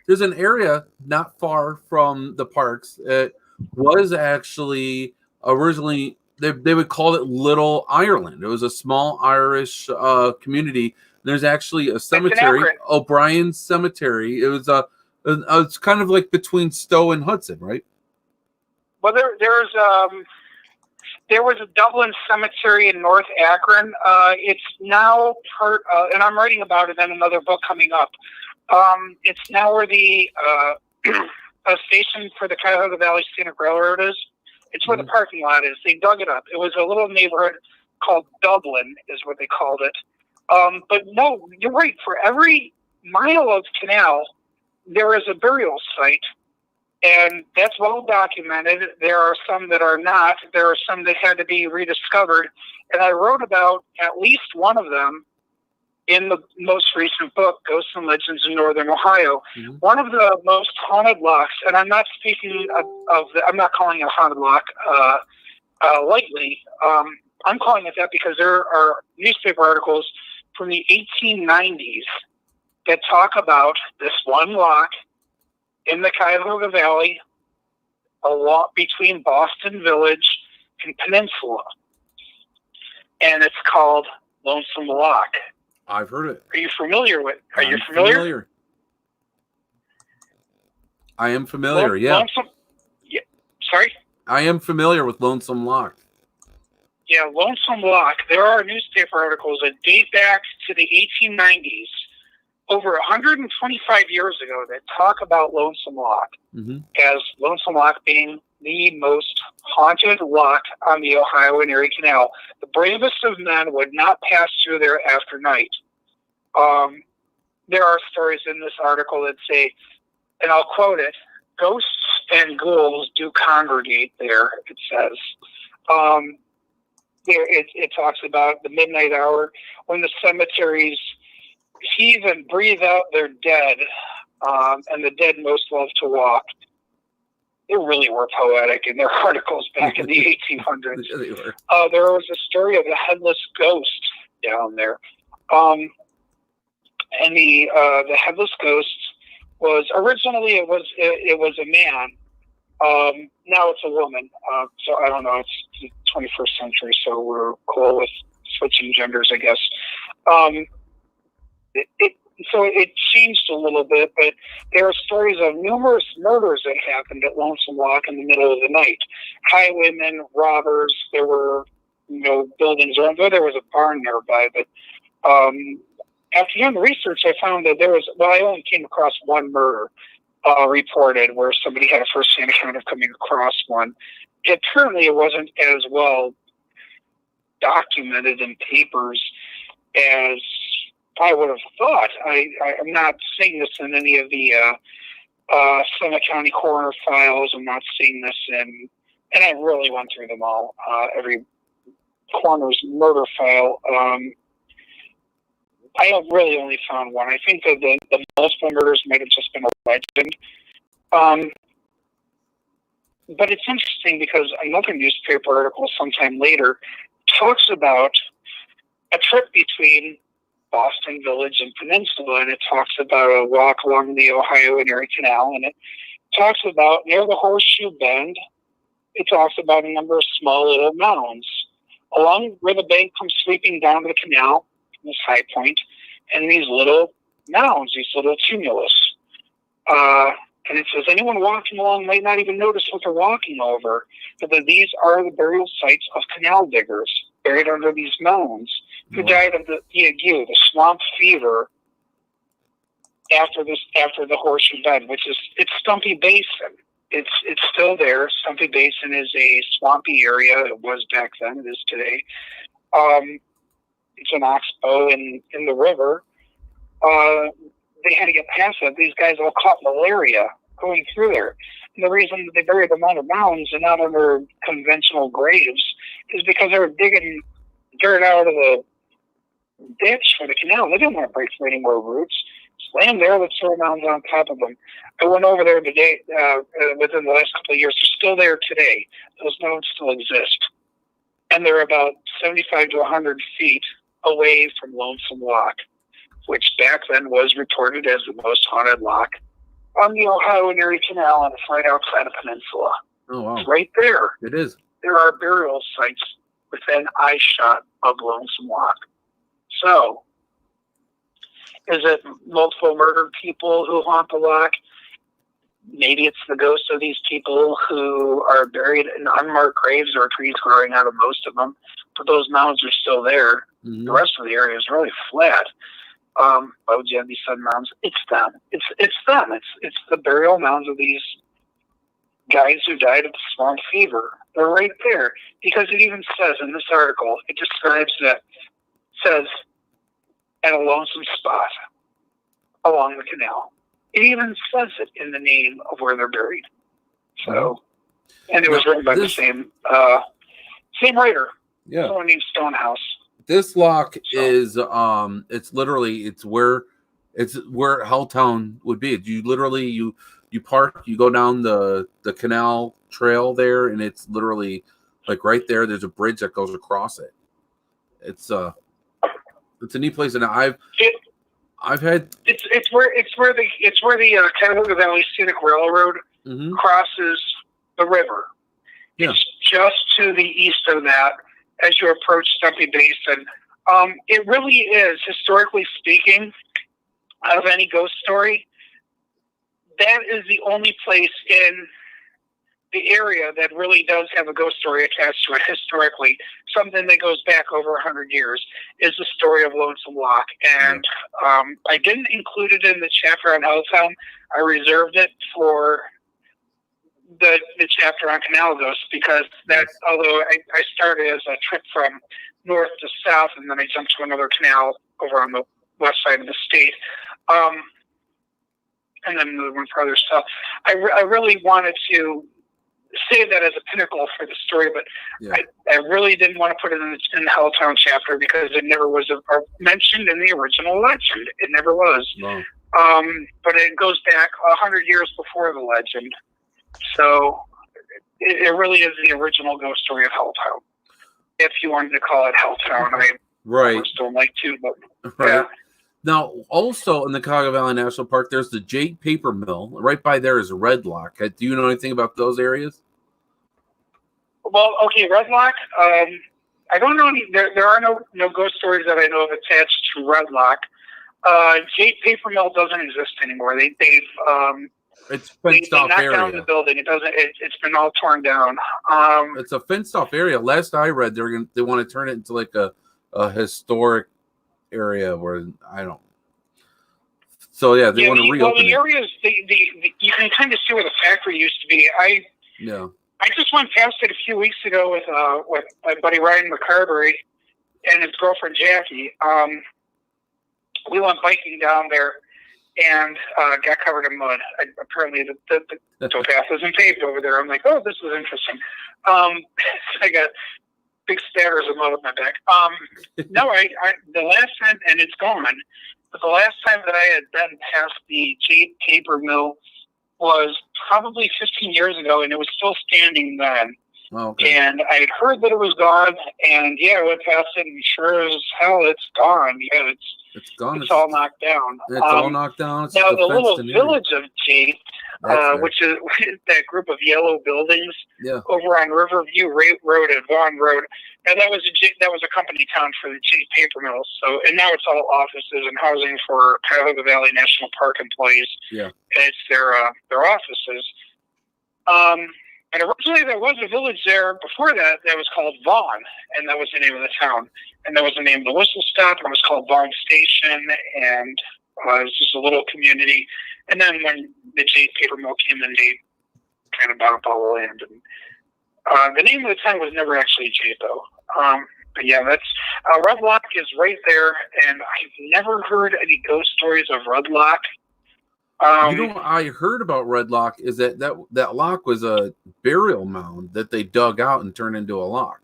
there's an area not far from the parks. It was actually originally they would call it Little Ireland. It was a small Irish community. There's actually a cemetery, O'Brien's Cemetery. It was it's kind of like between Stowe and Hudson, right? Well, there was a Dublin Cemetery in North Akron. It's now part, and I'm writing about it in another book coming up. It's now where the a station for the Cuyahoga Valley Scenic Railroad is. It's where the parking lot is. They dug it up. It was a little neighborhood called Dublin, is what they called it. But no, you're right. For every mile of canal, there is a burial site. And that's well documented. There are some that are not. There are some that had to be rediscovered. And I wrote about at least one of them in the most recent book, Ghosts and Legends in Northern Ohio. One of the most haunted locks, and I'm not speaking I'm not calling it a haunted lock lightly. I'm calling it that because there are newspaper articles from the 1890s that talk about this one lock in the Cuyahoga Valley, a lot between Boston Village and Peninsula. And it's called Lonesome Lock. I've heard it. Are you familiar with? Are you familiar? I am familiar. Yeah. Yeah. Sorry. I am familiar with Lonesome Lock. Yeah, Lonesome Lock. There are newspaper articles that date back to the 1890s, over 125 years ago, that talk about Lonesome Lock as Lonesome Lock being the most haunted lock on the Ohio and Erie Canal. The bravest of men would not pass through there after night. There are stories in this article that say, and I'll quote it, "Ghosts and ghouls do congregate there," it says. It talks about the midnight hour when the cemeteries heave and breathe out their dead, and the dead most love to walk. They really were poetic in their articles back in the 1800s. Yeah, they were. There was a story of a headless ghost down there. And the headless ghost was originally it was a man. Now it's a woman. So I don't know. It's the 21st century, so we're cool with switching genders, I guess. So it changed a little bit, but there are stories of numerous murders that happened at Lonesome Lock in the middle of the night. Highwaymen, robbers. There were buildings around there. There was a barn nearby, but after doing the research, I found that I only came across one murder reported where somebody had a first-hand account of coming across one. Apparently, it wasn't as well documented in papers as I would have thought. I'm not seeing this in any of the Summit County coroner files. I'm not seeing this and I really went through them all, every coroner's murder file. I have really only found one. I think that the multiple murders might have just been a legend. But it's interesting because another newspaper article sometime later talks about a trip between Boston Village and Peninsula, and it talks about a walk along the Ohio and Erie Canal, and it talks about near the Horseshoe Bend, it talks about a number of small little mounds along where the bank comes sweeping down to the canal, this high point, and these little mounds, these little tumulus. And it says anyone walking along might not even notice what they're walking over, but that these are the burial sites of canal diggers buried under these mounds who died of the ague, the swamp fever, after the Horseshoe Bend, which is it's Stumpy Basin. It's still there. Stumpy Basin is a swampy area. It was back then. It is today. It's an oxbow in the river. They had to get past that. These guys all caught malaria going through there. And the reason that they buried them under mounds and not under conventional graves is because they were digging dirt out of the ditch for the canal. They didn't want to break through any more roots. Just lay them there with soil mounds on top of them. I went over there today, within the last couple of years. They're still there today. Those mounds still exist. And they're about 75 to 100 feet away from Lonesome Lock, which back then was reported as the most haunted lock on the Ohio and Erie Canal, and it's right outside of Peninsula. Oh, wow. It's right there. It is. There are burial sites within eyeshot of Lonesome Lock. So, is it multiple murdered people who haunt the lock? Maybe it's the ghosts of these people who are buried in unmarked graves or trees growing out of most of them, but those mounds are still there. Mm-hmm. The rest of the area is really flat. Why would you have these sun mounds? It's them. It's them. It's the burial mounds of these guys who died of the swamp fever. They're right there because it even says in this article, it describes that. Says at a lonesome spot along the canal. It even says it in the name of where they're buried. So, and it was written by the same writer. Yeah. Someone named Stonehouse. This lock is it's where Helltown would be. You literally you park, you go down the canal trail there, and it's literally like right there. There's a bridge that goes across it. It's a neat place, and I've had it's where the Cuyahoga Valley Scenic Railroad crosses the river. Yeah. It's just to the east of that as you approach Stumpy Basin. It really is, historically speaking, out of any ghost story, that is the only place in the area that really does have a ghost story attached to it historically. Something that goes back over 100 years is the story of Lonesome Lock. And I didn't include it in the chapter on Helltown. I reserved it for the chapter on Canal Ghosts because although I started as a trip from north to south and then I jumped to another canal over on the west side of the state, and then another one further south, I really wanted to save that as a pinnacle for the story, but I really didn't want to put it in the Helltown chapter because it never was mentioned in the original legend. It never was. No. But it goes back 100 years before the legend. So it really is the original ghost story of Helltown. If you wanted to call it Helltown, I don't like to, but yeah. Now, also in the Cuyahoga Valley National Park, there's the Jade Paper Mill. Right by there is Red Lock. Do you know anything about those areas? Well, okay, Red Lock. I don't know any. There are no ghost stories that I know of attached to Red Lock. Jade Paper Mill doesn't exist anymore. They've it's fenced off knocked area. Down the building. It doesn't. It's been all torn down. It's a fenced off area. Last I read, they want to turn it into like a historic area where I don't. So yeah, they want to reopen. Well, the areas you can kind of see where the factory used to be. I just went past it a few weeks ago with my buddy Ryan McCarberry and his girlfriend Jackie. We went biking down there and got covered in mud. Apparently, the towpath isn't paved over there. I'm like, oh, this is interesting. I got big spatters of mud on my back. No, the last time, and it's gone, but the last time that I had been past the Jade Paper Mill was probably 15 years ago, and it was still standing then. Oh, okay. And I had heard that it was gone, and I went past it, and sure as hell, it's gone. Yeah, it's gone. It's all knocked down. It's all knocked down. It's now, the little village of Jade, which is that group of yellow buildings over on Riverview Road and Vaughan Road. Now, that was a company town for the Jade Paper Mills. So, and now it's all offices and housing for Cuyahoga Valley National Park employees. Yeah, and it's their offices. And originally there was a village there before that was called Vaughan, and that was the name of the town. And that was the name of the whistle stop, and it was called Vaughan Station, and it was just a little community. And then when the Jade Paper Mill came in, they kind of bought up all the land. And the name of the town was never actually Jade, though. But yeah, that's Red Lock is right there, and I've never heard any ghost stories of Red Lock. I heard about Red Lock is that lock was a burial mound that they dug out and turned into a lock.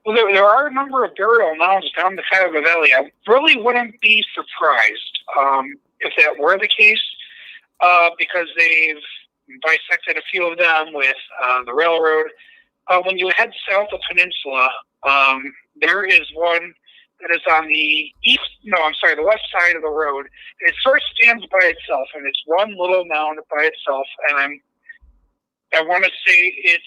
Well, there are a number of burial mounds down the Cuyahoga Valley. I really wouldn't be surprised if that were the case, because they've bisected a few of them with the railroad. When you head south of Peninsula, there is one that is on the the west side of the road. It sort of stands by itself, and it's one little mound by itself. And I want to say it's,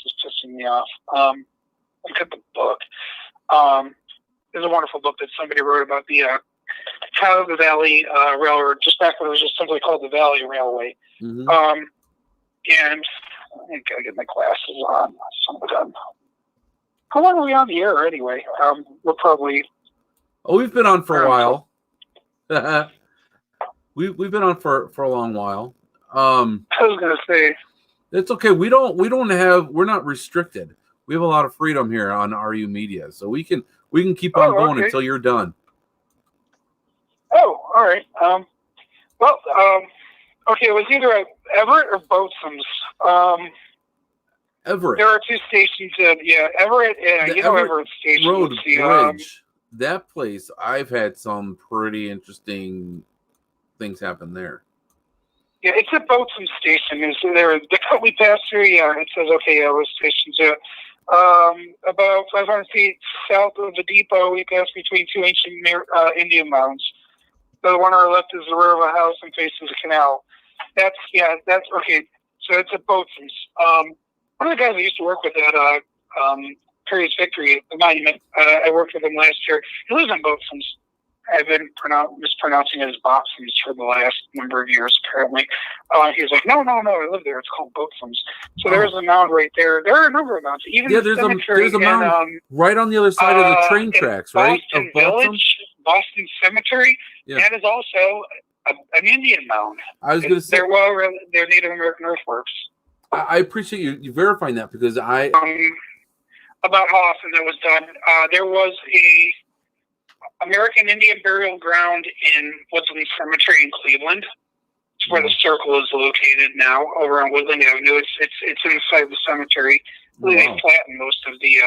this is pissing me off. Look at the book. There's a wonderful book that somebody wrote about the Cuyahoga Valley Railroad, just back when it was just simply called the Valley Railway. Mm-hmm. And I think I get my glasses on. Some of them. How long are we on the air anyway? We're probably Oh, we've been on for a while. we've been on for a long while. I was gonna say it's okay. We're not restricted. We have a lot of freedom here on RU Media, so we can keep on going until you're done. Oh, all right. Okay, it was either Everett or Boatswain's. Everett. There are two stations. Everett. Everett Station. Road Bridge. That place, I've had some pretty interesting things happen there. Yeah, it's a Boatswain station. Is there the cut we passed through? Yeah, it says okay. It was station 2. About 500 feet south of the depot, we passed between two ancient Indian mounds. The one on our left is the rear of a house and faces the canal. That's okay. So it's a Boatswain's. One of the guys I used to work with at Perry's Victory, the monument, I worked with him last year. He lives in Boatswain's. I've been mispronouncing it as Botswain's for the last number of years, apparently. He's like, no, I live there. It's called Boatswain's. So there's a mound right there. There are a number of mounds. Even there's a mound right on the other side of the train tracks, right? Boston Village, Boston Cemetery. Yeah. That is also an Indian mound. I was going to say they're Native American earthworks. I appreciate you verifying that because about how often that was done. There was a American Indian burial ground in Woodland Cemetery in Cleveland. It's where the circle is located now, over on Woodland Avenue. It's inside the cemetery. They flattened most of the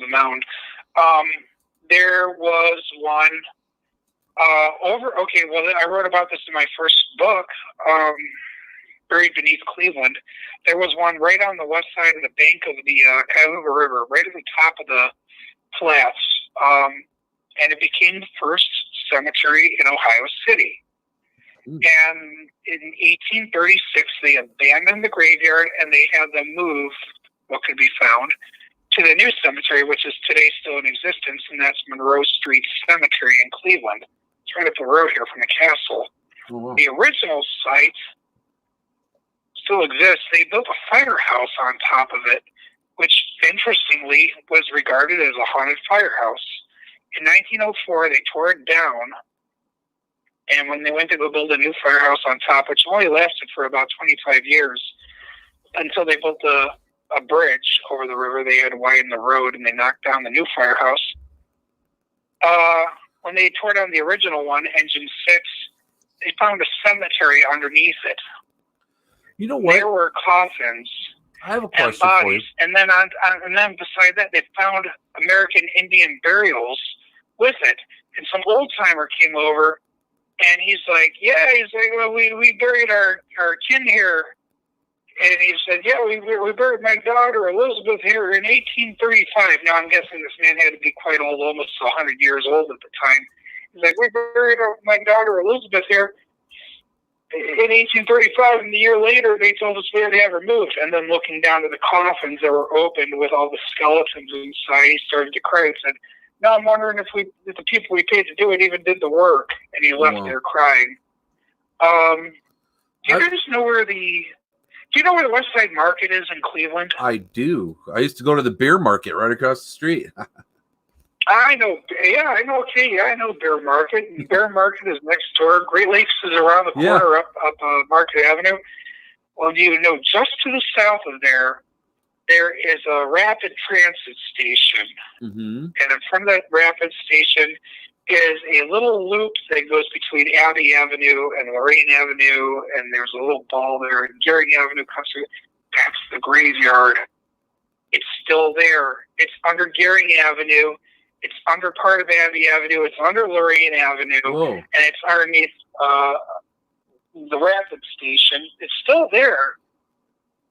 mound. There was one I wrote about this in my first book, Buried Beneath Cleveland. There was one right on the west side of the bank of the Cuyahoga River, right at the top of the flats. And it became the first cemetery in Ohio City. And in 1836, they abandoned the graveyard and they had them move what could be found to the new cemetery, which is today still in existence, and that's Monroe Street Cemetery in Cleveland. It's right up the road here from the castle. Oh, wow. The original site still exists. They built a firehouse on top of it, which interestingly was regarded as a haunted firehouse. In 1904, they tore it down, and when they went to go build a new firehouse on top, which only lasted for about 25 years, until they built a bridge over the river, they had to widen the road, and they knocked down the new firehouse. When they tore down the original one, Engine 6, they found a cemetery underneath it. You know what? There were coffins. I have a question for you. And then beside that, they found American Indian burials with it. And some old timer came over, and he's like, well, we buried our kin here. And he said, yeah, we buried my daughter Elizabeth here in 1835. Now I'm guessing this man had to be quite old, almost 100 years old at the time. He's like, we buried my daughter Elizabeth here in 1835, and the year later, they told us we had to have her moved. And then looking down to the coffins that were opened with all the skeletons inside, he started to cry and said, "Now I'm wondering if the people we paid to do it even did the work." And he left there crying. Do you guys know where the West Side Market is in Cleveland? I do. I used to go to the beer market right across the street. I know. Yeah, I know. Okay, yeah, I know Bear Market. Bear Market is next door. Great Lakes is around the corner up Market Avenue. Well, you know, just to the south of there is a rapid transit station. Mm-hmm. And in front of that rapid station is a little loop that goes between Abbey Avenue and Lorraine Avenue, and there's a little ball there, and Gearing Avenue comes through. That's the graveyard. It's still there. It's under Gearing Avenue. It's under part of Abbey Avenue. It's under Lorraine Avenue. Whoa. And it's underneath the rapid station. It's still there.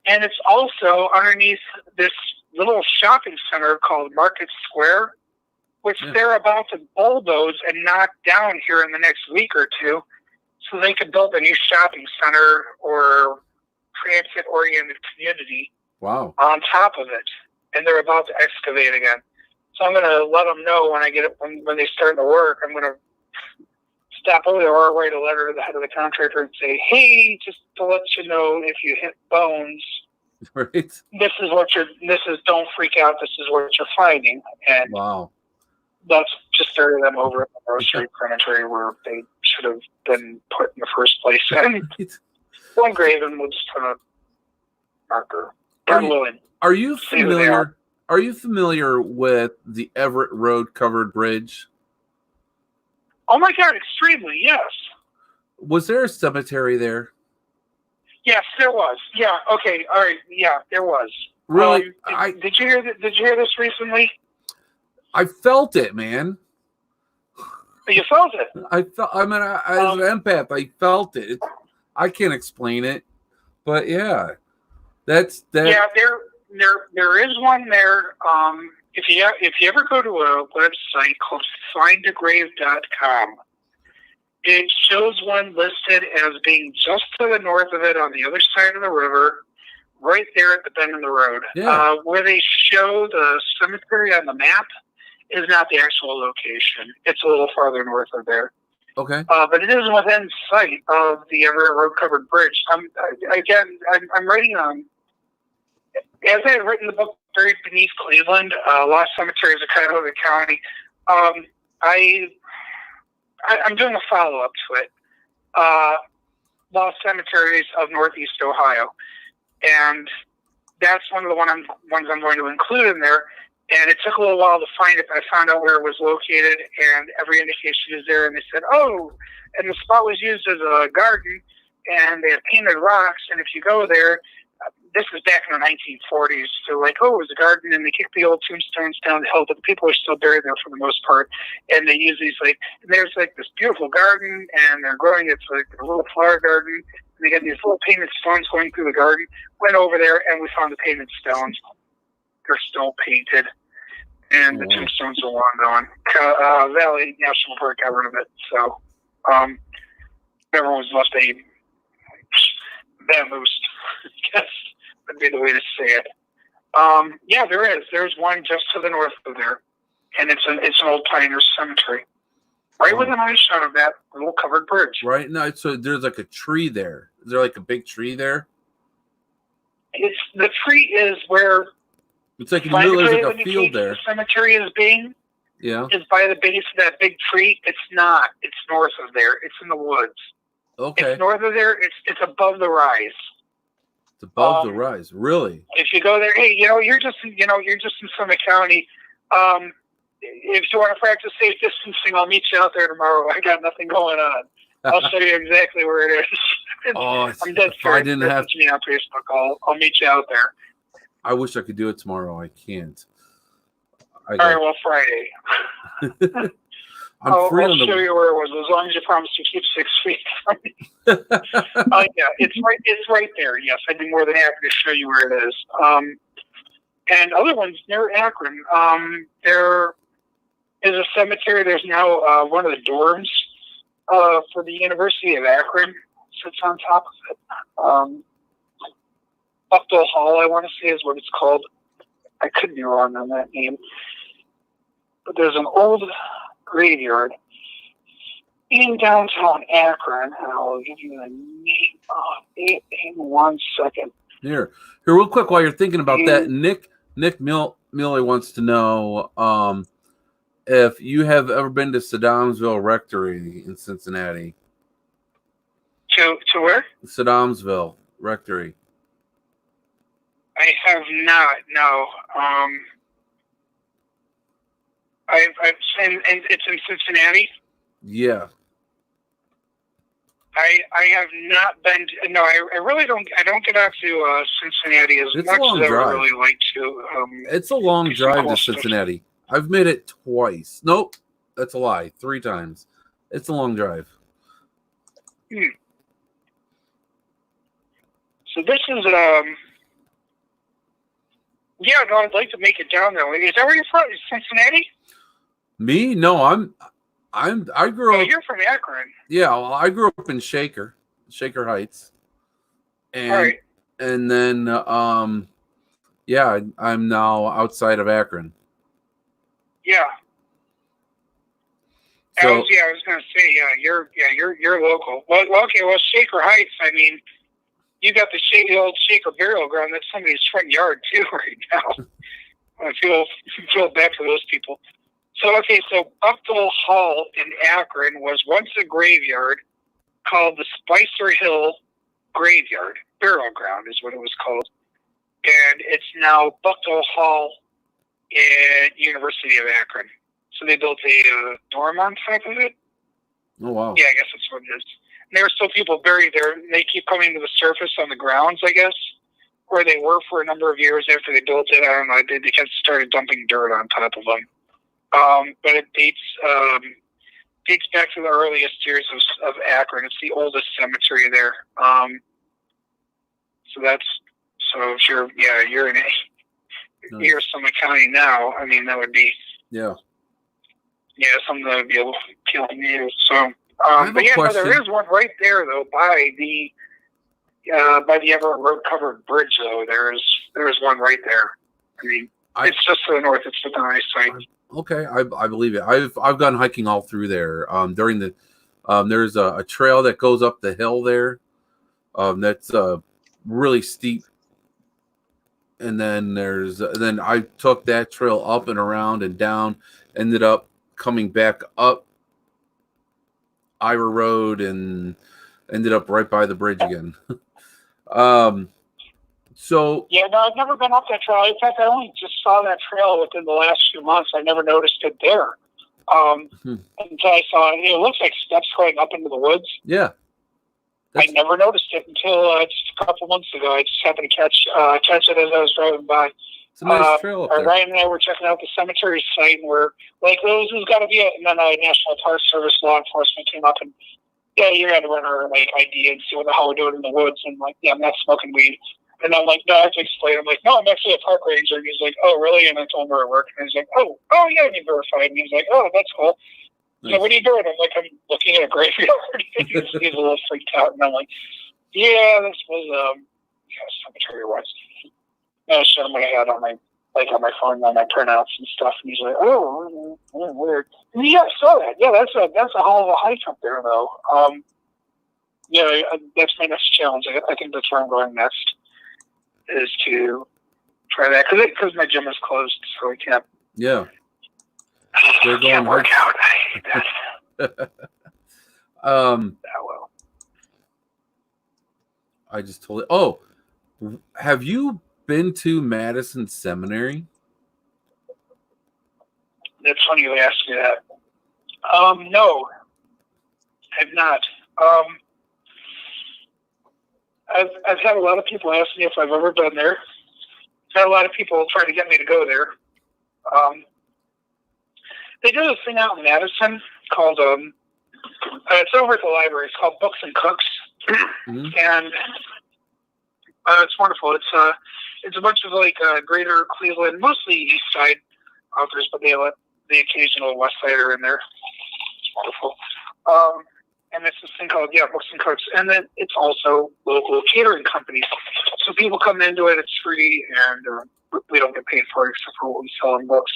And it's also underneath this little shopping center called Market Square, which they're about to bulldoze and knock down here in the next week or two so they could build a new shopping center or transit-oriented community on top of it. And they're about to excavate again. So I'm going to let them know when I get it, when they start the work. I'm going to stop over there or write a letter to the head of the contractor and say, "Hey, just to let you know, if you hit bones, right, don't freak out. This is what you're finding." And wow. let's just bury them over at the grocery cemetery where they should have been put in the first place. And one grave, and we'll just put a marker. Are you familiar? Are you familiar with the Everett Road covered bridge? Oh my God, extremely, yes. Was there a cemetery there? Yes, there was. Yeah. Okay. All right. Yeah, there was. Really? Did you hear that? Did you hear this recently? I felt it, man. You felt it. I felt. I mean, as an empath, I felt it. I can't explain it, but yeah, that's that. Yeah, there is one there. If you ever go to a website called findagrave.com, it shows one listed as being just to the north of it on the other side of the river, right there at the bend in the road. Yeah. Where they show the cemetery on the map is not the actual location. It's a little farther north of there. Okay. But it is within sight of the Everett Road covered bridge. I'm writing on. As I had written the book Buried Beneath Cleveland, Lost Cemeteries of Cuyahoga County, I'm doing a follow-up to it, Lost Cemeteries of Northeast Ohio. And that's one of the ones I'm going to include in there. And it took a little while to find it, but I found out where it was located, and every indication is there. And they said, oh, and the spot was used as a garden, and they had painted rocks, and if you go there, this is back in the 1940s, so like, oh, it was a garden, and they kicked the old tombstones down the hill, but the people are still buried there for the most part, and they use these, like, and there's like this beautiful garden, and they're growing, it's like a little flower garden, and they got these little painted stones going through the garden. Went over there, and we found the painted stones. They're still painted, and the tombstones are long gone. Valley National Park got rid of it, so everyone was left a vamoosed, I guess would be the way to say it. Yeah, there is. There's one just to the north of there, and it's an old pioneer cemetery, right within eyeshot of that little covered bridge. Right now, so there's like a tree there. Is there like a big tree there? It's the tree is where. It's like in the middle, there's like a field there. The cemetery is being. Yeah. Is by the base of that big tree. It's not. It's north of there. It's in the woods. Okay. It's north of there. It's above the rise. It's above the rise. Really? If you go there, hey, you're just in Summit County. If you want to practice safe distancing, I'll meet you out there tomorrow. I got nothing going on. I'll show you exactly where it is. I'm dead serious. I didn't have me on Facebook. I'll meet you out there. I wish I could do it tomorrow. I can't. All right, well, Friday. I'll show you where it was, as long as you promise to keep 6 feet from me. Yeah, it's right there. Yes, I'd be more than happy to show you where it is. And other ones near Akron. There is a cemetery. There's now one of the dorms for the University of Akron sits on top of it. Buckdale Hall, I want to say, is what it's called. I could be wrong on that name. But there's an old graveyard in downtown Akron, and I'll give you the name in 1 second. Here, real quick, while you're thinking about that, Nick Milley wants to know if you have ever been to Saddamsville Rectory in Cincinnati. To where? Saddamsville Rectory. I have not. No. I've seen, and it's in Cincinnati. Yeah. I have not been. No, I really don't. I don't get out to Cincinnati as much as I would really like to. It's a long drive to Cincinnati. I've made it twice. Nope, that's a lie. 3 times. It's a long drive. So this is yeah, no, I'd like to make it down there. Is that where you're from? Is Cincinnati? Me? No, I grew up. Oh, you're from Akron. Yeah, well, I grew up in Shaker Heights, and right. And then yeah, I'm now outside of Akron. Yeah. So, I was going to say, you're local. Well, okay, well, Shaker Heights. I mean, you got the old Shaker burial ground. That's somebody's front yard too right now. I feel bad for those people. So Buckdale Hall in Akron was once a graveyard called the Spicer Hill Graveyard. Burial ground is what it was called. And it's now Buckdale Hall at University of Akron. So they built a dorm on top of it. Oh, wow. Yeah, I guess that's what it is. And there are still people buried there. They keep coming to the surface on the grounds, I guess, where they were for a number of years after they built it. I don't know. They just started dumping dirt on top of them. But it dates back to the earliest years of Akron. It's the oldest cemetery there. So if you're in you're Summit County now. I mean, that would be something that would be appealing to you. So, there is one right there though by the Everett Road covered bridge though. There is one right there. I mean, it's just to the north. It's the nice site. Okay, I believe it. I've gone hiking all through there. During the there's a trail that goes up the hill there. That's really steep. And then I took that trail up and around and down. Ended up coming back up Ira Road and ended up right by the bridge again. So yeah, no, I've never been up that trail. In fact, I only just saw that trail within the last few months. I never noticed it there until I saw it. It looks like steps going up into the woods. Yeah, I never noticed it until just a couple months ago. I just happened to catch it as I was driving by. It's a nice trail up there. Ryan and I were checking out the cemetery site, and we're like, "This has got to be it." And then National Park Service law enforcement came up and, "Yeah, you got to run our ID and see what the hell we're doing in the woods." And like, "Yeah, I'm not smoking weed." And I'm like, "No, I have to explain." I'm like, "No, I'm actually a park ranger." And he's like, "Oh, really?" And I told him where I work. And he's like, "Oh, yeah, you verified." And he's like, "Oh, that's cool." Nice. So what are you doing? I'm like, "I'm looking at a graveyard." He's a little freaked out. And I'm like, "Yeah, this was cemetery was." And I showed him what I had on my phone, on my printouts and stuff. And he's like, "Oh, weird." And yeah, I saw that. Yeah, that's a hell of a hike up there, though. That's my next challenge. I think that's where I'm going next, is to try that because my gym is closed, so I can't. Yeah. I can't work out. I hate that. Well. I just told it. Oh, have you been to Madison Seminary? That's funny you asked me that. No, I've not. I've had a lot of people ask me if I've ever been there. I've had a lot of people trying to get me to go there. They do this thing out in Madison called it's over at the library. It's called Books and Cooks, and it's wonderful. It's a bunch of greater Cleveland, mostly East Side authors, but they let the occasional West Sider in there. It's wonderful. And it's this thing called Books and Cooks, and then it's also local catering companies. So people come into it; it's free, and we don't get paid for it except for what we sell in books.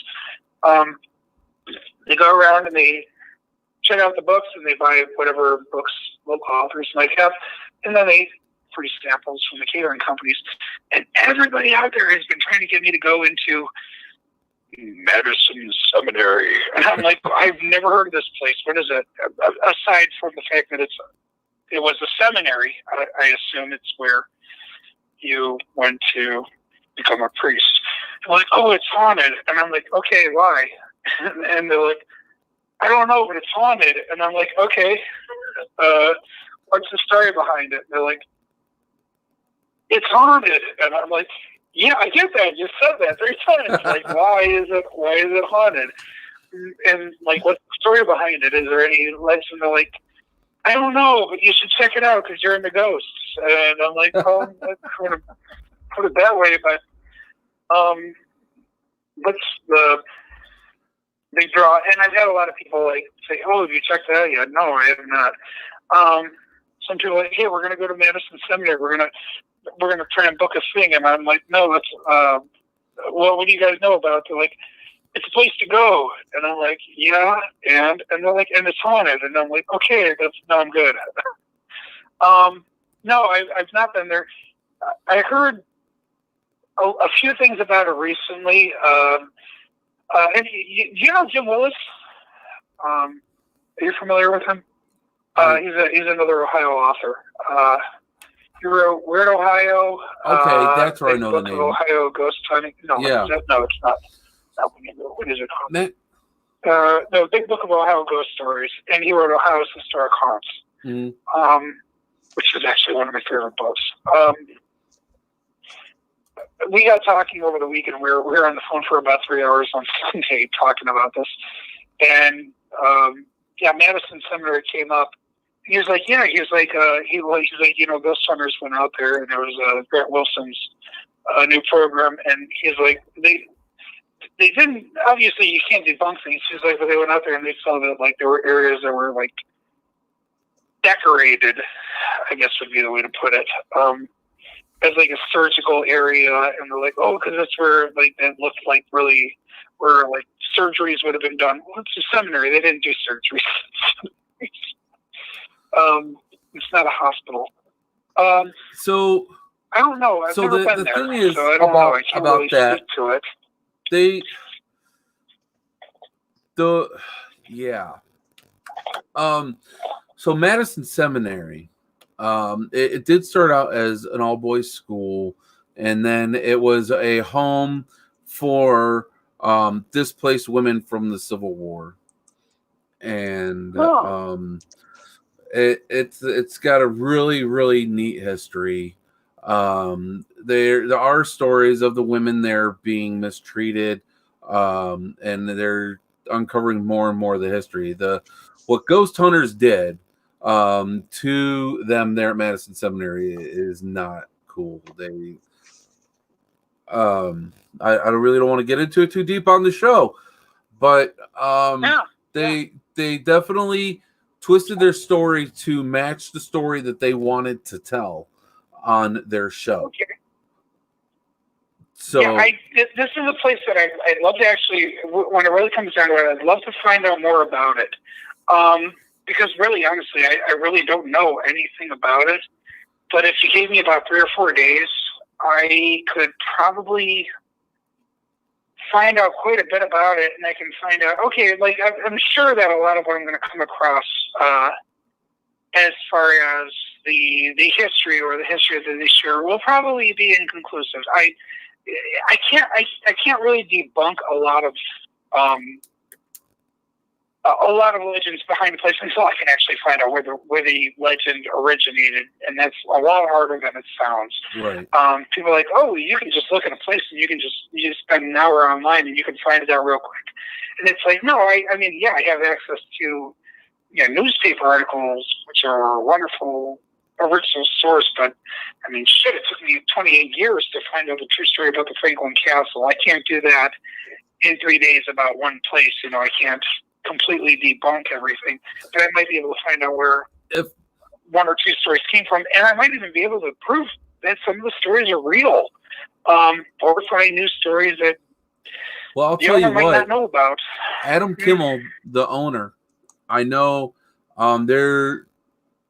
They go around and they check out the books, and they buy whatever books local authors might have, and then they free samples from the catering companies. And everybody out there has been trying to get me to go into Madison Seminary, and I'm like, I've never heard of this place. What is it? Aside from the fact that it was a seminary, I assume it's where you went to become a priest. They're like, "Oh, it's haunted," and I'm like, "Okay, why?" And they're like, "I don't know, but it's haunted." And I'm like, "Okay, what's the story behind it?" And they're like, "It's haunted," and I'm like, "Yeah, I get that. You said that 3 times. Like, why is it haunted?" And like, what's the story behind it? Is there any legend? They're like, "I don't know, but you should check it out because you're into ghosts." And I'm like, "Oh, let's put it that way." But what's the big draw? And I've had a lot of people say, "Oh, have you checked that out yet?" No, I have not. Some people are like, "Hey, we're going to go to Madison Seminary. We're gonna try and book a thing," and I'm like, "No, that's well, what do you guys know about it?" They're like, "It's a place to go," and I'm like, "Yeah," and they're like, "And it's haunted," and I'm like, "Okay, I'm good." No, I've not been there. I heard a few things about it recently. And do you know Jim Willis? Are you familiar with him? He's another Ohio author. He wrote Weird Ohio. Okay, that's where I know the Book name. of Ohio Ghost Hunting. No, Yeah. no, it's not. What is it called? Matt? No, Big Book of Ohio Ghost Stories, and he wrote Ohio's Historic Haunts, which is actually one of my favorite books. We got talking over the weekend. We were on the phone for about 3 hours on Sunday talking about this, and Madison Seminary came up. He was like, Ghost Hunters went out there, and there was Grant Wilson's new program, and he's like, they didn't, obviously you can't debunk things. He's like, but they went out there and they saw that like there were areas that were like decorated, I guess would be the way to put it, as like a surgical area, and they're like, oh, because that's where like that looked like really where like surgeries would have been done. Well, it's a seminary; they didn't do surgeries. It's not a hospital. So I don't know. I've never been the there, thing is so I don't know. I can't about really that. speak to it. So Madison Seminary, it did start out as an all-boys school, and then it was a home for displaced women from the Civil War, and it's got a really, really neat history. There are stories of the women there being mistreated, and they're uncovering more and more of the history. What Ghost Hunters did to them there at Madison Seminary is not cool. I really don't want to get into it too deep on the show, but they definitely twisted their story to match the story that they wanted to tell on their show. Okay. So this is a place that I'd love to actually, when it really comes down to it, I'd love to find out more about it. Because really, honestly, I really don't know anything about it. But if you gave me about 3 or 4 days, I could probably find out quite a bit about it, and I can find out, okay, like I'm sure that a lot of what I'm going to come across as far as the history or the history that they share will probably be inconclusive. I can't really debunk a lot of legends behind the place until I can actually find out where the legend originated, and that's a lot harder than it sounds. Right. People are like, oh, you can just look at a place and you just spend an hour online and you can find it out real quick. And it's like, no, I mean, yeah, I have access to newspaper articles, which are a wonderful original source, but I mean, shit, it took me 28 years to find out the true story about the Franklin Castle. I can't do that in 3 days about one place. I can't completely debunk everything, but I might be able to find out where one or two stories came from, and I might even be able to prove that some of the stories are real, or find new stories that I'll tell you might not know about. Adam Kimmel, the owner, I know they're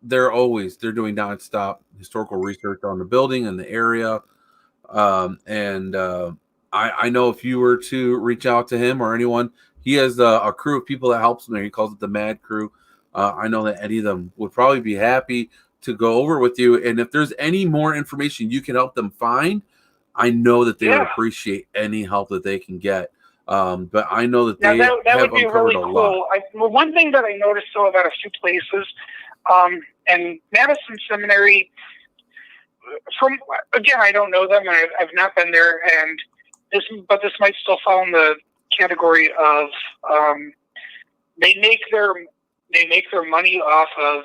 doing nonstop historical research on the building and the area, and I know if you were to reach out to him or anyone, he has a crew of people that helps him there. He calls it the Mad Crew. I know that any of them would probably be happy to go over with you. And if there's any more information you can help them find, I know that they would appreciate any help that they can get. But I know that they that have would be uncovered really a cool. lot. One thing that I noticed though about a few places, and Madison Seminary, I don't know them. I've not been there, but this might still fall in the category of they make their money off of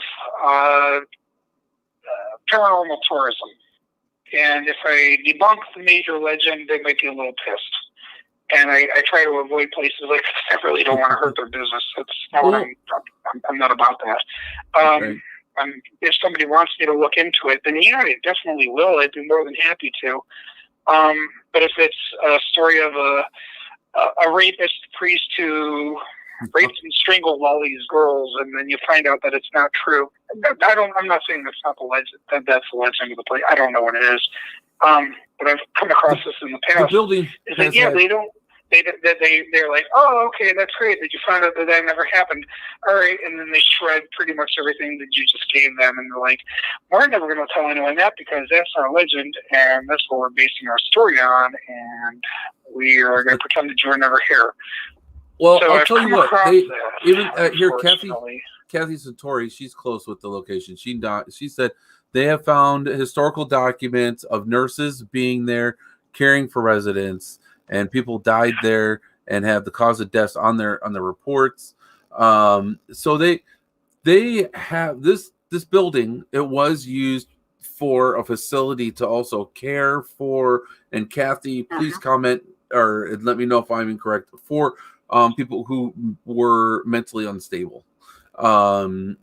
paranormal tourism, and if I debunk the major legend, they might be a little pissed. And I try to avoid places like this. I really don't want to hurt their business. That's not what I'm not about that. Okay. If somebody wants me to look into it, then I definitely will. I'd be more than happy to. But if it's a story of a rapist priest who raped and strangled all these girls, and then you find out that it's not true, I'm not saying that's not the legend. That's the legend of the place. I don't know what it is. But I've come across this in the past. The building, they don't. they're like, oh, okay, that's great that you found out that never happened. All right, and then they shred pretty much everything that you just gave them, and they're like, we're never going to tell anyone that because that's our legend, and that's what we're basing our story on, and we are going to pretend that you were never here. Well, So I'll tell you what, even here, Kathy Satori, she's close with the location. She said they have found historical documents of nurses being there, caring for residents, and people died there and have the cause of deaths on their reports. So they have this building. It was used for a facility to also care for. And Kathy, please comment or let me know if I'm incorrect, for people who were mentally unstable. Now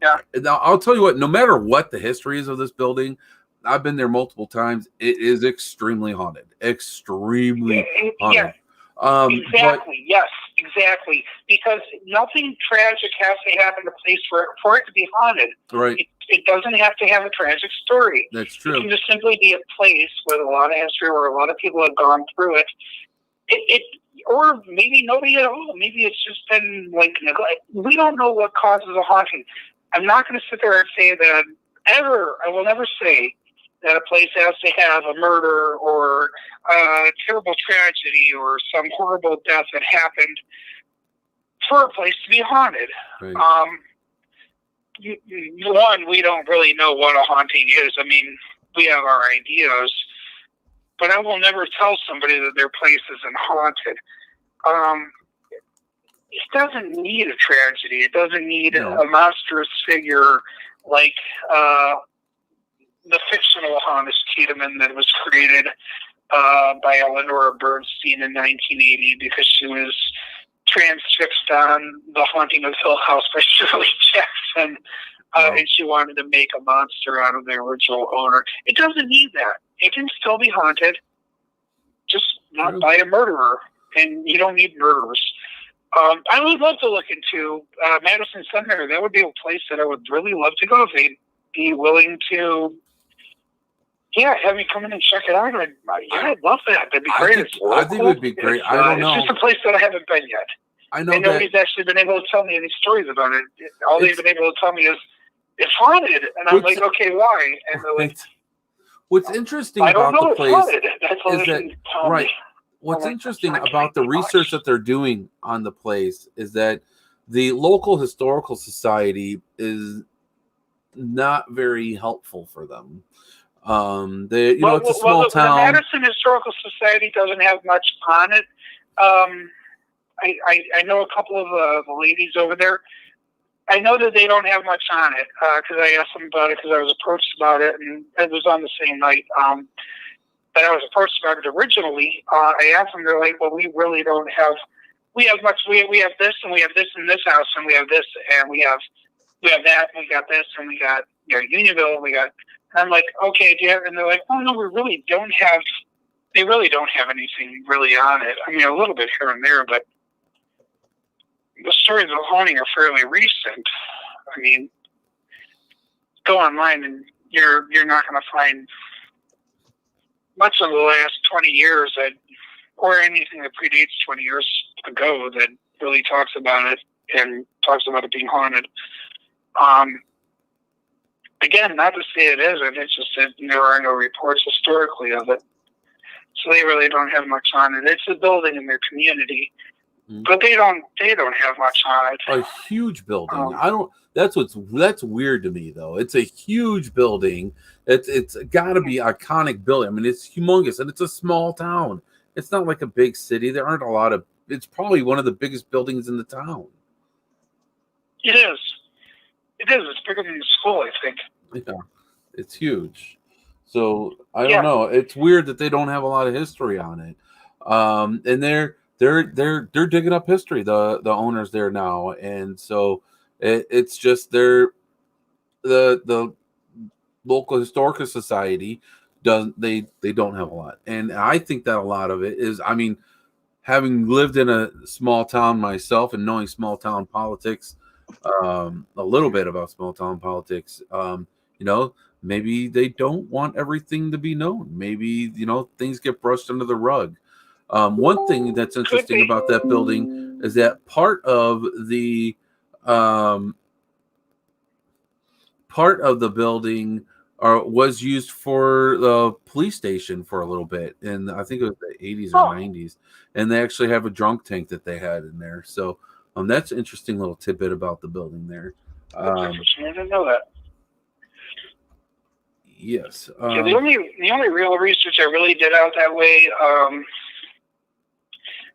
I'll tell you what, no matter what the history is of this building, I've been there multiple times. It is extremely haunted. Extremely haunted. Exactly. Yes, exactly. Because nothing tragic has to happen to a place for it to be haunted. Right. It doesn't have to have a tragic story. That's true. It can just simply be a place with a lot of history where a lot of people have gone through it. Or maybe nobody at all. Maybe it's just been like neglect. We don't know what causes a haunting. I'm not going to sit there and say that I will never say that a place has to have a murder or a terrible tragedy or some horrible death that happened for a place to be haunted. Right. One, we don't really know what a haunting is. I mean, we have our ideas, but I will never tell somebody that their place isn't haunted. It doesn't need a tragedy. It doesn't need a monstrous figure like the fictional Honest Tiedemann that was created by Eleanor Bernstein in 1980 because she was transfixed on The Haunting of Hill House by Shirley Jackson, and she wanted to make a monster out of the original owner. It doesn't need that. It can still be haunted, just not by a murderer, and you don't need murderers. I would love to look into Madison Center. That would be a place that I would really love to go if they'd be willing to have me come in and check it out. I'd love that. That'd be great. I think it would be great. I don't know. It's just a place that I haven't been yet. I know and nobody's actually been able to tell me any stories about it. All they've been able to tell me is it's haunted, and I'm like, okay, why? And they're like, what's interesting about the place is that right. What's interesting about the research that they're doing on the place is that the local historical society is not very helpful for them. It's a small town. The Madison Historical Society doesn't have much on it. I know a couple of the ladies over there. I know that they don't have much on it because I asked them about it because I was approached about it, and it was on the same night. But I was approached about it originally. I asked them, they're like, well, we really don't have, we have much, we have this, and we have this in this house, and we have this, and we have that, and we got this, and we got Unionville, and we got, and I'm like, okay, do you have, and they're like, oh, no, we really don't have, they really don't have anything really on it. I mean, a little bit here and there, but the stories of haunting are fairly recent. I mean, go online and you're not going to find much of the last 20 years or anything that predates 20 years ago that really talks about it and talks about it being haunted. Again, not to say it isn't, it's just that there are no reports historically of it. So they really don't have much on it. It's a building in their community, but they don't have much on it. A huge building. That's weird to me though. It's a huge building. It's got to be iconic building. I mean, it's humongous, and it's a small town. It's not like a big city. There aren't a lot of. It's probably one of the biggest buildings in the town. It is. It is. It's bigger than the school, I think. Yeah, it's huge. So I don't know. It's weird that they don't have a lot of history on it. And they're digging up history. The owners there now, and so it's just the local historical society don't have a lot. And I think that a lot of it is, I mean, having lived in a small town myself and knowing small town politics, a little bit about small town politics, maybe they don't want everything to be known. Maybe, things get brushed under the rug. One thing that's interesting about that building is that part of the building was used for the police station for a little bit, and I think it was the 80s or 90s, and they actually have a drunk tank that they had in there. So that's an interesting little tidbit about the building there. I didn't know that. Yes. Yeah, the only real research I really did out that way,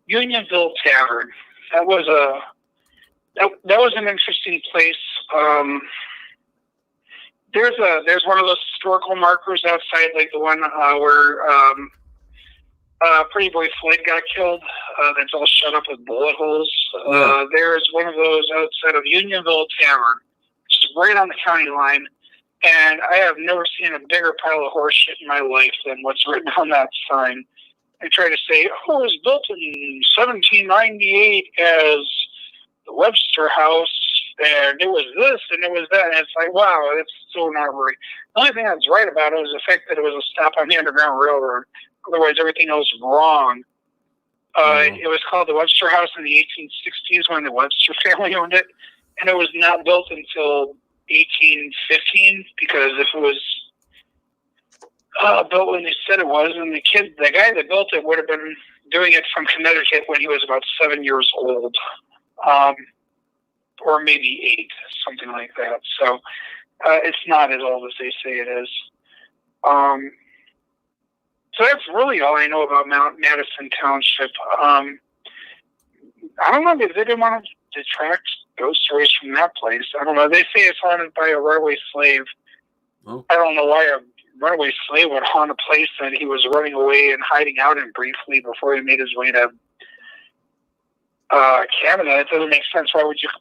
Unionville Tavern. That was an interesting place. There's one of those historical markers outside, like the one where Pretty Boy Floyd got killed. That's all shut up with bullet holes. There's one of those outside of Unionville Tavern, which is right on the county line. And I have never seen a bigger pile of horse shit in my life than what's written on that sign. They try to say, it was built in 1798 as the Webster House, and it was this, and it was that. And it's like, wow, it's so not right. The only thing that's right about it was the fact that it was a stop on the Underground Railroad. Otherwise, everything else was wrong. It was called the Webster House in the 1860s when the Webster family owned it, and it was not built until 1815, because if it was built when they said it was, and the guy that built it would have been doing it from Connecticut when he was about 7 years old, or maybe 8, something like that. So it's not as old as they say it is. So that's really all I know about Mount Madison Township. I don't know if they didn't want to detract ghost stories from that place. I don't know. They say it's haunted by a runaway slave. Oh. I don't know why a runaway slave would haunt a place that he was running away and hiding out in briefly before he made his way to Canada. It doesn't make sense. Why would your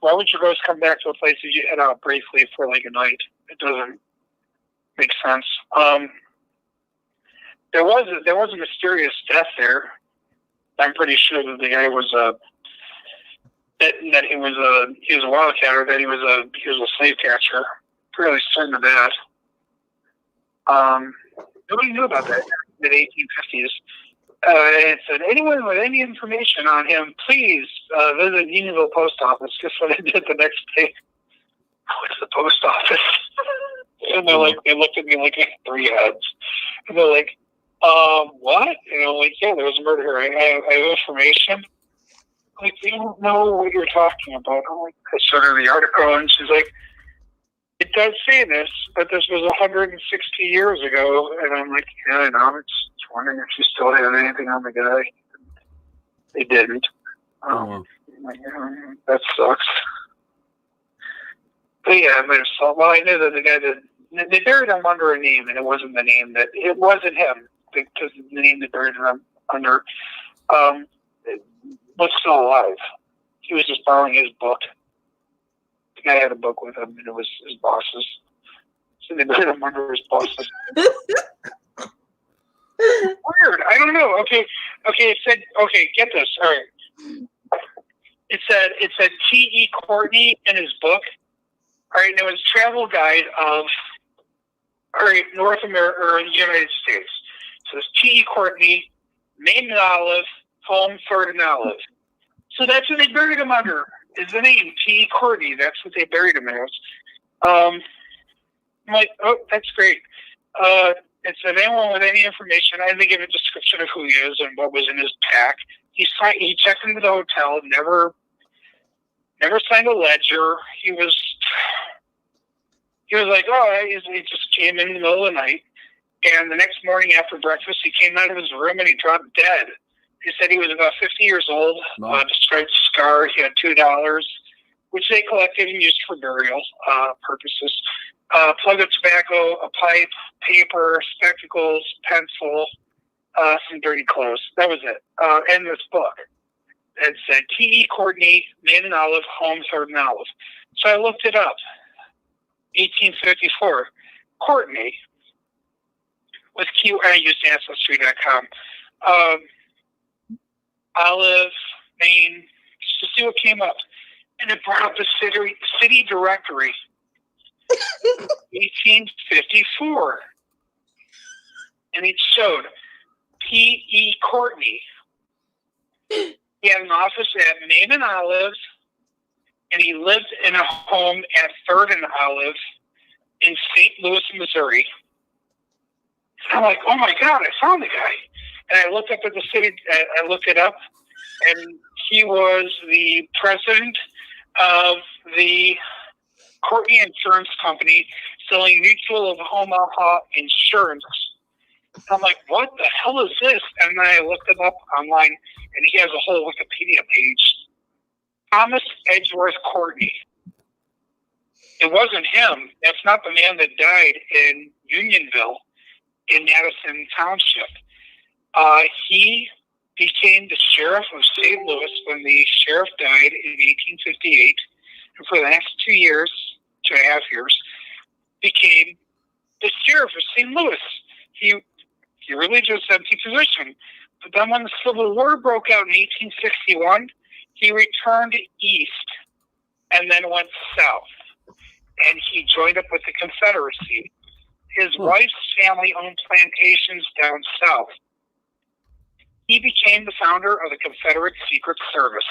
ghost come back to a place that you head out briefly for like a night? It doesn't make sense. There was a mysterious death there. I'm pretty sure that the guy was that he was a wildcatter, that he was a slave catcher. Fairly certain of that. Nobody knew about that in the 1850s. It said, anyone with any information on him, please visit Unionville Post Office. Guess what I did the next day? I went to the post office. And they looked at me like I had 3 heads. And they're like, what? And I'm like, yeah, there was a murder here. I have information. Like, you don't know what you're talking about. I'm like, I showed her the article, and she's like, it does say this, but this was 160 years ago. And I'm like, yeah, I know. I'm just wondering if you still have anything on the guy. They didn't. Like, that sucks. But yeah, I might have saw. Well, I knew that the guy that they buried him under a name, and it wasn't the name that it wasn't him, because the name they buried him under was still alive. He was just borrowing his book. The guy had a book with him, and it was his boss's. So they buried him under his boss's. Weird. I don't know. Okay. It said. Okay, get this. All right. It said T.E. Courtney in his book. All right, and it was a travel guide of North America or the United States. So it's T.E. Courtney, Maine and Olive, home, third and Olive. So that's what they buried him under, is the name, T.E. Courtney. That's what they buried him as. I'm like, oh, that's great. It said anyone with any information, I had to give a description of who he is and what was in his pack. He checked into the hotel, never signed a ledger. He was like, oh, he just came in the middle of the night. And the next morning after breakfast, he came out of his room and he dropped dead. He said he was about 50 years old, described the scar. He had $2, which they collected and used for burial purposes. Plug of tobacco, a pipe, paper, spectacles, pencil, some dirty clothes. That was it. And this book. It said T.E. Courtney, Maine and Olive, home, third and Olive. So I looked it up. 1854. Courtney, with Q, I used Ancestry.com. Olive, Maine, just to see what came up. And it brought up the city directory. 1854. And it showed P.E. Courtney, He had an office at Main and Olive, and he lived in a home at 3rd and Olive in St. Louis, Missouri. I'm like, oh my God, I found the guy. And I looked up at the city, I looked it up, and he was the president of the Courtney Insurance Company selling Mutual of Omaha insurance. I'm like, what the hell is this? And then I looked it up online, and he has a whole Wikipedia page. Thomas Edgeworth Courtney. It wasn't him. That's not the man that died in Unionville in Madison Township. He became the sheriff of St. Louis when the sheriff died in 1858. And for the next 2.5 years, became the sheriff of St. Louis. He really just empty position. But then when the Civil War broke out in 1861, he returned east and then went south. And he joined up with the Confederacy. His wife's family owned plantations down south. He became the founder of the Confederate Secret Service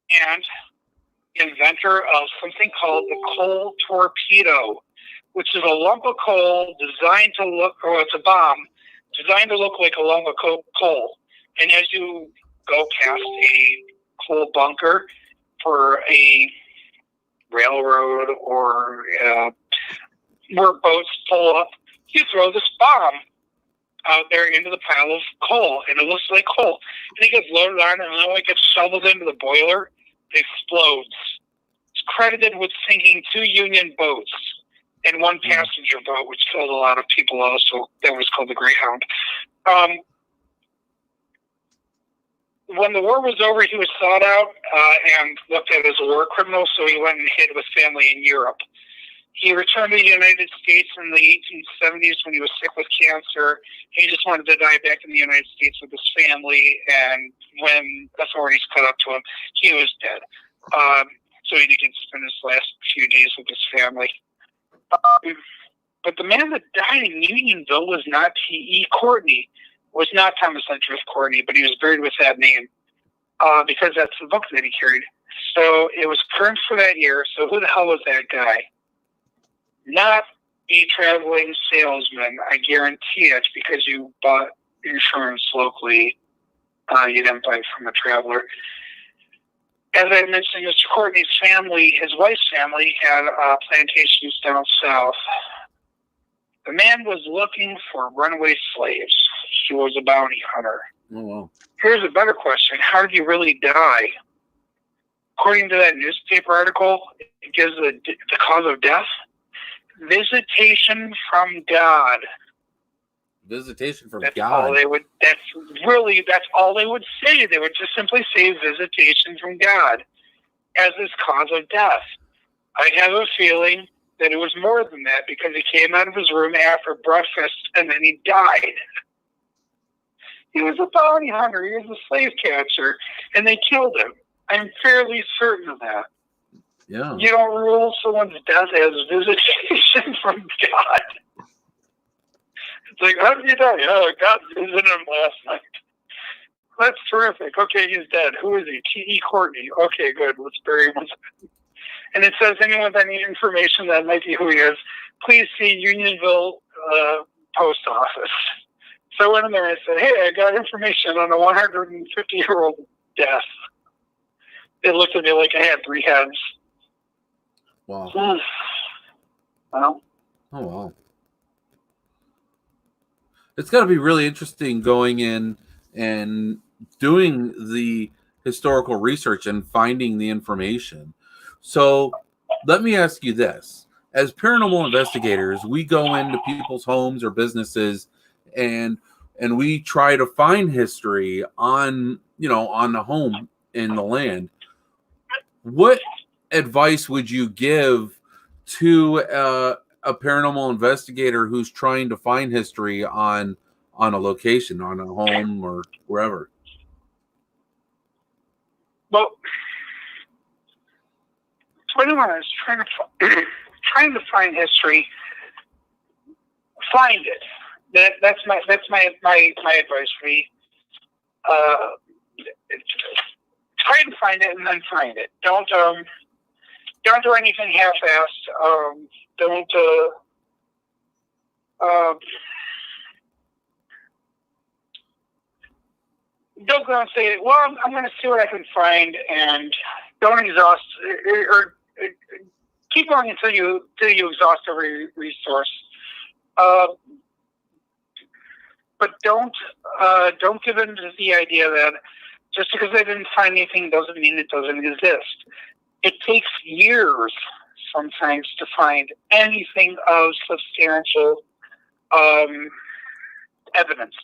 and inventor of something called the coal torpedo, which is a lump of coal designed to look, or it's a bomb, designed to look like a lump of coal. And as you go past a coal bunker for a railroad or where boats pull up, you throw this bomb out there into the pile of coal, and it looks like coal. And it gets loaded on, and then when it gets shoveled into the boiler, it explodes. It's credited with sinking 2 Union boats and 1 passenger boat, which killed a lot of people also. That was called the Greyhound. When the war was over, he was sought out and looked at as a war criminal, so he went and hid with family in Europe. He returned to the United States in the 1870s when he was sick with cancer. He just wanted to die back in the United States with his family, and when authorities caught up to him, he was dead. So he didn't spend his last few days with his family. But the man that died in Unionville was not T.E. Courtney, was not Thomas Edgeworth Courtney, but he was buried with that name because that's the book that he carried. So it was current for that year. So who the hell was that guy? Not a traveling salesman, I guarantee it, because you bought insurance locally. You didn't buy it from a traveler. As I mentioned, Mr. Courtney's family, his wife's family, had plantations down south. The man was looking for runaway slaves. He was a bounty hunter. Oh, wow. Here's a better question. How did he really die? According to that newspaper article, it gives the cause of death. Visitation from God. Visitation from That's God. all they would. That's all they would say. They would just simply say visitation from God as his cause of death. I have a feeling that it was more than that because he came out of his room after breakfast and then he died. He was a bounty hunter. He was a slave catcher, and they killed him. I'm fairly certain of that. Yeah. You don't rule someone's death as visitation from God. It's like, how did he die? Oh, God visited him last night. That's terrific. Okay, he's dead. Who is he? T.E. Courtney. Okay, good. Let's bury him. And it says, anyone with any information that might be who he is, please see Unionville post office. So I went in there and I said, hey, I got information on a 150-year-old death. They looked at me like I had 3 heads. Wow. Well. Oh, wow. It's got to be really interesting going in and doing the historical research and finding the information. So let me ask you this. As paranormal investigators, we go into people's homes or businesses and we try to find history on the home in the land. What advice would you give to a paranormal investigator who's trying to find history on a location, on a home or wherever? Well, so anyone is trying to find history, find it. That's my advice for me. try and find it and then find it. Don't do anything half-assed. Don't go and say, well, I'm going to see what I can find, and don't exhaust or keep going until you exhaust every resource. But don't give in to the idea that just because I didn't find anything doesn't mean it doesn't exist. It takes years sometimes to find anything of substantial evidence.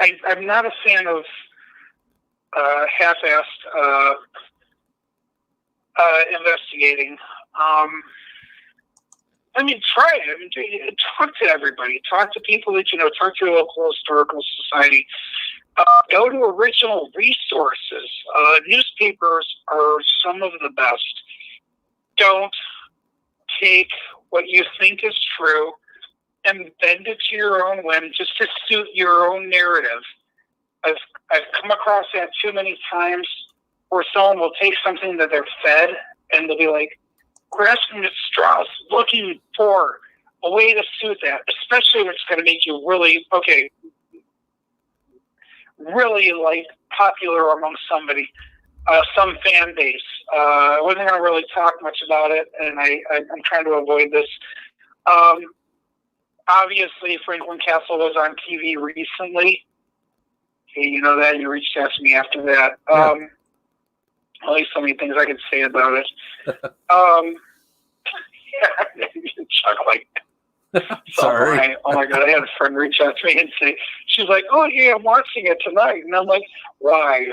I'm not a fan of half-assed investigating. I mean, try it. I mean, talk to everybody. Talk to people that you know. Talk to your local historical society. Go to original resources. Newspapers are some of the best. Don't take what you think is true and bend it to your own whim just to suit your own narrative. I've come across that too many times where someone will take something that they're fed and they'll be like, grasping at straws, looking for a way to suit that, especially if it's going to make you really like popular among somebody, some fan base. I wasn't going to really talk much about it, and I'm trying to avoid this. Obviously, Franklin Castle was on TV recently. Okay, you know that. You reached out to me after that. Yeah. Only so many things I could say about it. Chuck, like, sorry. Oh my God, I had a friend reach out to me and say, she's like, oh yeah, I'm watching it tonight. And I'm like, why?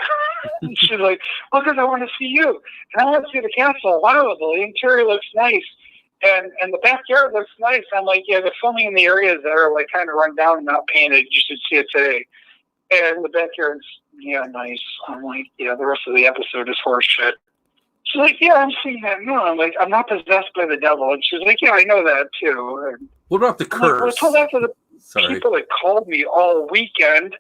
And she's like, well, because I want to see you. And I want to see the castle. Wow, the interior looks nice. And the backyard looks nice. I'm like, yeah, they're filming in the areas that are like kind of run down and not painted. You should see it today. And the backyard's, yeah, nice. I'm like, yeah, the rest of the episode is horse shit. She's like, yeah, I'm seeing that. No, I'm like, I'm not possessed by the devil. And she's like, yeah, I know that too. And what about the curse? Like, well, I told that to the people that called me all weekend.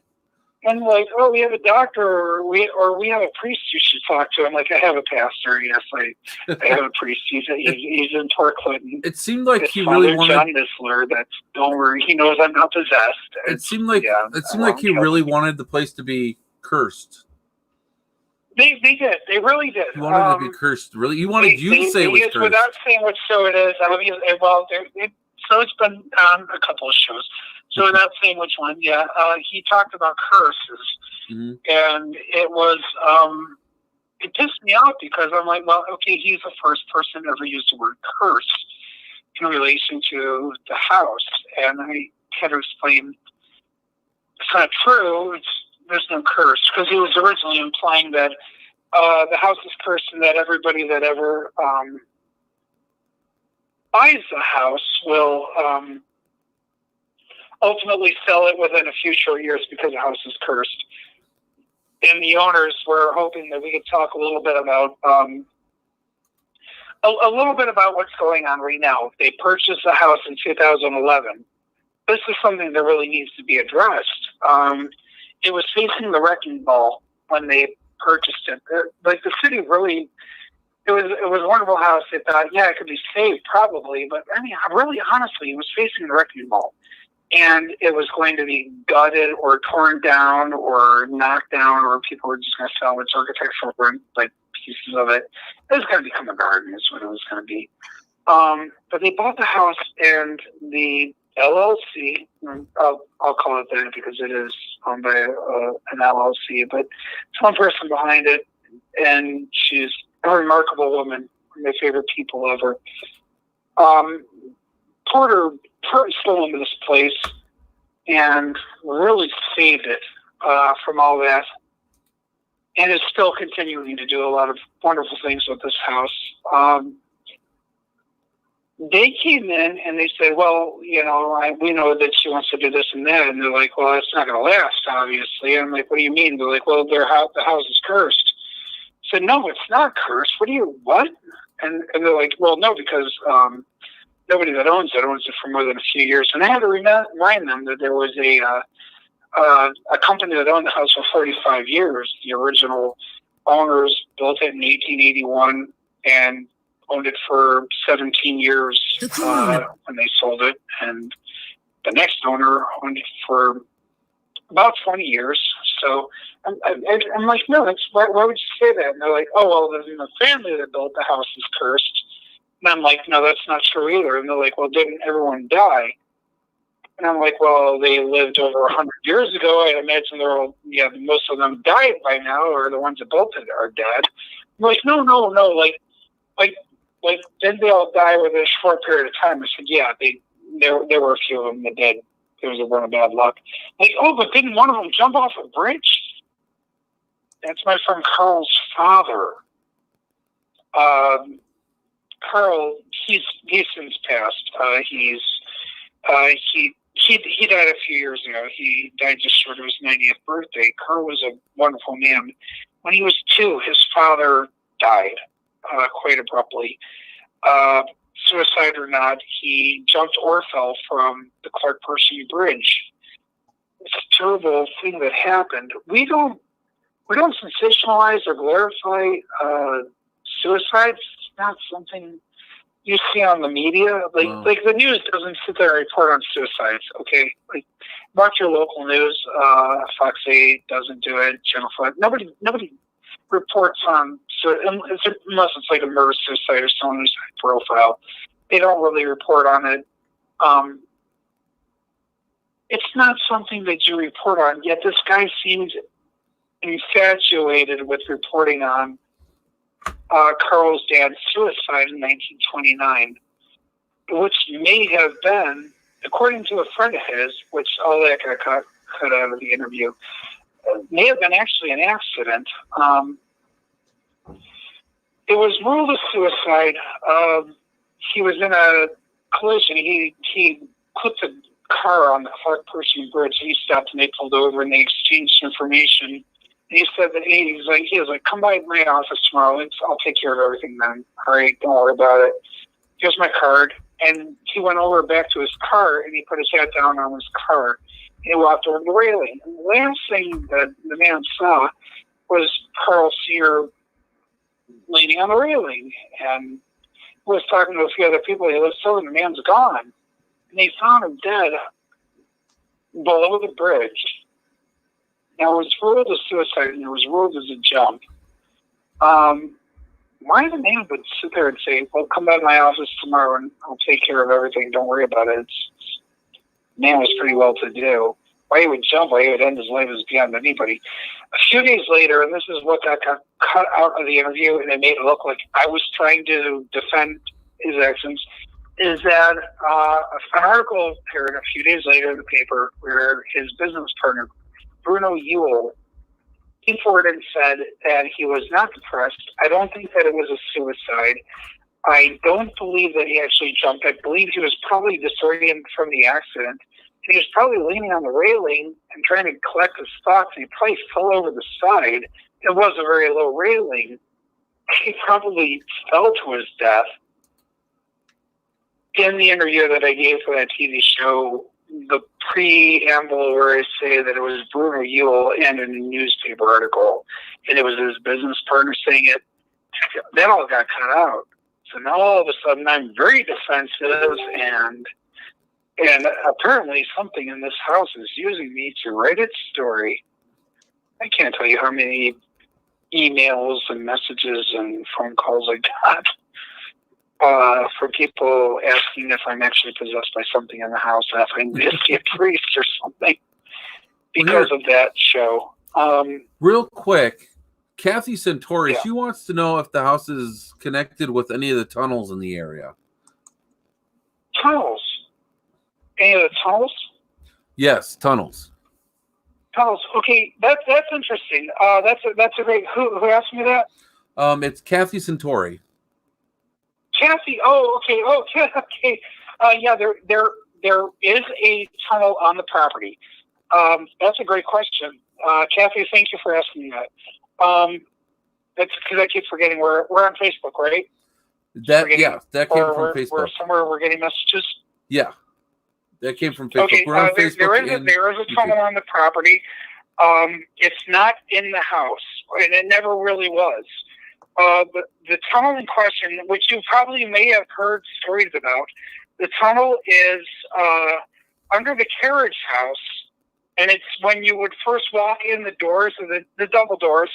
And like, oh, we have a doctor or we have a priest you should talk to. I'm like, I have a pastor. Yes, I have a priest. He's in Torquay. It seemed like he Father really wanted John Missler. Don't worry, he knows I'm not possessed. It seemed like he really wanted the place to be cursed. They did. They really did. He wanted to be cursed. Really, he wanted you to say it was cursed. Without saying what show it is. Well, so it's been on a couple of shows. So without saying which one, yeah, he talked about curses, and it was it pissed me off because I'm like, well, okay, he's the first person to ever use the word curse in relation to the house, and I had to explain it's not true. There's no curse, because he was originally implying that the house is cursed and that everybody that ever buys the house will ultimately sell it within a few short years because the house is cursed. And the owners were hoping that we could talk a little bit about what's going on right now. They purchased the house in 2011. This is something that really needs to be addressed. It was facing the wrecking ball when they purchased it. Like the city really, it was a wonderful house. They thought, yeah, it could be saved probably, but I mean, really, honestly, it was facing the wrecking ball, and it was going to be gutted or torn down or knocked down, or people were just going to salvage architectural like pieces of it. It was going to become a garden. Is what it was going to be. But they bought the house, and the LLC, I'll call it that because it is owned by an LLC, but it's one person behind it, and she's a remarkable woman, one of my favorite people ever. Porter stole into this place and really saved it from all that, and is still continuing to do a lot of wonderful things with this house. They came in and they said, well, you know, we know that she wants to do this and that. And they're like, well, it's not going to last, obviously. And I'm like, what do you mean? They're like, well, the house is cursed. I said, no, it's not cursed. What? And they're like, well, no, because nobody that owns it for more than a few years. And I had to remind them that there was a company that owned the house for 45 years. The original owners built it in 1881 and owned it for 17 years when they sold it. And the next owner owned it for about 20 years. So I'm like, no, why would you say that? And they're like, oh, well, the family that built the house is cursed. And I'm like, no, that's not true either. And they're like, well, didn't everyone die? And I'm like, well, they lived over 100 years ago. I imagine most of them died by now, or the ones that built it are dead. I'm like, no. Like, didn't they all die within a short period of time? I said, yeah, there were a few of them that did. It was a run of bad luck. Like, oh, but didn't one of them jump off a bridge? That's my friend Carl's father. Carl, he's since passed. He died a few years ago. He died just short of his 90th birthday. Carl was a wonderful man. When he was 2, his father died quite abruptly. Suicide or not, he jumped or fell from the Clark Pershing Bridge. It's a terrible thing that happened. We don't sensationalize or glorify suicides. It's not something you see on the media. Like the news doesn't sit there and report on suicides. Okay, like watch your local news. Fox 8 doesn't do it. Channel 5. Nobody reports on unless it's like a murder suicide or someone who's high profile. They don't really report on it. It's not something that you report on. Yet this guy seems infatuated with reporting on Carl's dad's suicide in 1929, which may have been, according to a friend of his, which all that got cut out of the interview, may have been actually an accident. It was ruled a suicide. He was in a collision. He put the car on the Clark Pershing Bridge. He stopped and they pulled over and they exchanged information. And he said that he was like, come by my office tomorrow. I'll take care of everything then. All right, don't worry about it. Here's my card. And he went over back to his car and he put his hat down on his car. And he walked over the railing. And the last thing that the man saw was Carl Sr. leaning on the railing. And he was talking to a few other people. He looked over and the man's gone. And they found him dead below the bridge. Now, it was ruled as suicide and it was ruled as a jump. Why the man would sit there and say, well, come by my office tomorrow and I'll take care of everything. Don't worry about it. Man was pretty well to do. Why he would jump, why he would end his life is beyond anybody. A few days later, and this is what got cut out of the interview, and it made it look like I was trying to defend his actions, is that an article appeared a few days later in the paper where his business partner, Bruno Ewell, came forward and said that he was not depressed. I don't think that it was a suicide. I don't believe that he actually jumped. I believe he was probably disoriented from the accident. He was probably leaning on the railing and trying to collect his thoughts, and he probably fell over the side. It was a very low railing. He probably fell to his death. In the interview that I gave for that TV show, the preamble where I say that it was Bruno Ewell and in a newspaper article, and it was his business partner saying it, that all got cut out. So now all of a sudden I'm very defensive, and apparently something in this house is using me to write its story. I can't tell you how many emails and messages and phone calls I got from people asking if I'm actually possessed by something in the house, and if I need to see a priest or something because of that show. Real quick, Kathy Centauri, Yeah. she wants to know if the house is connected with any of the tunnels in the area. Tunnels? Any of the tunnels? Yes, tunnels. Tunnels. Okay, that's interesting. That's a great. Who asked me that? It's Kathy Centauri. Kathy. Oh, okay. Oh, okay. Yeah, there is a tunnel on the property. That's a great question, Kathy. Thank you for asking that. That's because I keep forgetting we're on Facebook, right? That came from Facebook. Where somewhere we're getting messages. Yeah, that came from Facebook. Okay, We're on Facebook. There is a tunnel on the property. It's not in the house, and it never really was. The tunnel in question, which you probably may have heard stories about, the tunnel is under the carriage house, and it's when you would first walk in the doors, of the double doors,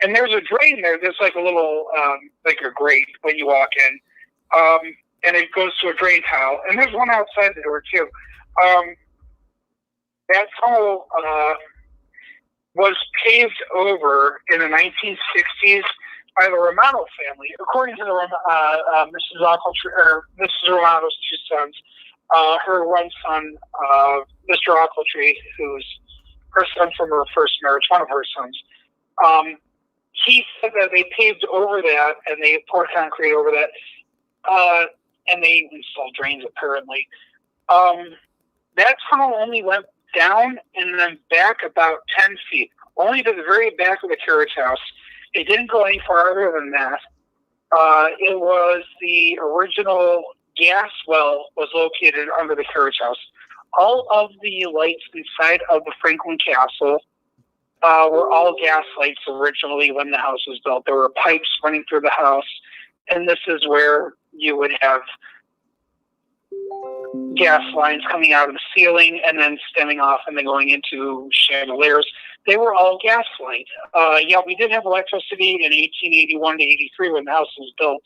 and there's a drain there. There's like a little, like a grate when you walk in, and it goes to a drain tile, and there's one outside the door too. That tunnel was paved over in the 1960s by the Romano family. According to the Mrs. Romano's two sons, her one son, Mr. Ochiltree, who's her son from her first marriage, one of her sons, he said that they paved over that and they poured concrete over that, and they installed drains apparently. That tunnel only went down and then back about 10 feet, only to the very back of the carriage house. It didn't go any farther than that. It was the original gas well was located under the carriage house. All of the lights inside of the Franklin Castle were all gas lights originally when the house was built. There were pipes running through the house, and this is where you would have gas lines coming out of the ceiling and then stemming off and then going into chandeliers. They were all gas lights. We did have electricity in 1881 to 83 when the house was built.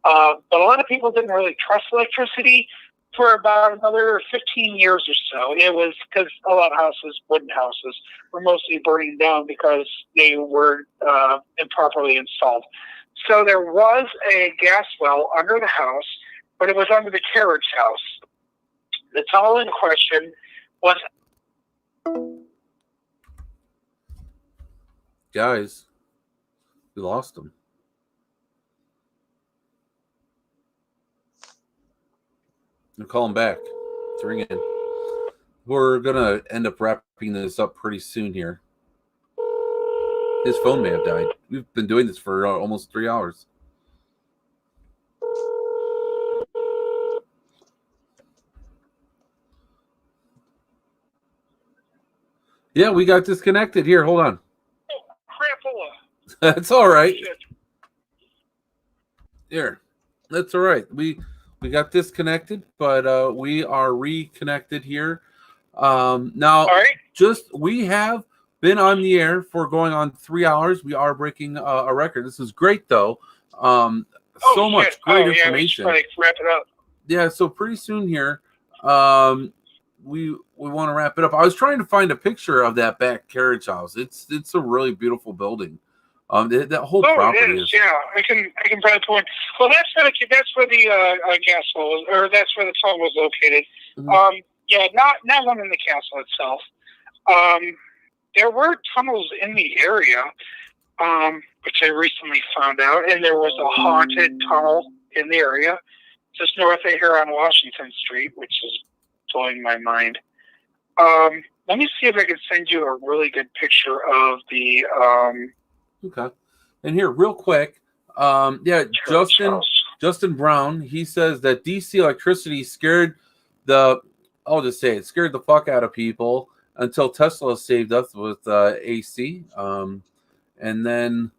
But a lot of people didn't really trust electricity for about another 15 years or so. It was because a lot of houses, wooden houses, were mostly burning down because they were improperly installed. So there was a gas well under the house, but it was under the carriage house. The tunnel in question was... Guys, we lost him. I'll call him back. It's ringing. We're going to end up wrapping this up pretty soon here. His phone may have died. We've been doing this for almost 3 hours. Yeah, we got disconnected. Here, hold on. That's all right. Here, that's all right. We got disconnected, but we are reconnected here. Now, we have been on the air for going on 3 hours. We are breaking a record. This is great, though. Much great information. Wrap it up. Yeah, so pretty soon here, we want to wrap it up. I was trying to find a picture of that back carriage house. It's a really beautiful building. That whole property is. Yeah, I can probably point. Well, that's where the gas well was, or that's where the tunnel was located. Mm-hmm. Not one in the castle itself. There were tunnels in the area, which I recently found out, and there was a haunted tunnel in the area just north of here on Washington Street, which is blowing my mind. Let me see if I can send you a really good picture of the. Okay, and here, real quick, Justin Brown, he says that DC electricity scared the fuck out of people until Tesla saved us with AC. And then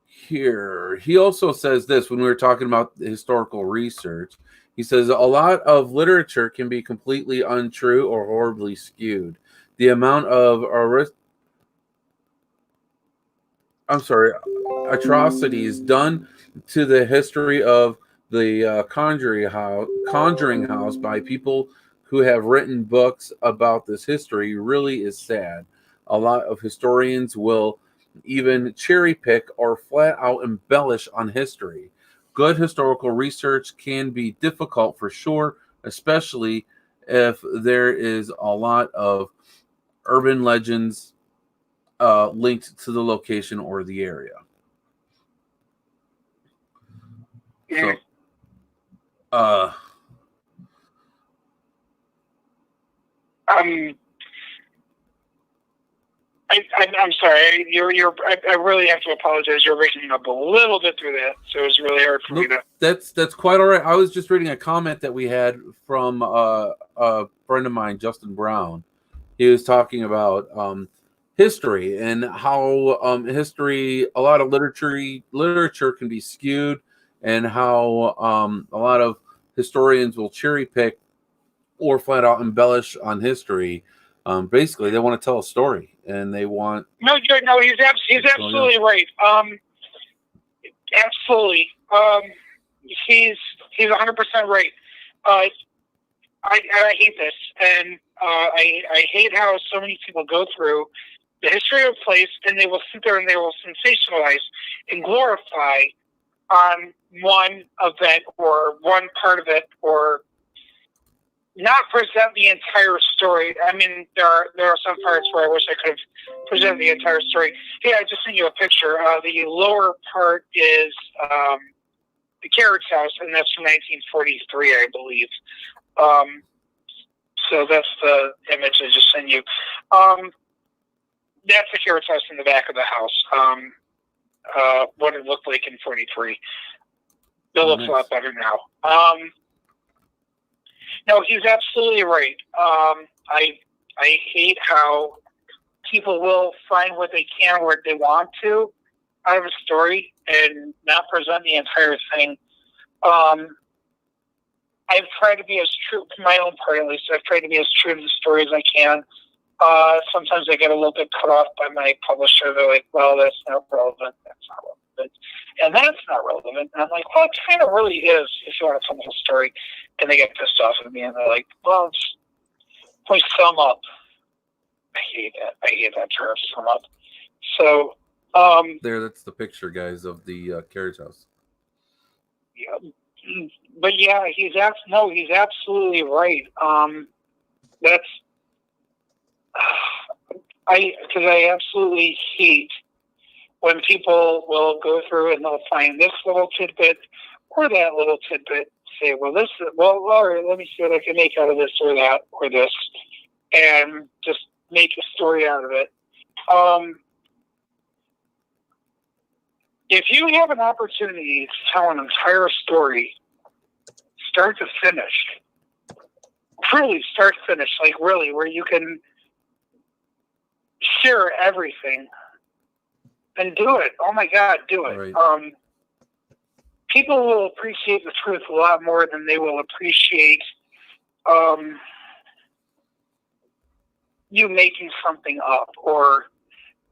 here, he also says this when we were talking about historical research. He says a lot of literature can be completely untrue or horribly skewed. The amount of atrocities done to the history of the Conjuring House by people who have written books about this history really is sad. A lot of historians will even cherry pick or flat out embellish on history. Good historical research can be difficult for sure, especially if there is a lot of urban legends linked to the location or the area. Yeah. So, I'm sorry. I really have to apologize. You're breaking up a little bit through that, so it was really hard for me to. That's quite all right. I was just reading a comment that we had from a friend of mine, Justin Brown. He was talking about history and how history, a lot of literature can be skewed, and how a lot of historians will cherry pick or flat out embellish on history. Basically, they want to tell a story, and they want. No, he's absolutely right. Absolutely. He's 100% right. I hate this, and I hate how so many people go through the history of a place, and they will sit there and they will sensationalize and glorify on one event or one part of it, or not present the entire story. I mean, there are some parts where I wish I could have presented the entire story. Yeah, I just sent you a picture. The lower part is the carriage house, and that's from 1943, I believe. So that's the image I just sent you. That's the carriage house in the back of the house. What it looked like in 43. It looks a lot better now. No, he's absolutely right. I hate how people will find what they can where they want to out of a story and not present the entire thing. I've tried to be as true, to my own part at least, I've tried to be as true to the story as I can. Sometimes I get a little bit cut off by my publisher. They're like, well, that's not relevant. That's not relevant. And that's not relevant. And I'm like, well, it kind of really is if you want to tell the whole story. And they get pissed off at me and they're like, well, please sum up. I hate that. I hate that term, sum up. So, that's the picture, guys, of the carriage house. Yeah. But yeah, he's absolutely right. Because I absolutely hate when people will go through and they'll find this little tidbit or that little tidbit. Say, well, all right, let me see what I can make out of this or that or this, and just make a story out of it. If you have an opportunity to tell an entire story, start to finish, truly start to finish, like really, where you can share everything, and do it. Oh my God, do it. Right. People will appreciate the truth a lot more than they will appreciate you making something up or.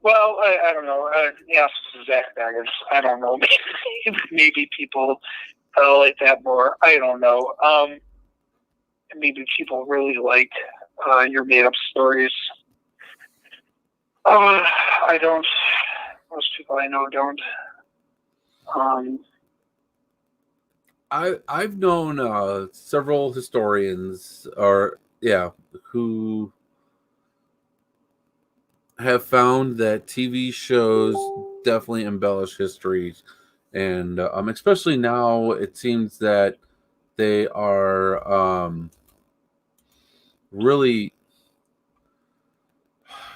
Well, I don't know. Yes, Zach Baggins. I don't know. Maybe people like that more. I don't know. Maybe people really like your made-up stories. I don't. Most people I know don't. I've known several historians, who have found that TV shows definitely embellish history, and especially now it seems that they are really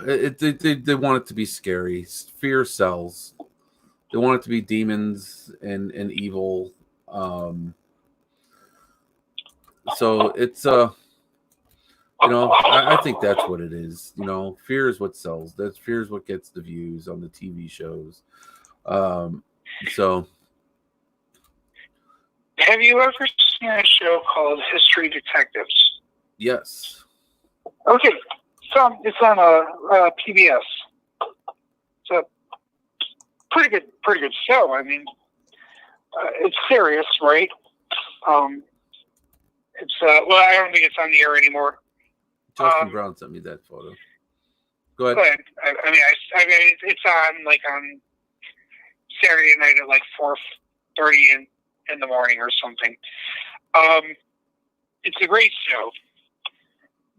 they want it to be scary. Fear sells. They want it to be demons and evil. So it's I think that's what it is. Fear is what sells. Fear is what gets the views on the TV shows. So, have you ever seen a show called History Detectives? Yes. Okay, so it's on PBS. It's a pretty good show. I mean, it's serious, right? It's I don't think it's on the air anymore. Justin Brown sent me that photo. Go ahead. I mean, it's on Saturday night at 4:30 in the morning or something. It's a great show.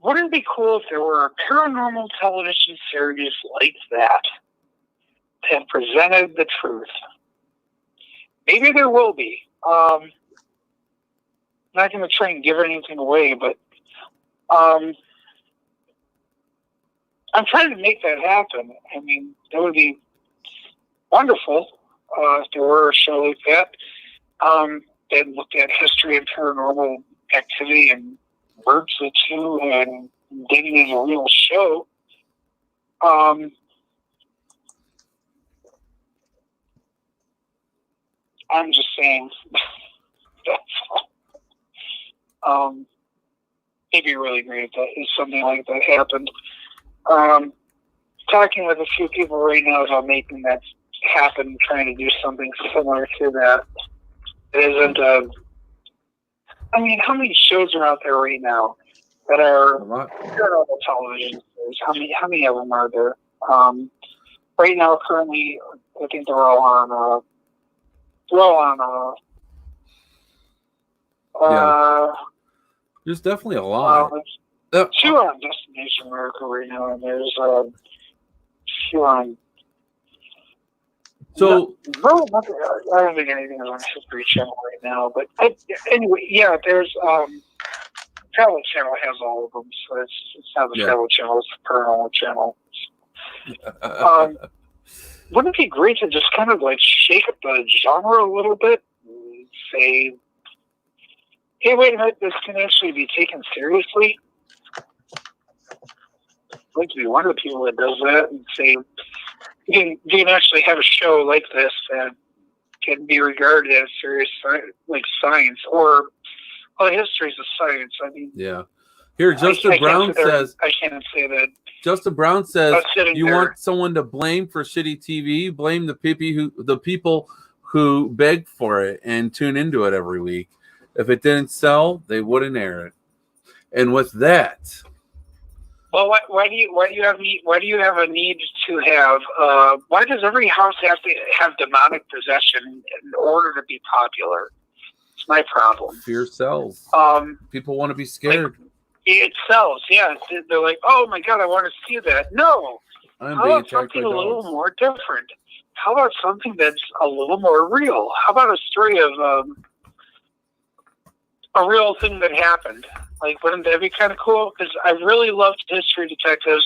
Wouldn't it be cool if there were a paranormal television series like that presented the truth? Maybe there will be. I'm not going to try and give anything away, but I'm trying to make that happen. I mean, that would be wonderful if there were a show like that that looked at history and paranormal activity and merged the two and did it as a real show. I'm just saying that's all. It'd be really great if something like that happened. Talking with a few people right now about making that happen, trying to do something similar to that. It isn't I mean, how many shows are out there right now that are paranormal television shows? How many of them are there? Right now, currently, I think they're all on. There's definitely a lot. There's two on Destination America right now, and there's a few on. So I don't think anything is on History Channel right now, but anyway, yeah, there's Travel Channel has all of them, so it's not the Travel Channel, it's the Paranormal Channel. Wouldn't it be great to just kind of like shake up the genre a little bit and say, hey, wait a minute, this can actually be taken seriously? I'd like to be one of the people that does that and say, you can actually have a show like this that can be regarded as serious, like science, or history is a science. I mean, yeah. Here, Justin Brown says. I can't say that. Justin Brown says, you want someone to blame for shitty TV? Blame the people who beg for it and tune into it every week. If it didn't sell, they wouldn't air it. And with that. Well, why do you have a need to have? Why does every house have to have demonic possession in order to be popular? It's my problem. Fear sells. People want to be scared. Like, it sells. Yeah, they're like, oh my god, I want to see that. No, how about something a little more different? How about something that's a little more real? How about a story of a real thing that happened? Like, wouldn't that be kind of cool? Because I really loved History Detectives,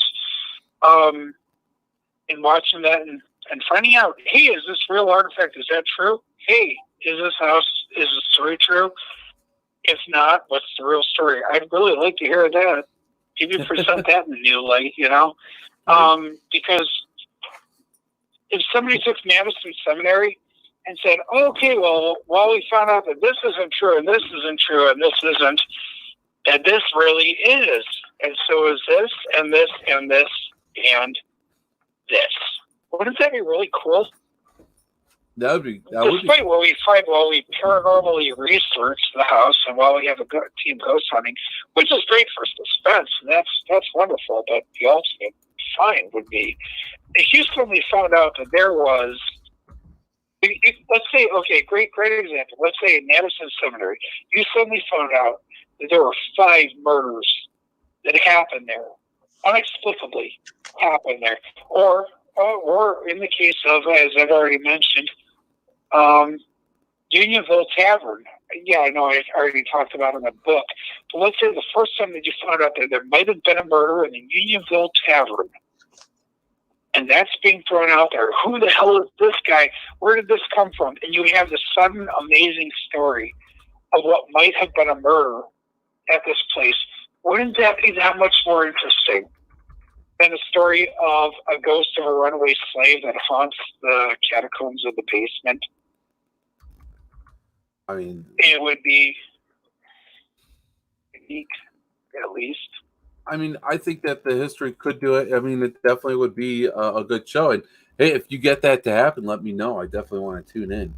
and watching that and finding out, hey, is this real artifact? Is that true? Hey, is the story true? If not, what's the real story? I'd really like to hear that. Maybe present that in a new light, because if somebody took Madison Seminary and said, okay, well, we found out that this isn't true, and this isn't true, and this isn't, and this really is, and so is this, and this, and this, and this. Wouldn't that be really cool? Despite what we find while we paranormally research the house and while we have a team ghost hunting, which is great for suspense, and that's wonderful, but the ultimate find would be if you suddenly found out that there was, let's say, okay, great example, let's say in Madison Seminary, you suddenly found out that there were 5 murders that happened there, inexplicably happened there, or in the case of, as I've already mentioned, Unionville Tavern. Yeah, I know I already talked about it in the book, but let's say the first time that you found out that there might have been a murder in the Unionville Tavern, and that's being thrown out there. Who the hell is this guy? Where did this come from? And you have this sudden, amazing story of what might have been a murder at this place. Wouldn't that be that much more interesting than a story of a ghost of a runaway slave that haunts the catacombs of the basement? I mean, it would be unique, at least. I mean, I think that the history could do it. I mean, it definitely would be a good show. And hey, if you get that to happen, let me know. I definitely want to tune in.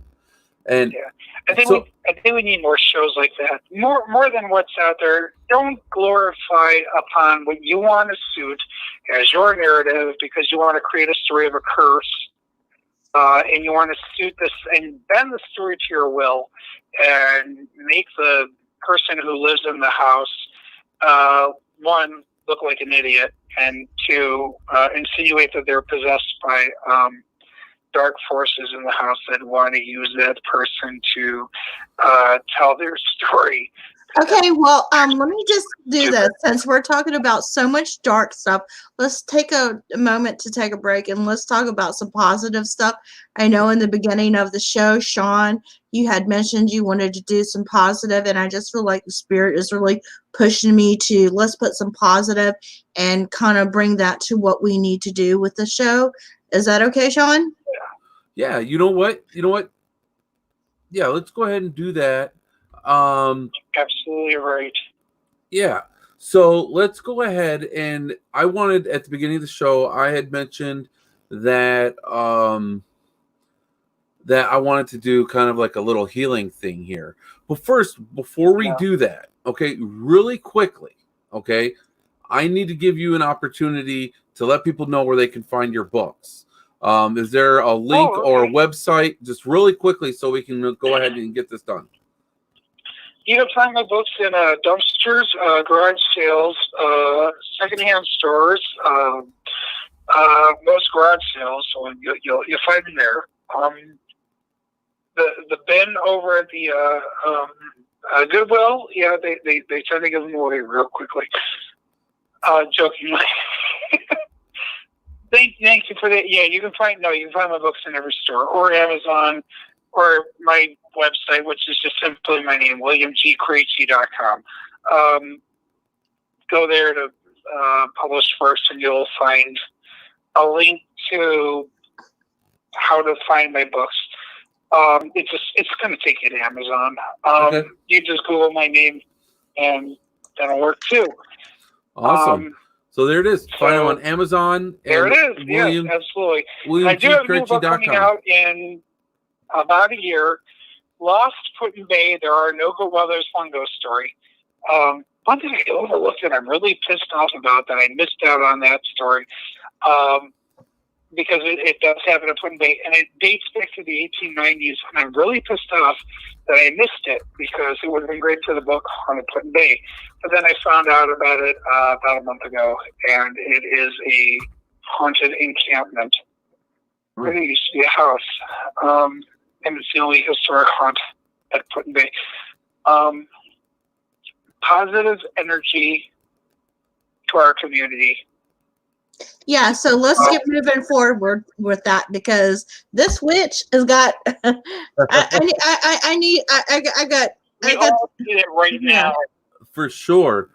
And yeah, I think we need more shows like that. More than what's out there. Don't glorify upon what you want to suit as your narrative because you want to create a story of a curse, and you want to suit this and bend the story to your will, and make the person who lives in the house, 1, look like an idiot, and 2, insinuate that they're possessed by dark forces in the house that want to use that person to tell their story. Okay, well, let me just do this. Since we're talking about so much dark stuff, let's take a moment to take a break and let's talk about some positive stuff. I know in the beginning of the show, Sean, you had mentioned you wanted to do some positive, and I just feel like the spirit is really pushing me to let's put some positive and kind of bring that to what we need to do with the show. Is that okay, Sean? Yeah, you know what? Yeah, let's go ahead and do that. Absolutely right. Yeah. So let's go ahead, and I wanted at the beginning of the show, I had mentioned that that I wanted to do kind of like a little healing thing here. But first, before we do that, okay, really quickly, okay, I need to give you an opportunity to let people know where they can find your books. Is there a link or a website, just really quickly, so we can go ahead and get this done? You can find my books in dumpsters, garage sales, secondhand stores, most garage sales. So you'll find them there. The bin over at the Goodwill, yeah, they tend to give them away real quickly. Jokingly. Thank you for that. Yeah, you can find my books in every store or Amazon or my website, which is just simply my name, WilliamGKrejci.com. Go there to publish first, and you'll find a link to how to find my books. It's going to take you to Amazon. Okay. You just Google my name, and that'll work too. Awesome. So there it is. Find them on Amazon. There it is. Yes, absolutely. I do have a new book coming out in about a year. Lost Put-in Bay. There are no good. Well, there's one ghost story. One thing I overlooked and I'm really pissed off about that I missed out on that story. Because it does happen at Put-in Bay, and it dates back to the 1890s, and I'm really pissed off that I missed it, because it would have been great for the book on the Put-in Bay. But then I found out about it about a month ago, and it is a haunted encampment. Where there used to be a house, and it's the only historic haunt at Put-in Bay. Positive energy to our community. Yeah, so let's get moving forward with that, because this witch has got. I got it right now. For sure.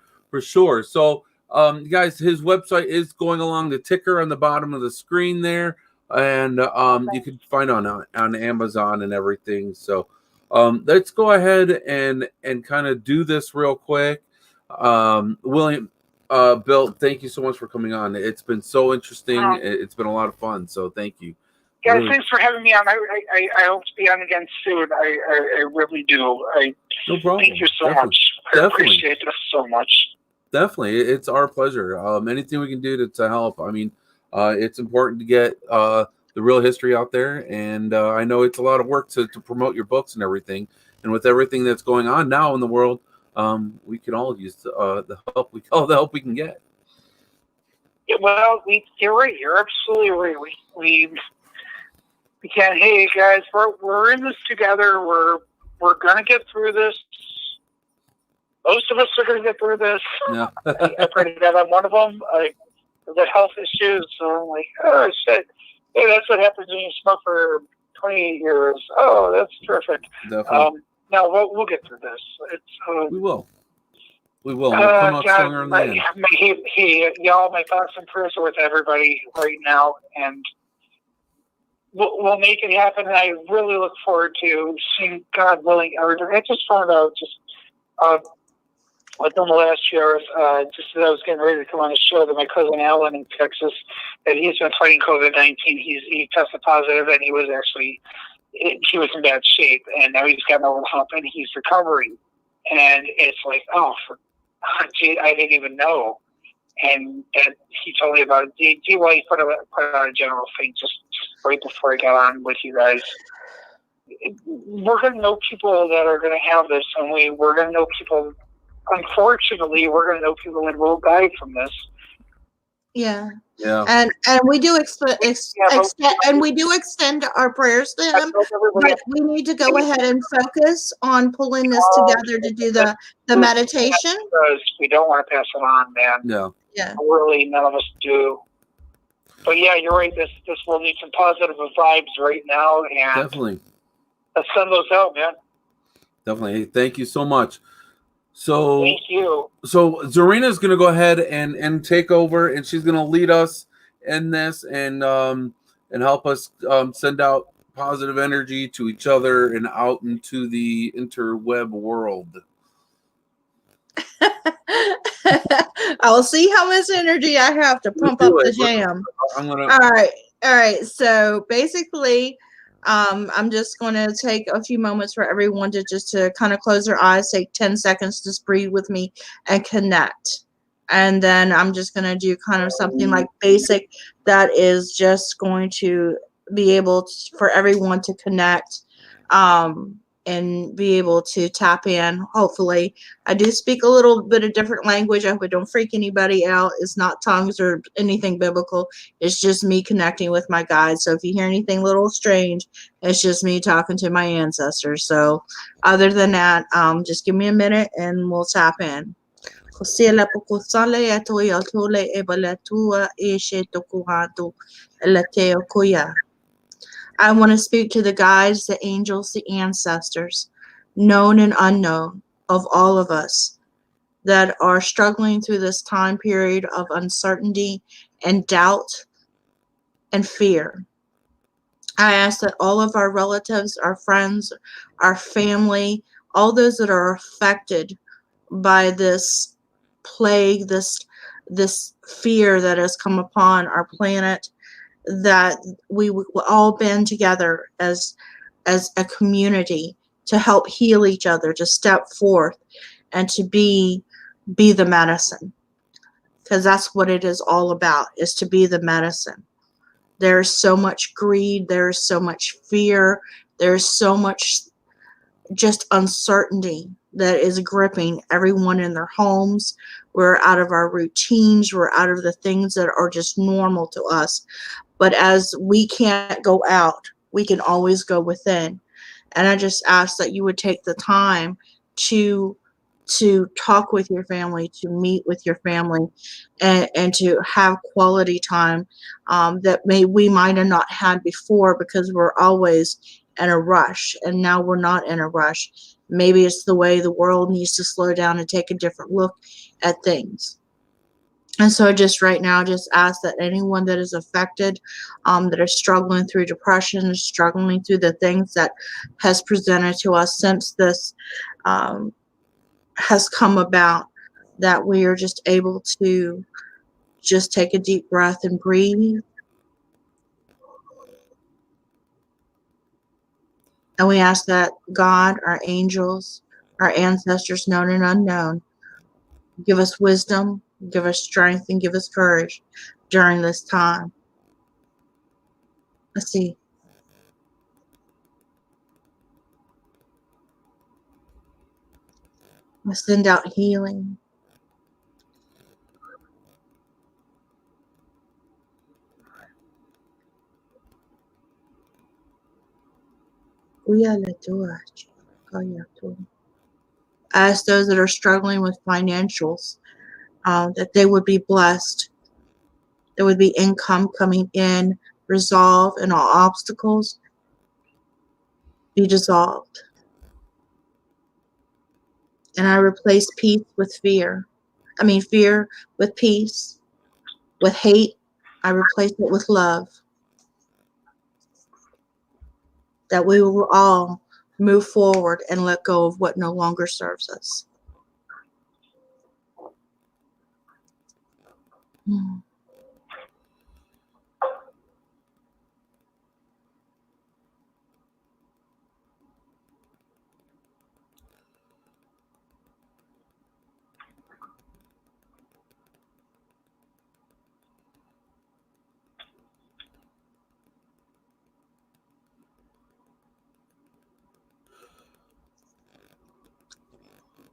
So, guys, his website is going along the ticker on the bottom of the screen there, and you can find on Amazon and everything. So, let's go ahead and kind of do this real quick. William. Bill, thank you so much for coming on. It's been so interesting. It's been a lot of fun. So thank you. Guys, thanks for having me on. I hope to be on again soon. I really do. No problem. Thank you so much. I appreciate this so much. Definitely. It's our pleasure. Anything we can do to help. I mean, it's important to get the real history out there. And I know it's a lot of work to promote your books and everything. And with everything that's going on now in the world, we can all use the help. All the help we can get. Yeah, well, you're right. You're absolutely right. We can't. Hey guys, we're in this together. We're gonna get through this. Most of us are gonna get through this. Yeah. I pray to God I'm one of them. I've got health issues, so I'm like, oh shit. Hey, that's what happens when you smoke for 28 years. Oh, that's terrific. Definitely. No, we'll get through this. We will. We'll come out stronger in the end. Y'all, my thoughts and prayers are with everybody right now, and we'll make it happen. And I really look forward to seeing, God willing, everything. I just found out within the last year, just as I was getting ready to come on the show, that my cousin Alan in Texas, that he's been fighting COVID-19. He tested positive, and he was in bad shape, and now he's gotten over the hump, and he's recovering. And it's like, gee, I didn't even know. And he told me about it. He put out a general thing just right before I got on with you guys. We're going to know people that are going to have this, and we're going to know people. Unfortunately, we're going to know people that will die from this. Yeah. Yeah. And we do extend our prayers to I him, told everybody but we need to go ahead and focus on pulling this together to do the meditation. because we don't want to pass it on, man. Yeah. Yeah. Really, none of us do. But yeah, you're right. This will need some positive vibes right now, and Definitely. let's send those out, man. Definitely. Hey, thank you so much. So Thank you. So Zarina's going to go ahead and take over, and she's going to lead us in this and help us send out positive energy to each other and out into the interweb world. I'll see how much energy I have to pump up the jam. I'm gonna. All right. So basically, I'm just going to take a few moments for everyone to kind of close their eyes, take 10 seconds, just breathe with me and connect. And then I'm just going to do kind of something like basic that is just going to be able for everyone to connect and be able to tap in. Hopefully, I do speak a little bit of different language. I hope I don't freak anybody out. It's not tongues or anything biblical. It's just me connecting with my guides. So if you hear anything a little strange, it's just me talking to my ancestors. So other than that, just give me a minute and we'll tap in. I want to speak to the guides, the angels, the ancestors, known and unknown, of all of us that are struggling through this time period of uncertainty and doubt and fear. I ask that all of our relatives, our friends, our family, all those that are affected by this plague, this fear that has come upon our planet, that we will all band together as a community to help heal each other, to step forth and to be the medicine, because that's what it is all about, is to be the medicine. There's so much greed, there's so much fear, there's so much just uncertainty that is gripping everyone in their homes. We're out of our routines, we're out of the things that are just normal to us. But as we can't go out, we can always go within. And I just ask that you would take the time to talk with your family, to meet with your family, and to have quality time that we might have not had before, because we're always in a rush, and now we're not in a rush. Maybe it's the way the world needs to slow down and take a different look at things. And so just right now, just ask that anyone that is affected, that are struggling through depression, struggling through the things that has presented to us since this has come about, that we are just able to just take a deep breath and breathe. And we ask that God, our angels, our ancestors, known and unknown, give us wisdom, give us strength, and give us courage during this time. Let's see. Let's send out healing. Ask those that are struggling with financials, that they would be blessed. There would be income coming in, resolve, and all obstacles be dissolved. And I replace peace with fear. Fear with peace. With hate, I replace it with love. That we will all move forward and let go of what no longer serves us.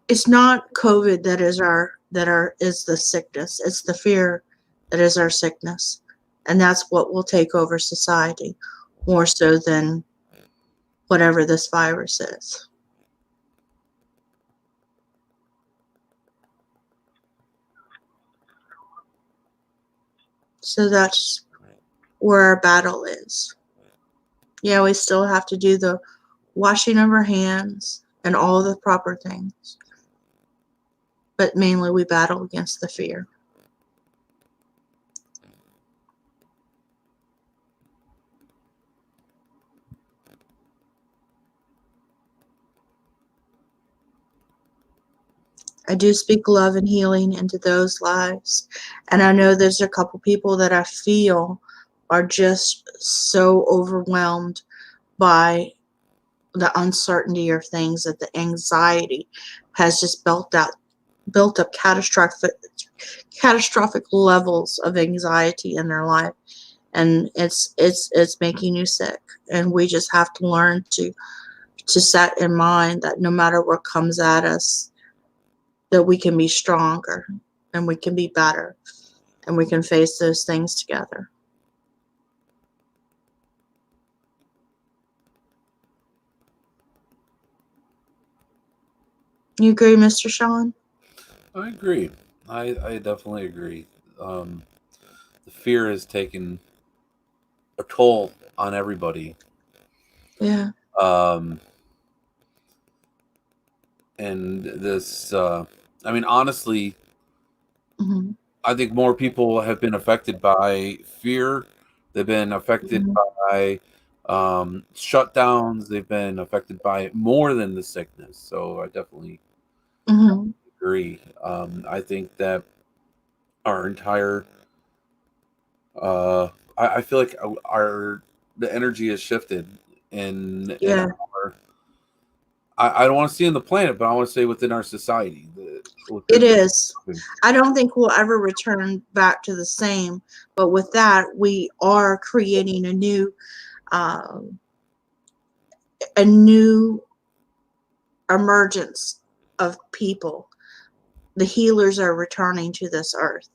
It's not COVID that is the sickness. It's the fear It is our sickness. And that's what will take over society more so than whatever this virus is. So that's where our battle is. Yeah, we still have to do the washing of our hands and all the proper things. But mainly we battle against the fear. I do speak love and healing into those lives. And I know there's a couple people that I feel are just so overwhelmed by the uncertainty of things that the anxiety has just built up catastrophic levels of anxiety in their life. And it's making you sick. And we just have to learn to set in mind that no matter what comes at us, that we can be stronger and we can be better and we can face those things together. You agree, Mr. Sean? I agree. I definitely agree. The fear has taken a toll on everybody. Yeah. And this, I mean, honestly, Mm-hmm. I think more people have been affected by fear. They've been affected by shutdowns. They've been affected by it more than the sickness. So I definitely agree. I think that our entire, I feel like the energy has shifted in our, I don't want to say in the planet, but I want to say within our society. It is. I don't think we'll ever return back to the same, but with that, we are creating a new emergence of people. The healers are returning to this earth.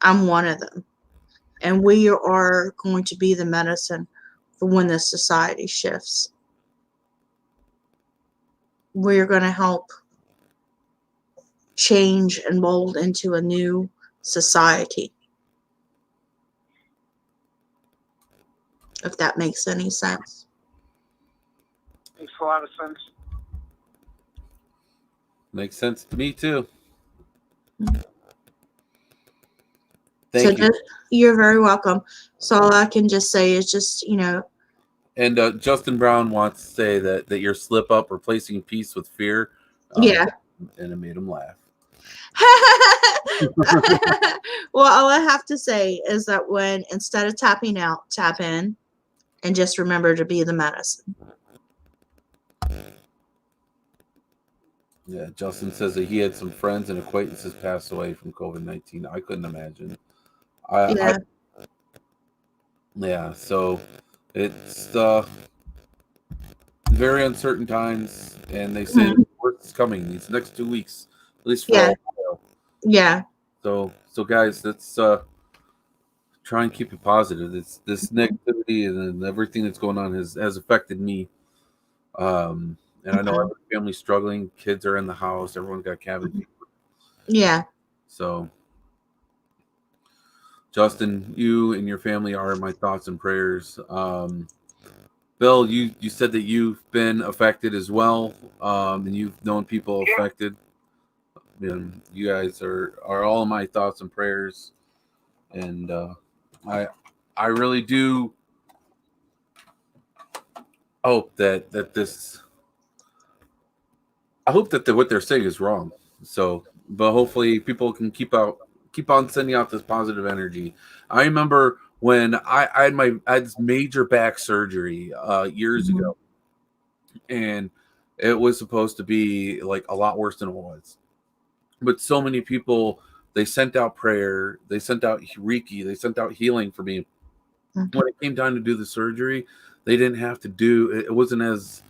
I'm one of them. And we are going to be the medicine for when this society shifts. We're going to help change and mold into a new society. If that makes any sense. Makes a lot of sense. Makes sense to me too. Thank you. You're very welcome. So all I can just say is just, And Justin Brown wants to say that your slip up replacing peace with fear. Yeah. And it made him laugh. Well, all I have to say is that when instead of tapping out, tap in and just remember to be the medicine. Yeah, Justin says that he had some friends and acquaintances pass away from COVID-19. I couldn't imagine. Yeah, so it's very uncertain times, and they say the worst is coming these next 2 weeks, at least for a while. Yeah. So guys, let's try and keep it positive. This negativity and everything that's going on has affected me. And I know every family's struggling. Kids are in the house. Everyone's got cabin fever. Yeah. So, Justin, you and your family are my thoughts and prayers. Bill, you said that you've been affected as well, and you've known people affected. And you guys are all my thoughts and prayers. And I really do hope that this. I hope that what they're saying is wrong. So, but hopefully people can keep on sending out this positive energy. I remember when I had this major back surgery years ago, and it was supposed to be like a lot worse than it was. But so many people, they sent out prayer, they sent out Reiki, they sent out healing for me. When it came time to do the surgery, they didn't have to do it. It wasn't as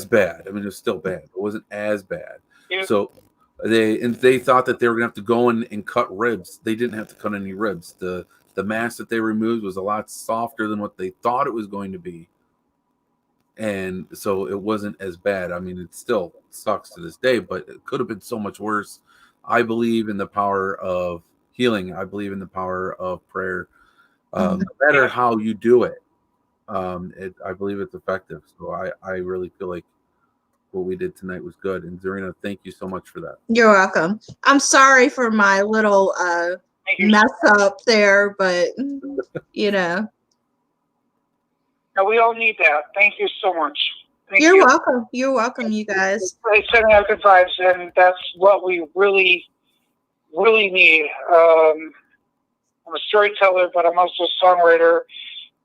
bad. I mean, it was still bad. It wasn't as bad. Yeah. So They thought that they were gonna have to go in and cut ribs. They didn't have to cut any ribs. The mass that they removed was a lot softer than what they thought it was going to be, and so it wasn't as bad. I mean, it still sucks to this day, but it could have been so much worse. I believe in the power of healing. I believe in the power of prayer. No matter how you do it, I believe it's effective. So I really feel like what we did tonight was good. And Zarina, thank you so much for that. You're welcome. I'm sorry for my little mess up there, but you know. No, we all need that. Thank you so much. You're welcome. You're welcome, you guys. They send out good vibes, and that's what we really, really need. I'm a storyteller, but I'm also a songwriter.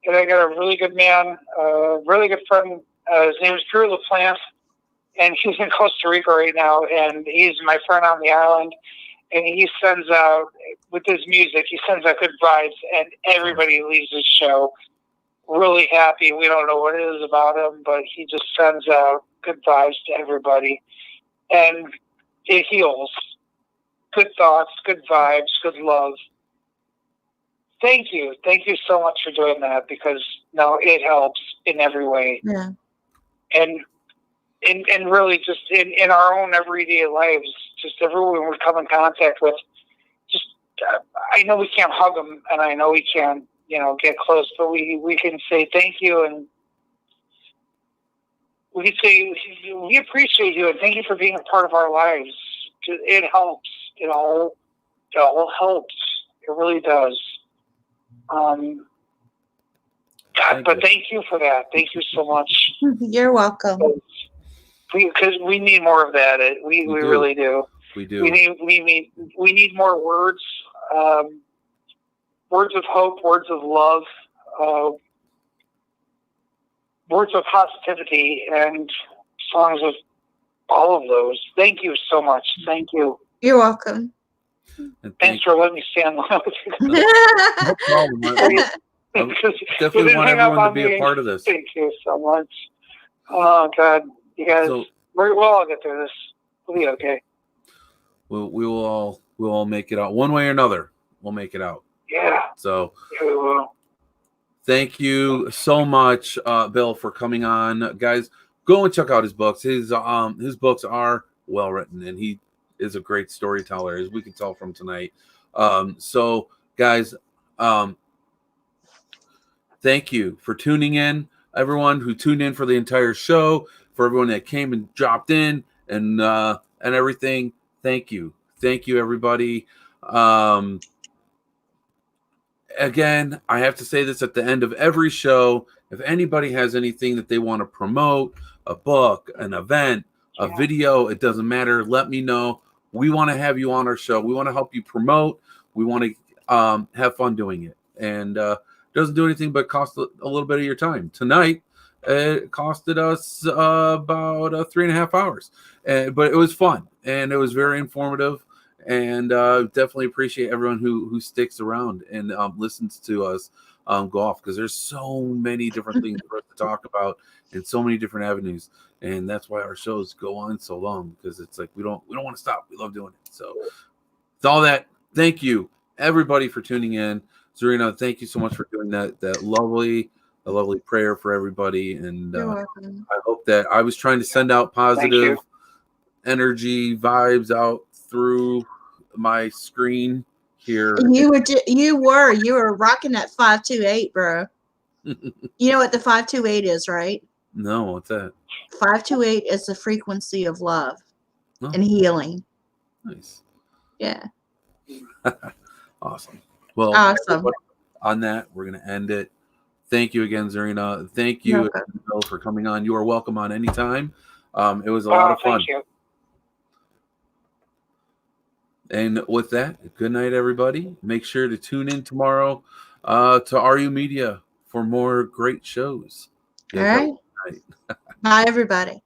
And I got a really good man, a really good friend. His name is Drew LaPlante, and he's in Costa Rica right now, and he's my friend on the island. And he sends out, with his music, he sends out good vibes, and everybody leaves his show really happy. We don't know what it is about him, but he just sends out good vibes to everybody. And it heals. Good thoughts, good vibes, good love. Thank you. Thank you so much for doing that, because no, it helps in every way. Yeah. And really just in our own everyday lives, just everyone we come in contact with, just I know we can't hug them, and I know we can't, get close, but we can say thank you, and we can say we appreciate you, and thank you for being a part of our lives. It helps. It all helps. It really does. Thank you for that. Thank you so much. You're welcome. Because we need more of that. We really do. We do. We need more words. Words of hope, words of love, words of positivity, and songs of all of those. Thank you so much. Thank you. You're welcome. Thanks for letting me stand alone with you. No problem. I definitely want everyone to be a part of this. Thank you so much. Oh, God. You guys, we'll all get through this. We'll be okay. We'll all make it out. One way or another, we'll make it out. Yeah. So yeah, we will. Thank you so much, Bill, for coming on. Guys, go and check out his books. His books are well written, and he is a great storyteller, as we can tell from tonight. So guys, thank you for tuning in. Everyone who tuned in for the entire show, for everyone that came and dropped in and everything. Thank you, everybody. Again, I have to say this at the end of every show. If anybody has anything that they want to promote, a book, an event, a video, it doesn't matter. Let me know. We want to have you on our show. We want to help you promote. We want to have fun doing it. And it doesn't do anything but cost a little bit of your time. Tonight, it costed us about 3.5 hours. But it was fun, and it was very informative. And definitely appreciate everyone who sticks around and listens to us go off, because there's so many different things for us to talk about and so many different avenues. And that's why our shows go on so long, because it's like we don't want to stop. We love doing it. So it's all that. Thank you, everybody, for tuning in. Zarina, thank you so much for doing that lovely prayer for everybody. And I hope that I was trying to send out positive energy vibes out through my screen here. You were rocking that 528, bro. You know what the 528 is, right? No, what's that? 528 is the frequency of love and healing. Nice. Yeah. Awesome. Well, awesome. On that, we're going to end it. Thank you again, Zarina. Thank you, Bill, for coming on. You are welcome on anytime. It was a lot of fun. Thank you. And with that, good night, everybody. Make sure to tune in tomorrow to RU Media for more great shows. All right. Bye, everybody.